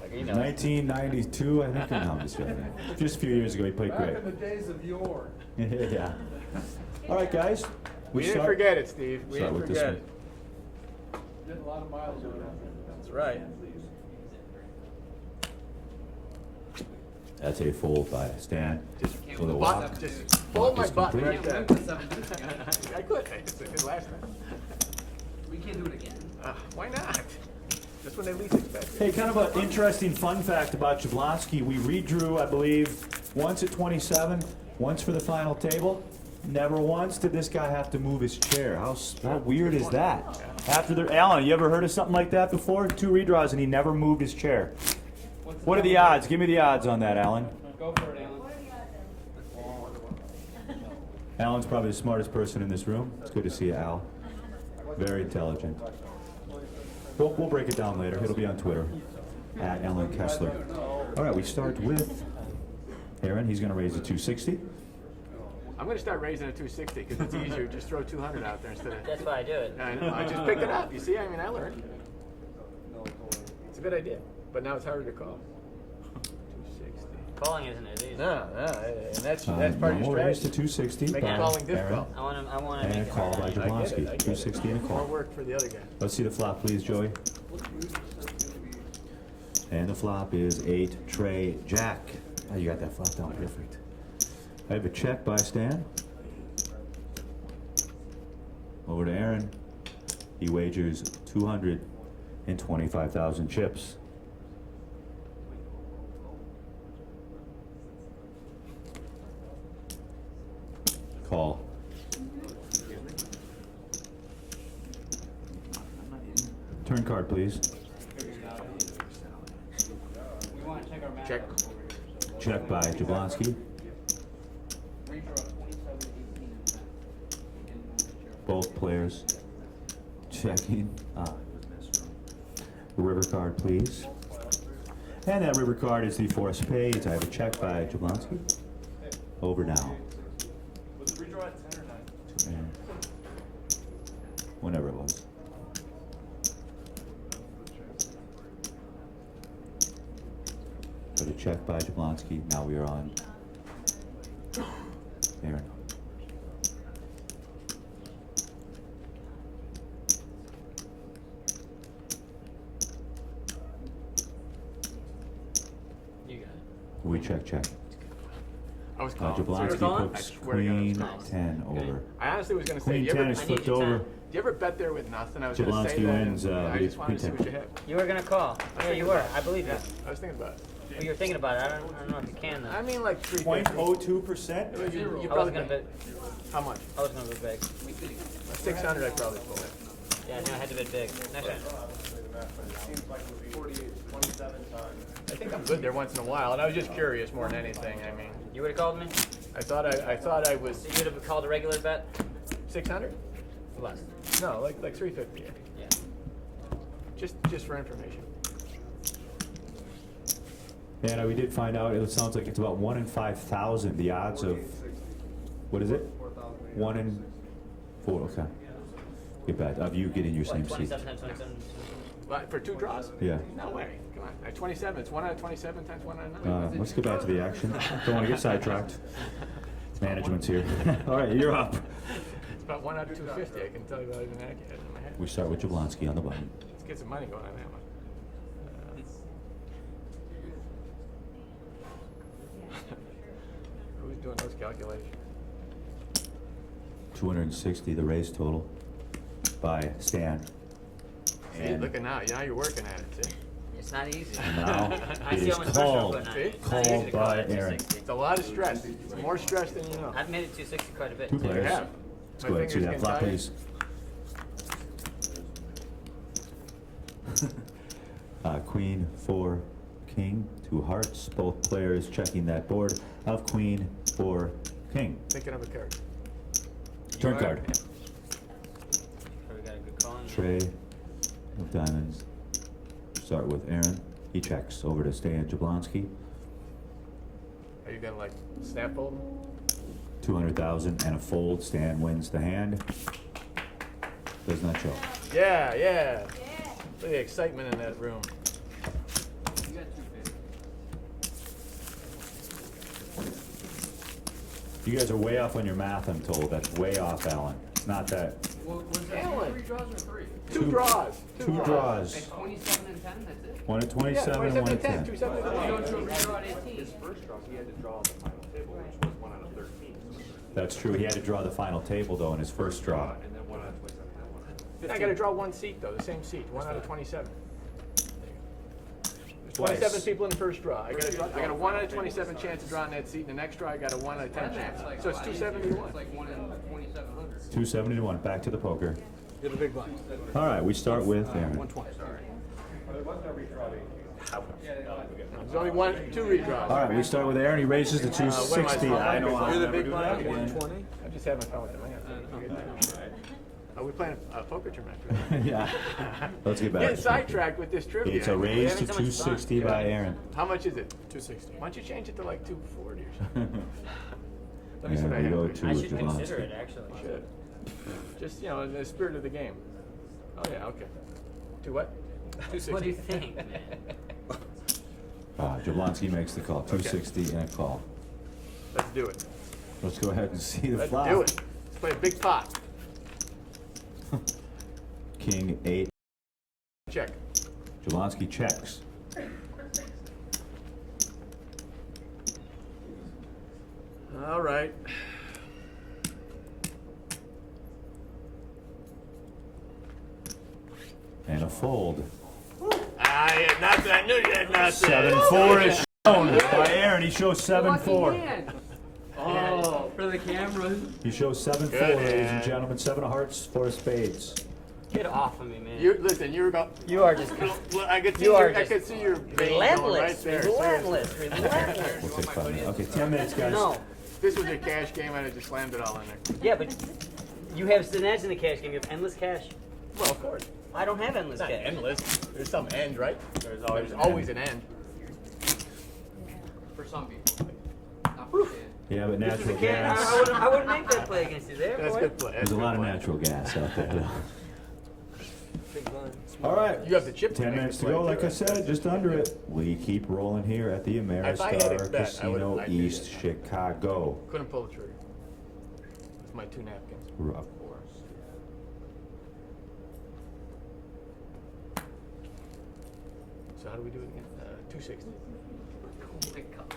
like, you know. 1992, I think. No, I'm just joking. Just a few years ago, he played Back great. in the days of yore. Yeah. All right, guys. We didn't forget it, Steve. We Start didn't with this forget one. it. Did a lot of miles on that. That's right. That's a fold by Stan. For the walk. Just fold my is butt. complete. Like that. I could. It's a good last time. We can't do it again. Why not? Just when they least expect it. Hey, kind of an interesting fun fact about Jablonsky. We redrew, I believe, once at 27, once for the final table. Never once did this guy have to move his chair. How weird is that? After the Alan, you ever heard of something like that before? 2 redraws and he never moved his chair. What are the odds? Give me the odds on that, Alan. Go for it, Alan. Alan's probably the smartest person in this room. It's good to see you, Al. Very intelligent. We'll break it down later. It'll be on Twitter, at Alan Kessler. All right, we start with Aaron. He's going to raise a 260. I'm going to start raising a 260 because it's easier. Just throw 200 out there instead of. That's why I do it. I know. I just picked it up. You see? I mean, I learned. It's a good idea, but now it's harder to call. 260. Calling isn't as easy. No, and that's part of your We'll raise to strategy. 260 Make by calling Aaron. difficult. I want to And make a it call hard by on you. Jablonsky. I get it. 260 and a More call. work for the other guy. Let's see the flop, please, Joey. And the flop is 8, Trey, Jack. Oh, you got that flop down perfect. I have a check by Stan. Over to Aaron. He wagers 225,000 chips. Call. Turn card, please. Check. Check by Jablonsky. Both players checking. River card, please. And that river card is the 4 of spades. I have a check by Jablonsky. Over now. Was the redraw at 10 or 9? And whenever it was. Got a check by Jablonsky. Now we are on Aaron. You got it. We check. I was calling. Jablonsky calling? puts I swear to God, I was queen calling. 10 over. I honestly was going to say, Queen you 10 ever, is I need flipped your over. 10. you ever bet there with nothing? I was going to say Jablonsky that. wins, And I just wanted to see Queen what 10. you had. You were gonna call. Yeah, you were. I believe you. I was thinking about it. Well, you were thinking about it. I don't know if you can though. I mean, like 350. 0.02%? You I was probably gonna bet. How much? I was gonna bet big. 600 I probably pulled. Yeah, I knew I had to bet big. Next time. I think I'm good there once in a while, and I was just curious more than anything. I mean, You would have called me. I thought I was So you would have called a regular bet. 600. Less. No, like 350. Yeah. Just for information. And we did find out, it sounds like it's about 1 in 5,000, the odds of, what is it? 1 in 4, okay. Get back, of you getting your same seat. 27 times 27. What, for 2 draws? Yeah. No way. Come on. At 27, it's 1 out of 27 times 1 out of 9. Let's get back to the action. Don't want to get sidetracked. Management's here. All right, you're up. It's about 1 out of 250. I can tell you without even in my head. We start with Jablonsky on the button. Let's get some money going on that one. Who's doing those calculations? 260, the raise total by Stan. See, looking now, now you're working at it, see? It's not easy. Now I it see is how much pressure I'm called, putting on it. It's not called easy to call by it Aaron. 260. It's a lot of stress. It's more stress than you know. I've made it 260 quite a bit. Two too. players. Yeah. Let's My go ahead and see fingers that getting flop, tired. please. Queen, 4, king, 2 hearts. Both players checking that board of queen, 4, king. Thinking of a card. Turn You are? card. Yeah. So we got a good call. Tray of diamonds. Start with Aaron. He checks over to Stan Jablonsky. Are you gonna like snap fold? 200,000 and a fold. Stan wins the hand. Does not show. Yeah, yeah. Look at the excitement in that room. You got 250. You guys are way off on your math, I'm told. That's way off, Alan. It's not that. Well, was that Alan. 3 draws or 3? Two draws. Two draws. At 27 and 10, that's it? One at Yeah, 27 and one at 10. 27 and 10. Going to a redraw at 18. His first draw, he had to draw the final table, which was 1 out of 13. That's true. He had to draw the final table, though, in his first draw. And then 1 out of 27, and then 1 out of 15. Then I gotta draw one seat though, the same seat, 1 out of 27. There's Twice. 27 people in the first draw. I got a 1 out of 27 chance of drawing that seat. In the next draw, I got a 1 out of 10 chance. So it's 271. It's like 1 in 2,700. 270 to 1. Back to the poker. Get a big blind. All right, we start with Aaron. 120. There's only 2 redraws. All right, we start with Aaron. He raises to 260. I know I'll You're the never big do blind. that again. 120. I'm just having fun with the man. Are we playing a poker tournament? Yeah. Let's get back. Getting to sidetracked with this trivia. It's a raise to having so much fun. 260 by Aaron. How much is it? 260. Why don't you change it to like 240 or something? Let me see And what I we have. go for to you. I should consider Jablonsky. it, actually. Should. Just, you know, in the spirit of the game. Oh, yeah, okay. To what? 260. What do you think, man? Jablonsky makes the call. 260 and a call. Let's do it. Let's go ahead and see the Let's flop. do it. Let's play a big pot. King 8. Check. Jablonsky checks. All right. And a fold. I knew you had not 7-4 is shown by Aaron. He shows 7-4. Oh, for the cameras. He shows 7-4, Good ladies and hand. gentlemen. 7 of hearts, 4 of spades. Get off of me, man. You listen. You were going. You are just Well, I could see You are your. I just could see your vein going right relentless. there. Relentless. seriously. Relentless. We'll take 5 minutes. Okay, 10 minutes, guys. No. If this was a cash game, I'd have just slammed it all in there. Yeah, but you have an edge in the cash game. You have endless cash. Well, of course. I don't have endless It's not cash. endless. There's some end, right? There's always an end. For some people. Not for Stan. Yeah, but This is natural a cash. gas. I wouldn't make that play against you there, That's boy. good play. There's a lot of natural gas out there. Big blind. All right. You have the chip. 10 minutes to go. Like I said, just under it. We keep rolling here at the If I had Ameristar it bet, I would've- Casino I'd do East, that. Chicago. Couldn't pull the trigger. With my 2 napkins. Rough. So how do we do it again? 260. Oh my God.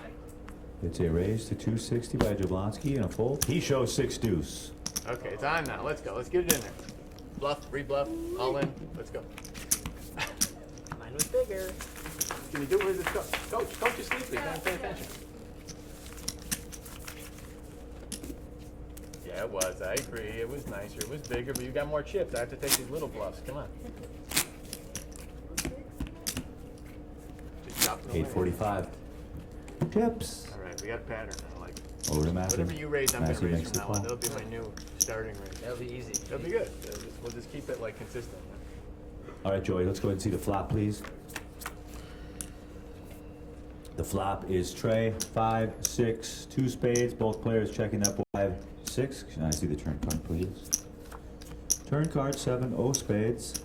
It's a raise to 260 by Jablonsky and a fold. He shows 6 deuce. Okay, it's on now. Let's go. Let's get it in there. Bluff, rebluff, all in. Let's go. Mine was bigger. Can you do it with the coach? Coach is sleepy. Don't pay attention. Yeah, it was. I agree. It was nicer. It was bigger, but you got more chips. I have to take these little bluffs. Come on. Just drop them away. 845. Chips. All right, we got a pattern now. Like Over to Massey. whatever you raise, I'm Massey gonna raise makes from the now on. call. That'll be my new starting rate. That'll be easy. That'll be good. We'll just keep it like consistent. All right, Joey, let's go ahead and see the flop, please. The flop is tray, 5, 6, 2 spades. Both players checking that 5, 6. Can I see the turn card, please? Turn card 7, 0 spades.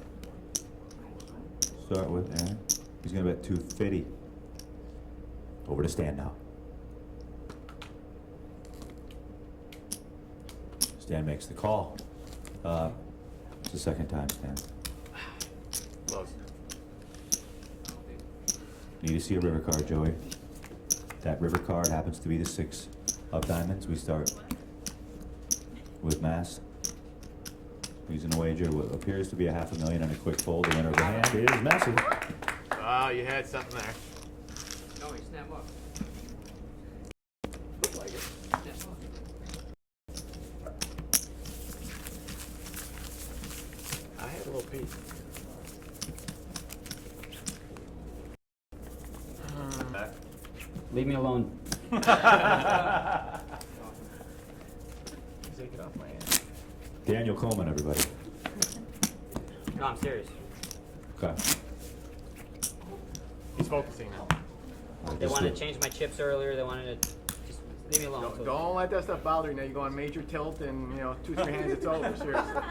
Start with Aaron. He's gonna bet 250. Over to Stan now. Stan makes the call. It's the second time, Stan. Close. Need to see a river card, Joey. That river card happens to be the 6 of diamonds. We start with mass. Using a wager what appears to be a $500,000 and a quick fold. The winner of the hand is Massive. Oh, you had something there. No, he snap up. Looked like it. Snap up. I had a little piece. Leave me alone. Take it off my hand. Daniel Coleman, everybody. No, I'm serious. Okay. He's focusing now. They wanted to change my chips earlier. They wanted to just leave me alone. Don't let that stuff bother you. Now you go on major tilt and, 2-3 hands, it's over. Seriously.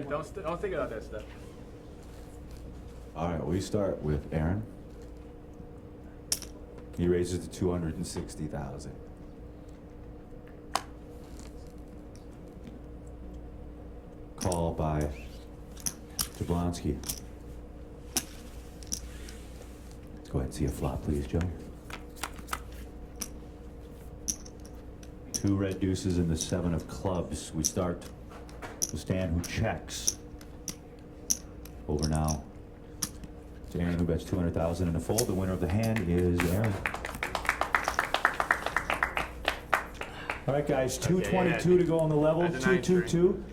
Don't think about that stuff. All right, we start with Aaron. He raises to 260,000. Call by Jablonsky. Let's go ahead and see a flop, please, Joe. 2 red deuces and the 7 of clubs. We start with Stan, who checks. Over now to Aaron, who bets 200,000 in a fold. The winner of the hand is Aaron. All right, guys, 222 to go on the level. 222.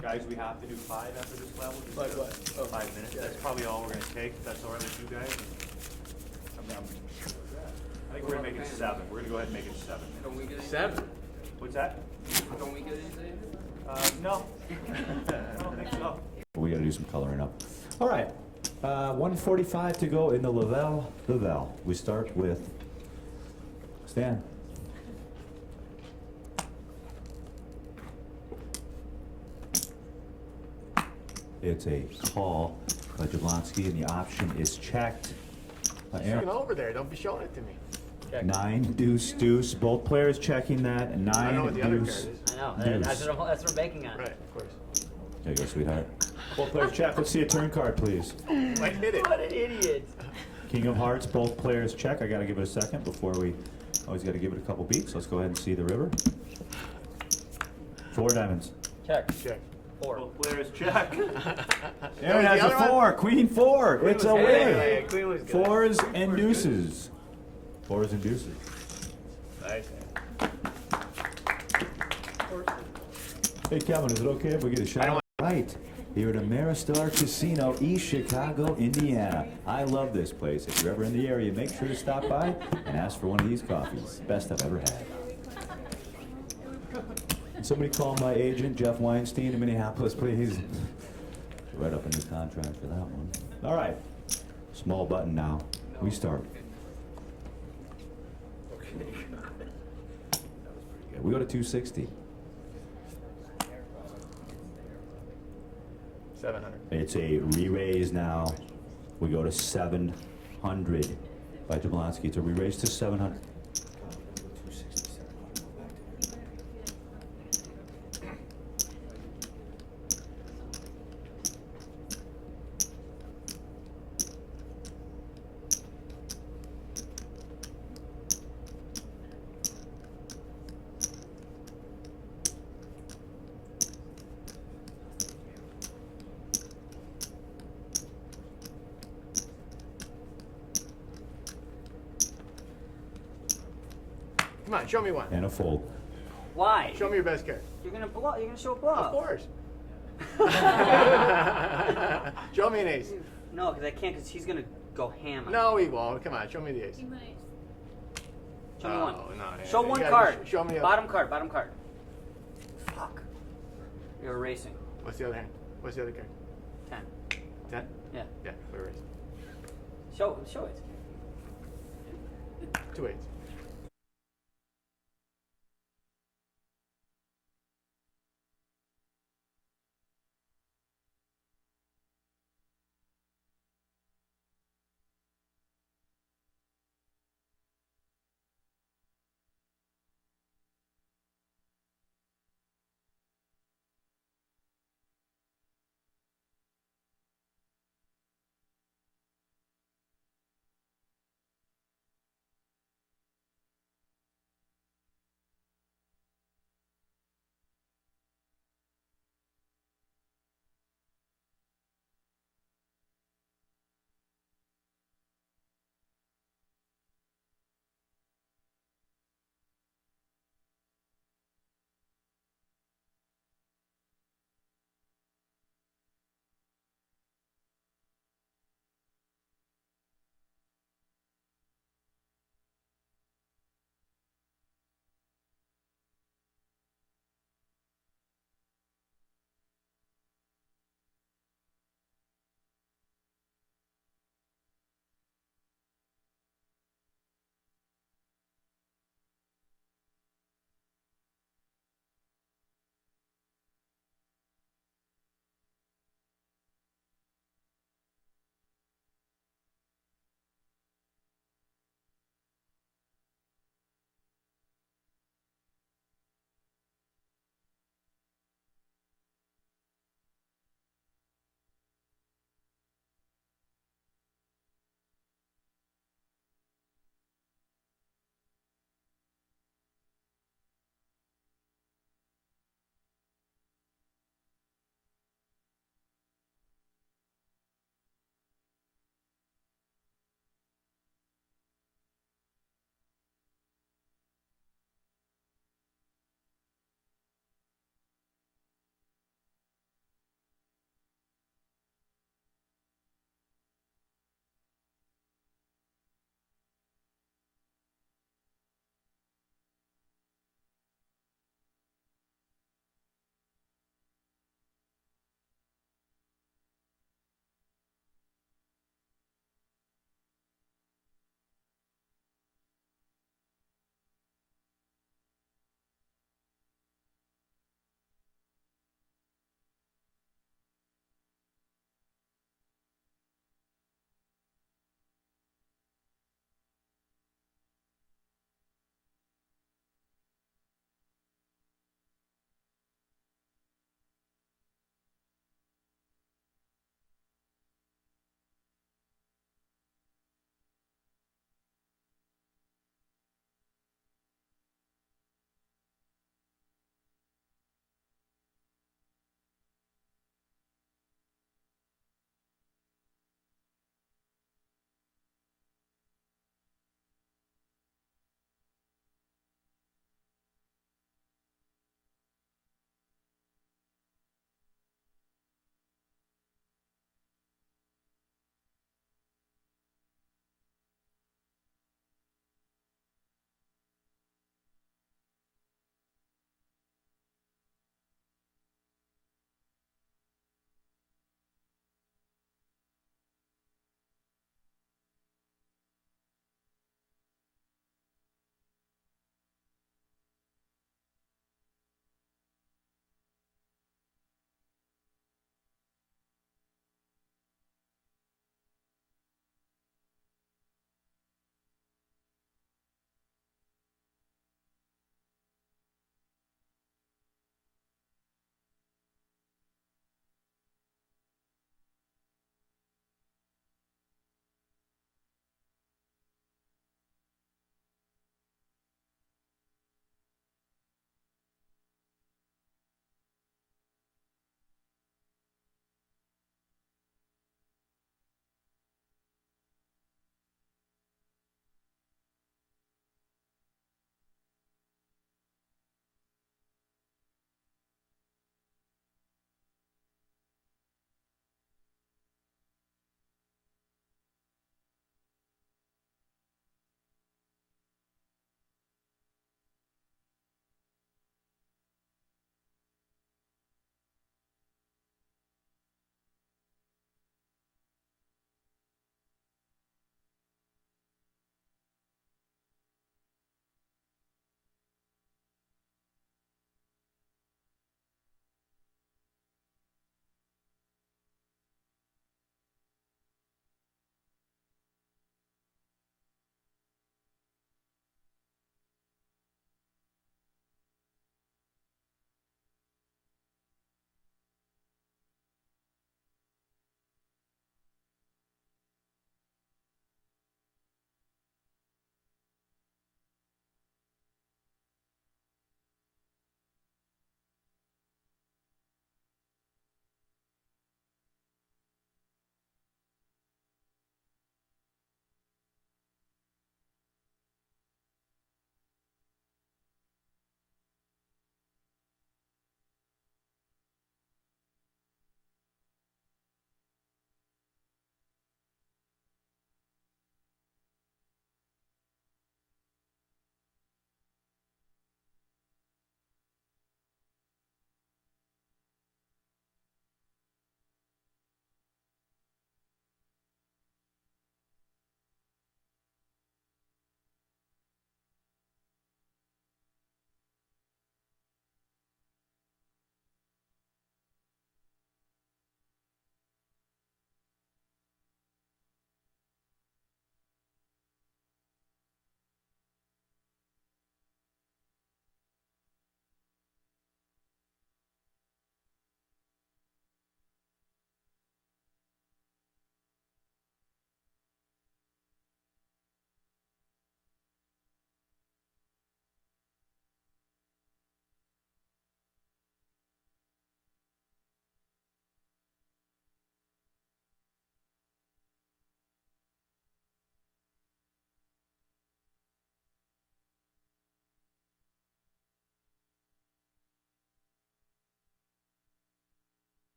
Guys, we have to do 5 after this level. Just Like what? Oh. 5 minutes. That's probably all we're gonna take. If that's all right with you guys. I think we're gonna make it 7. We're gonna go ahead and make it 7. Don't we get anything? 7. What's that? Don't we get anything? No. I don't think so. We got to do some coloring up. All right, 145 to go in the Lavelle. We start with Stan. It's a call by Jablonsky, and the option is checked. Looking over there. Don't be showing it to me. Check. 9 deuce deuce. Both players checking that. And 9 I know what the other deuce. card is. I know. Deuce. That's what we're banking on. Right, of course. There you go, sweetheart. Both players check. Let's see a turn card, please. I hit it. What an idiot. King of hearts. Both players check. I got to give it a second before we. Always got to give it a couple beats. Let's go ahead and see the river. 4 diamonds. Check. Check. 4. Both players check. Aaron has a 4. Queen 4. It's a win. Queen was good. 4s and deuces. 4s and deuces. Nice. Hey, Kevin, is it okay if we get a shot right here at Ameristar Casino, East Chicago, Indiana? I love this place. If you're ever in the area, make sure to stop by and ask for one of these coffees. Best I've ever had. Somebody call my agent, Jeff Weinstein, in Minneapolis, please. Right up in his contract for that one. All right. Small button now. We start. Yeah, we go to 260. 700. It's a re-raise now. We go to 700 by Jablonsky. It's a re-raise to 700. Come on, show me one. And a fold. Why? Show me your best card. You're gonna blow. You're gonna show a bluff. Of course. Show me an ace. No, because I can't. Because he's gonna go ham. On No, he won't. Come on, show me the ace. Show me one. No, Show you one gotta card. Show me bottom card. Bottom card. Fuck. You're erasing. What's the other hand? What's the other card? 10. 10? Yeah. Yeah, we're erasing. Show it. 2 eights.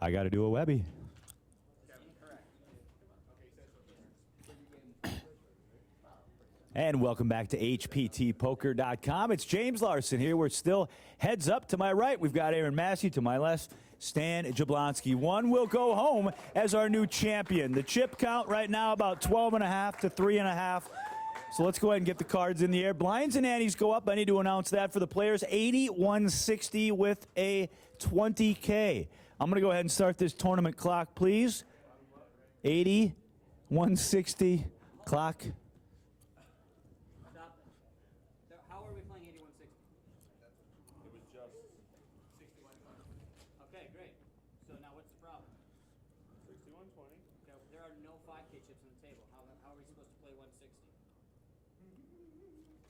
I got to do a Webby. And welcome back to HPTpoker.com. It's James Larson here. We're still heads up to my right. We've got Aaron Massey to my left. Stan Jablonsky. One will go home as our new champion. The chip count right now about 12.5 to 3.5. So let's go ahead and get the cards in the air. Blinds and antes go up. I need to announce that for the players. 8160 with a 20K. I'm going to go ahead and start this tournament clock, please. 8160 clock. Stop. How are we playing 8160? It was just 6120. Okay, great. So now what's the problem? 6120. There are no 5K chips on the table. How are we supposed to play 160?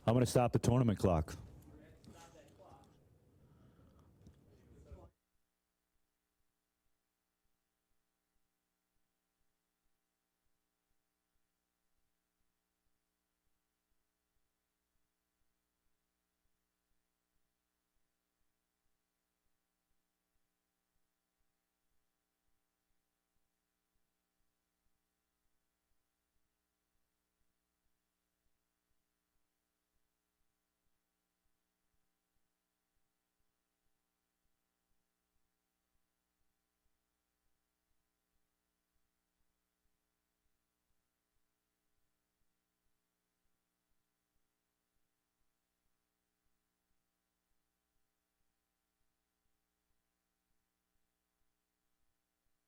I'm going to stop the tournament clock. Stop that clock.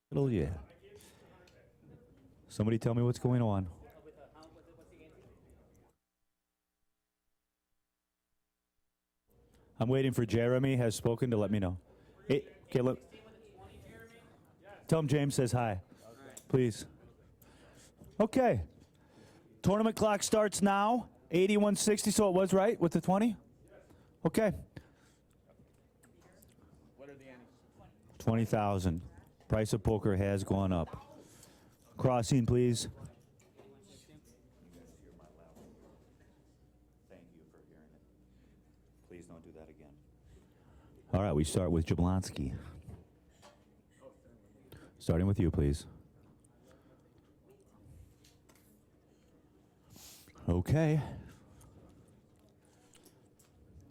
Little yeah. Somebody tell me what's going on. What's the ante? I'm waiting for Jeremy has spoken to let me know. Hey, okay, look. Tell him James says hi, please. Okay. Tournament clock starts now. 8160, so it was right with the 20? Okay. What are the antes? 20,000. Price of poker has gone up. Crossing, please. Thank you for hearing it. Please don't do that again. All right, we start with Jablonsky. Starting with you, please. Okay.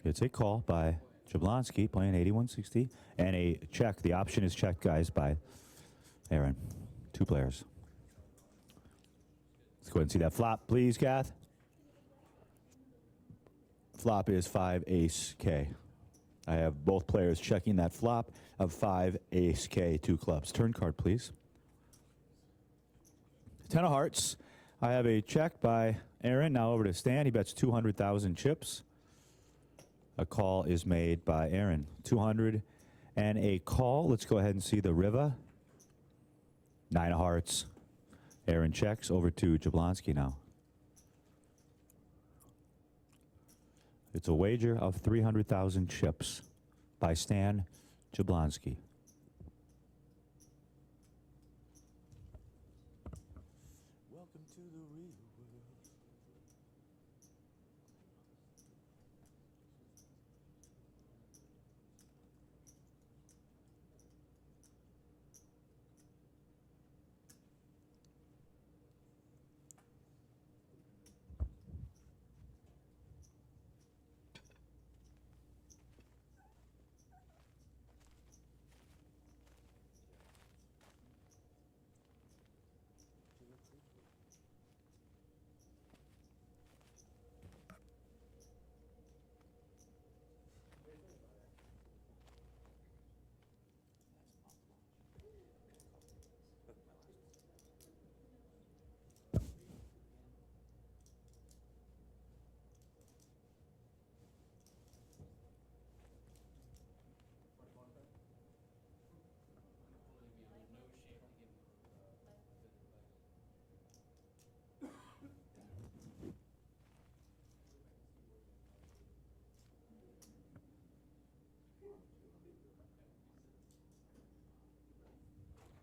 It's a call by Jablonsky playing 8160 and a check. The option is check, guys, by Aaron. 2 players. Let's go ahead and see that flop, please, Kath. Flop is 5 ace K. I have both players checking that flop of 5 ace K, 2 clubs. Turn card, please. 10 of hearts. I have a check by Aaron. Now over to Stan. He bets 200,000 chips. A call is made by Aaron. 200 and a call. Let's go ahead and see the river. 9 of hearts. Aaron checks over to Jablonsky now. It's a wager of 300,000 chips by Stan Jablonsky. Welcome to the real world.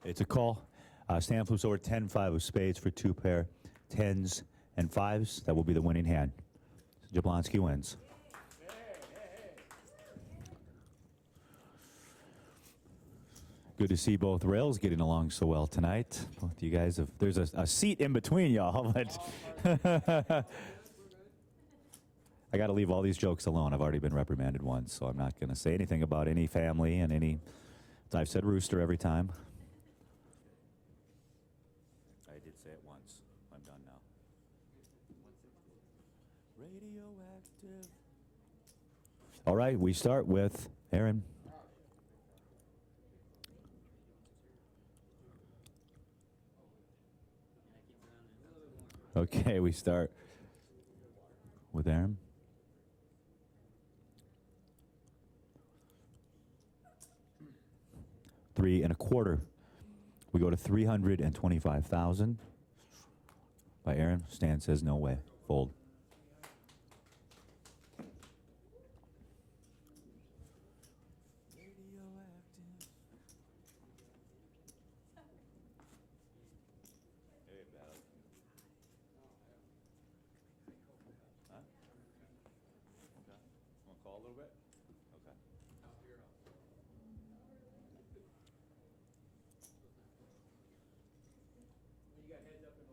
It's a call. Stan flips over 10-5 of spades for 2 pair 10s and 5s. That will be the winning hand. Jablonsky wins. Good to see both rails getting along so well tonight. Both you guys have, there's a seat in between y'all, but I got to leave all these jokes alone. I've already been reprimanded once, so I'm not going to say anything about any family and any. I've said rooster every time. I did say it once. I'm done now. Radioactive. All right, we start with Aaron. Okay, we start with Aaron. $3.25. We go to 325,000. By Aaron. Stan says no way. Fold. Call a little bit? Okay.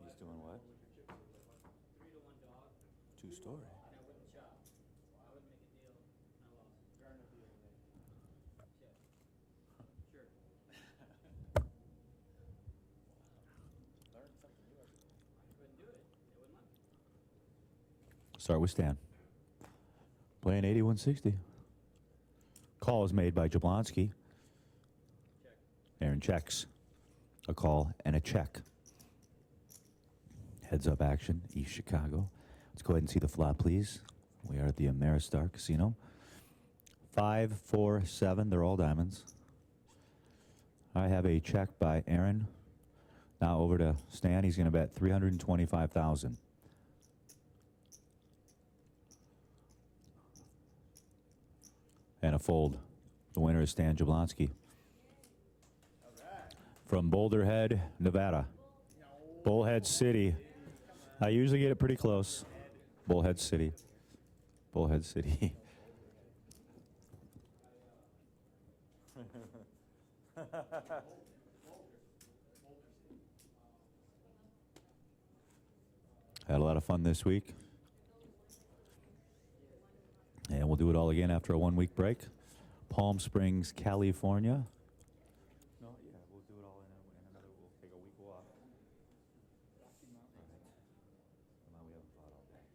He's doing what? 3-to-1 dog. 2-story. And I wouldn't chop. I wouldn't make a deal. And I lost. There are no deals there. Yeah. Sure. Learn something new every day. I couldn't do it. They wouldn't let me. Start with Stan. Playing 8160. Call is made by Jablonsky. Check. Aaron checks. A call and a check. Heads up action, East Chicago. Let's go ahead and see the flop, please. We are at the Ameristar Casino. 5, 4, 7. They're all diamonds. I have a check by Aaron. Now over to Stan. He's going to bet 325,000. And a fold. The winner is Stan Jablonsky. From Boulder Head, Nevada. Bullhead City. I usually get it pretty close. Bullhead City. Bullhead City. Had a lot of fun this week. And we'll do it all again after a 1-week break. Palm Springs, California. No, yeah, we'll do it all in another. We'll take a week off. Now we haven't fought all day.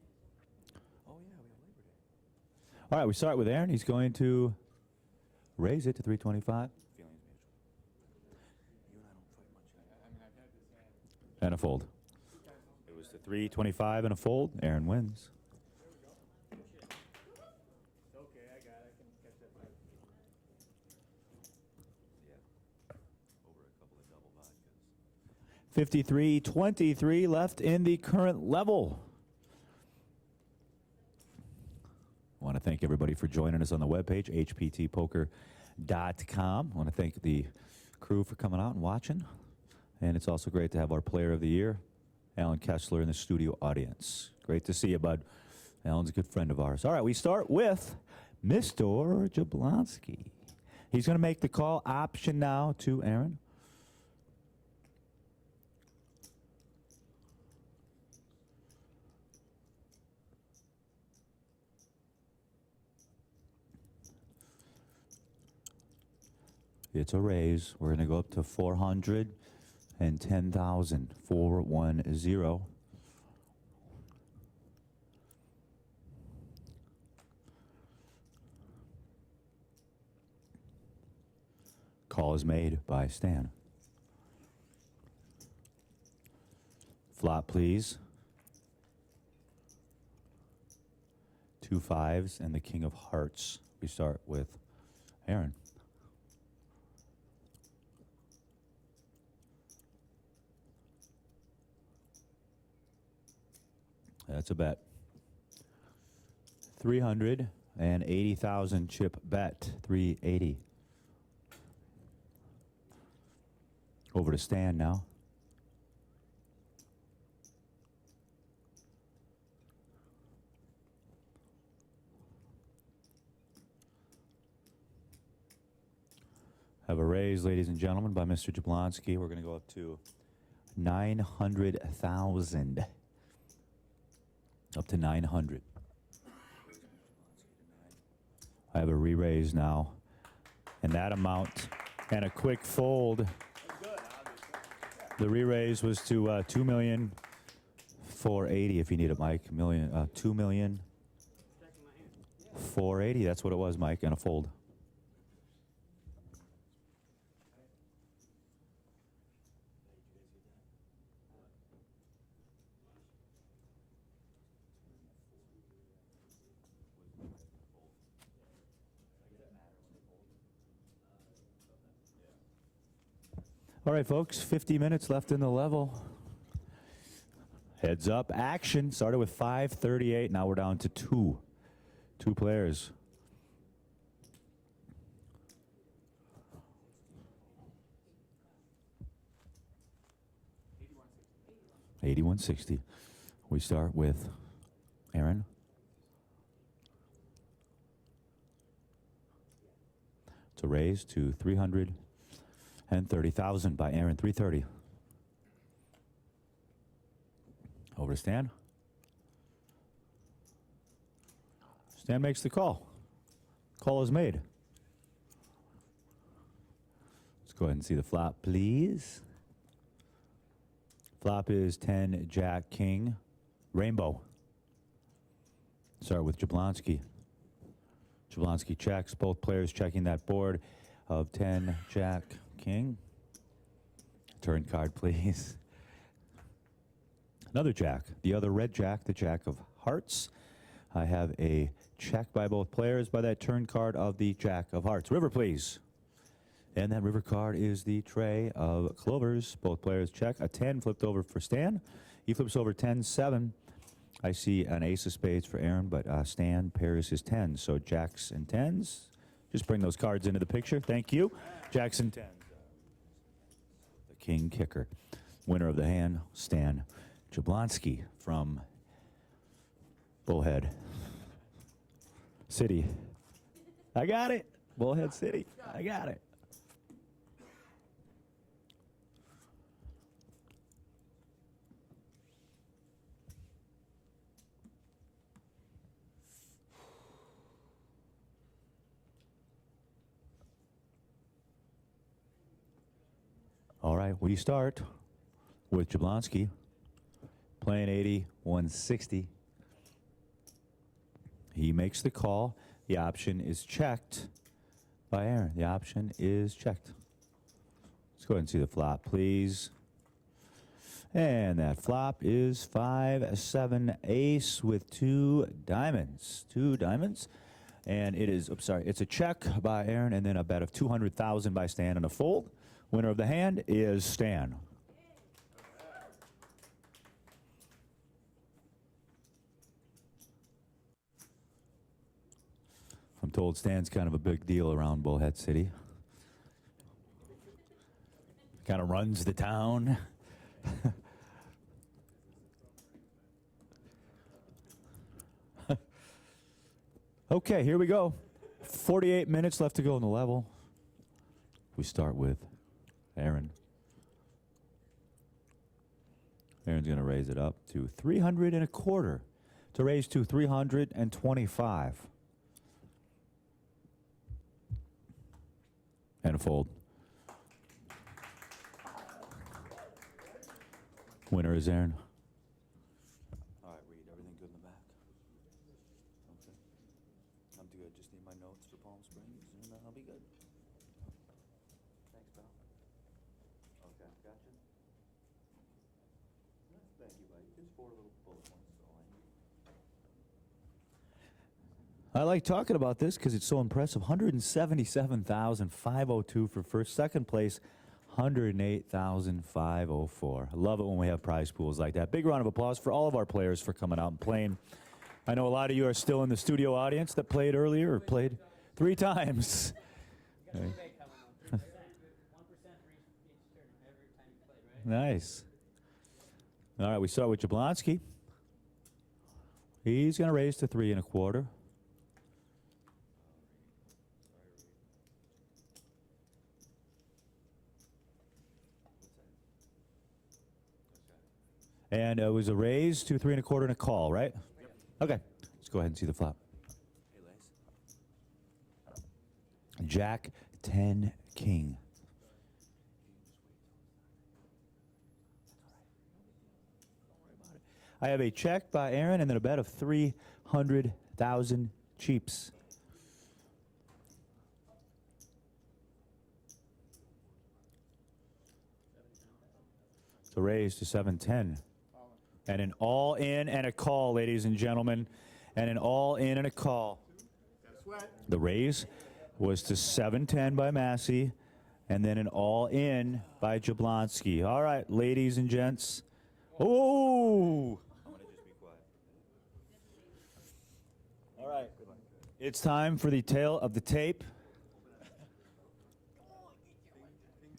Oh yeah, we have Labor Day. All right, we start with Aaron. He's going to raise it to 325. Feelings mutual. You and I don't fight much. I mean, I've had this hand. And a fold. It was the 325 and a fold. Aaron wins. Okay, I got it. I can catch that back. Yeah. Over a couple of double vodkas. 53-23 left in the current level. I want to thank everybody for joining us on the webpage, hptpoker.com. I want to thank the crew for coming out and watching. And it's also great to have our player of the year, Alan Kessler, in the studio audience. Great to see you, bud. Alan's a good friend of ours. All right, we start with Mr. Jablonsky. He's going to make the call option now to Aaron. It's a raise. We're going to go up to 410,000. 410. Call is made by Stan. Flop, please. 2 5s and the King of Hearts. We start with Aaron. That's a bet. 380,000 chip bet. 380. Over to Stan now. Have a raise, ladies and gentlemen, by Mr. Jablonsky. We're going to go up to 900,000. Up to 900. I have a re-raise now. And that amount and a quick fold. The re-raise was to 2,480,000 if you need it, Mike. 2,480,000. That's what it was, Mike, and a fold. All right, folks, 50 minutes left in the level. Heads up, action. Started with 538. Now we're down to two. Two players. $81.60. We start with Aaron. It's a raise to 330,000 by Aaron. 330. Over to Stan. Stan makes the call. Call is made. Let's go ahead and see the flop, please. Flop is 10, Jack, King, Rainbow. Start with Jablonsky. Jablonsky checks. Both players checking that board of 10, Jack, King. Turn card, please. Another Jack. The other red Jack, the Jack of Hearts. I have a check by both players by that turn card of the Jack of Hearts. River, please. And that river card is the tray of clovers. Both players check. A 10 flipped over for Stan. He flips over 10-7. I see an ace of spades for Aaron, but Stan pairs his 10s. So Jacks and 10s. Just bring those cards into the picture. Thank you. Jacks and 10s. The king kicker. Winner of the hand, Stan Jablonsky from Bullhead City. I got it. Bullhead City. I got it. All right, we start with Jablonsky playing 8160. He makes the call. The option is checked by Aaron. The option is checked. Let's go ahead and see the flop, please. And that flop is 5-7 ace with two diamonds. Two diamonds. And it is, oops, sorry, it's a check by Aaron and then a bet of 200,000 by Stan and a fold. Winner of the hand is Stan. I'm told Stan's kind of a big deal around Bullhead City. Kind of runs the town. Okay, here we go. 48 minutes left to go in the level. We start with Aaron. Aaron's going to raise it up to 325 to raise to 325. And a fold. Winner is Aaron. All right, Reed, everything good in the back? Okay. I'm good. Just need my notes for Palm Springs, and I'll be good. Thanks, pal. Okay, gotcha. Thank you, buddy. Just 4 little bullet points is all I need. I like talking about this because it's so impressive. 177,502 for first. Second place, 108,504. I love it when we have prize pools like that. Big round of applause for all of our players for coming out and playing. I know a lot of you are still in the studio audience that played earlier or played 3 times. Okay. 1% for each turn every time you play, right? Nice. All right, we start with Jablonsky. He's going to raise to 325. And it was a raise, 2, 3 1/4, and a call, right? Yep. Okay. Let's go ahead and see the flop. Jack 10 King. I have a check by Aaron and then a bet of 300,000 cheaps. It's a raise to 710. And an all in and a call, ladies and gentlemen. And an all in and a call. The raise was to 710 by Massey, and then an all in by Jablonsky. All right, ladies and gents. Oh! All right. It's time for the tail of the tape.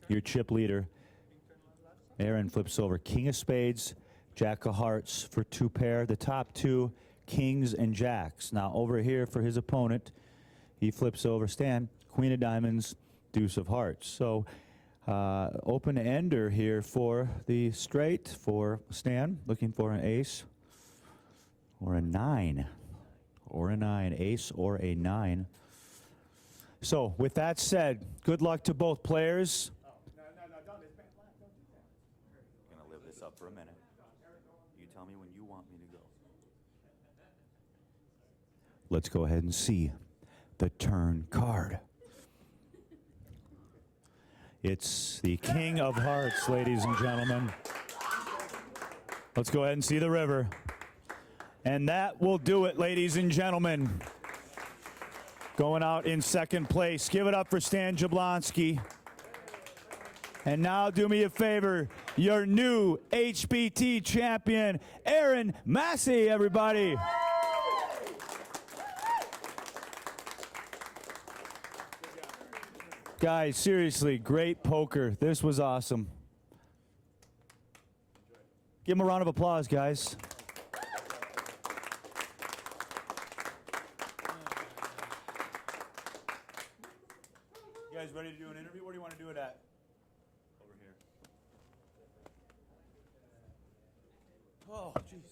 Your chip leader. Aaron flips over King of Spades, Jack of Hearts for 2 pair. The top 2, Kings and Jacks. Now over here for his opponent, he flips over Stan, Queen of Diamonds, Deuce of Hearts. So open ender here for the straight for Stan, looking for an ace or a 9. Or a 9, ace or a 9. So with that said, good luck to both players. I'm gonna live this up for a minute. You tell me when you want me to go. Let's go ahead and see the turn card. It's the King of Hearts, ladies and gentlemen. Let's go ahead and see the river. And that will do it, ladies and gentlemen. Going out in second place. Give it up for Stan Jablonsky. And now do me a favor, your new HPT champion, Aaron Massey, everybody. Guys, seriously, great poker. This was awesome. Give him a round of applause, guys. You guys ready to do an interview? Where do you want to do it at? Over here. Oh, jeez.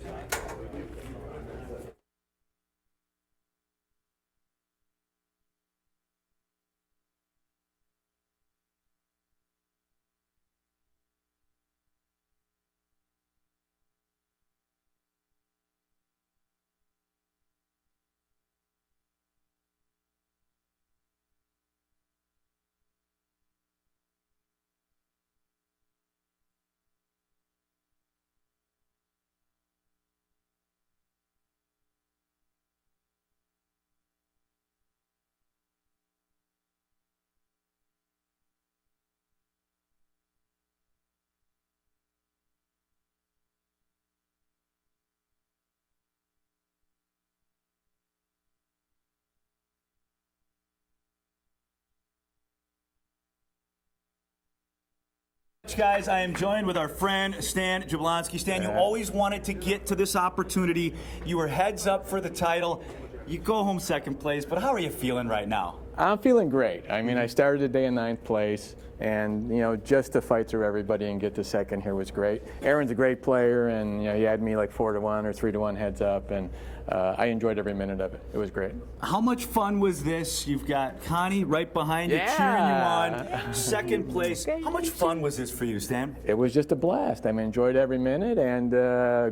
Guys, I am joined with our friend Stan Jablonsky. Stan, you always wanted to get to this opportunity. You were heads up for the title. You go home second place, but how are you feeling right now? I'm feeling great. I mean, I started the day in 9th place, and just to fight through everybody and get to second here was great. Aaron's a great player, and he had me like 4-1 or 3-1 heads up, and I enjoyed every minute of it. It was great. How much fun was this? You've got Connie right behind you cheering you on. Second place. How much fun was this for you, Stan? It was just a blast. I enjoyed every minute, and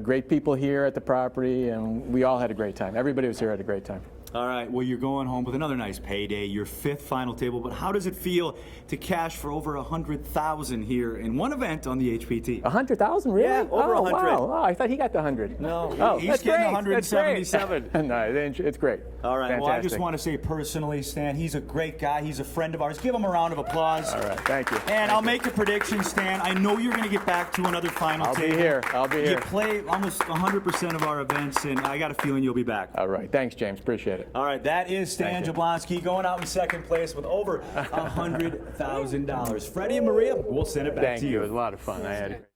great people here at the property, and we all had a great time. Everybody was here had a great time. All right, well, you're going home with another nice payday, your 5th final table, but how does it feel to cash for over 100,000 here in one event on the HPT? 100,000, really? Yeah, over 100. Wow. Oh, I thought he got the 100. No, he's that's getting great. 177. That's great. No, it's great. All right, Fantastic. well, I just want to say personally, Stan, he's a great guy. He's a friend of ours. Give him a round of applause. All right, thank you. And I'll make a prediction, Stan. I know you're going to get back to another final I'll table. be here. I'll be here. You play almost 100% of our events, and I got a feeling you'll be back. All right, thanks, James. Appreciate it. All right, that is Stan Jablonsky going out in second place with over $100,000. Freddie and Maria, we'll send it back to you. It was a lot of fun. I had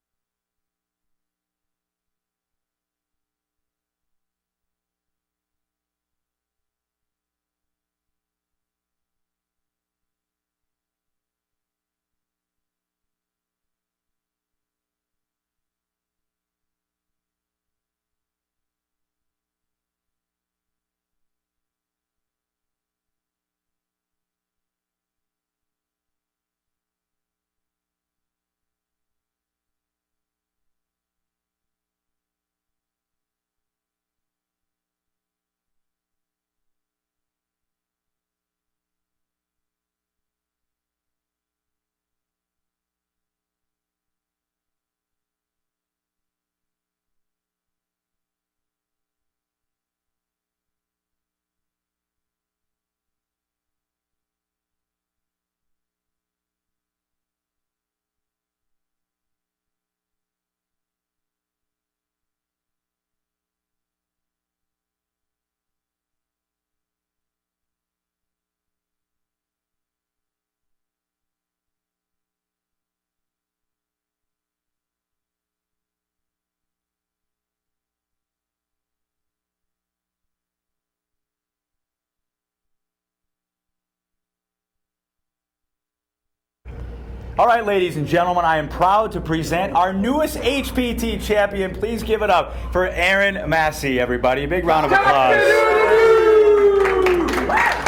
All right, ladies and gentlemen, I am proud to present our newest HPT champion. Please give it up for Aaron Massey, everybody. A big round of applause.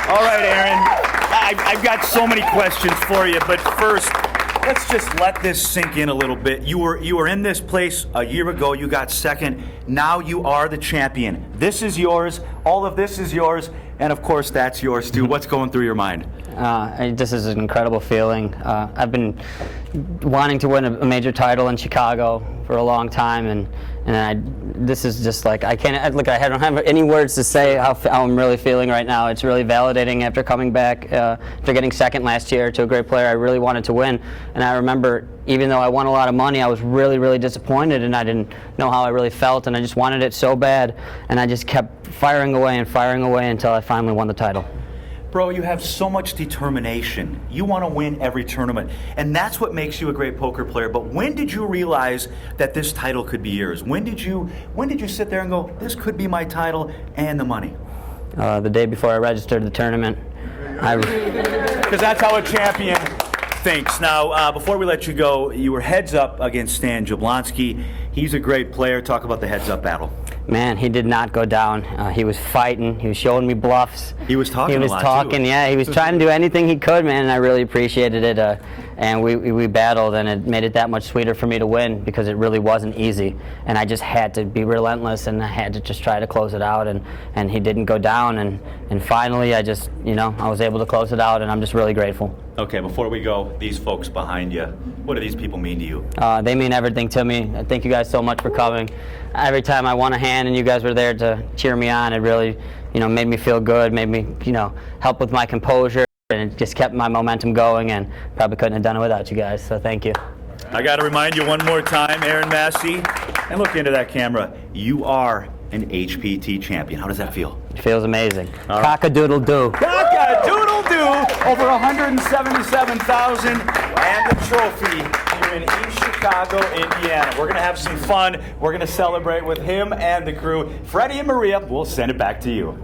All right, Aaron. I've got so many questions for you, but first, let's just let this sink in a little bit. You were in this place a year ago. You got second. Now you are the champion. This is yours. All of this is yours. And of course, that's yours too. What's going through your mind? This is an incredible feeling. I've been wanting to win a major title in Chicago for a long time, and this is just like, I don't have any words to say how I'm really feeling right now. It's really validating after coming back, after getting second last year to a great player. I really wanted to win, and I remember even though I won a lot of money, I was really, really disappointed, and I didn't know how I really felt, and I just wanted it so bad, and I just kept firing away until I finally won the title. Bro, you have so much determination. You want to win every tournament, and that's what makes you a great poker player. But when did you realize that this title could be yours? When did you sit there and go, this could be my title and the money? The day before I registered the tournament. Because that's how a champion thinks. Now, before we let you go, you were heads up against Stan Jablonsky. He's a great player. Talk about the heads up battle. Man, he did not go down. He was fighting. He was showing me bluffs. He was talking a lot, too. He was talking, yeah. He was trying to do anything he could, man, and I really appreciated it. And we battled, and it made it that much sweeter for me to win because it really wasn't easy. And I just had to be relentless, and I had to just try to close it out. And he didn't go down, and finally I just, I was able to close it out, and I'm just really grateful. Okay, before we go, these folks behind you, what do these people mean to you? They mean everything to me. Thank you guys so much for coming. Every time I won a hand and you guys were there to cheer me on, it really, made me feel good, made me, help with my composure, and it just kept my momentum going, and probably couldn't have done it without you guys, so thank you. I got to remind you one more time, Aaron Massey, and look into that camera, you are an HPT champion. How does that feel? It feels amazing. Cock-a-doodle-doo. Cock-a-doodle-doo! Over 177,000 and the trophy here in East Chicago, Indiana. We're going to have some fun. We're going to celebrate with him and the crew. Freddie and Maria, we'll send it back to you.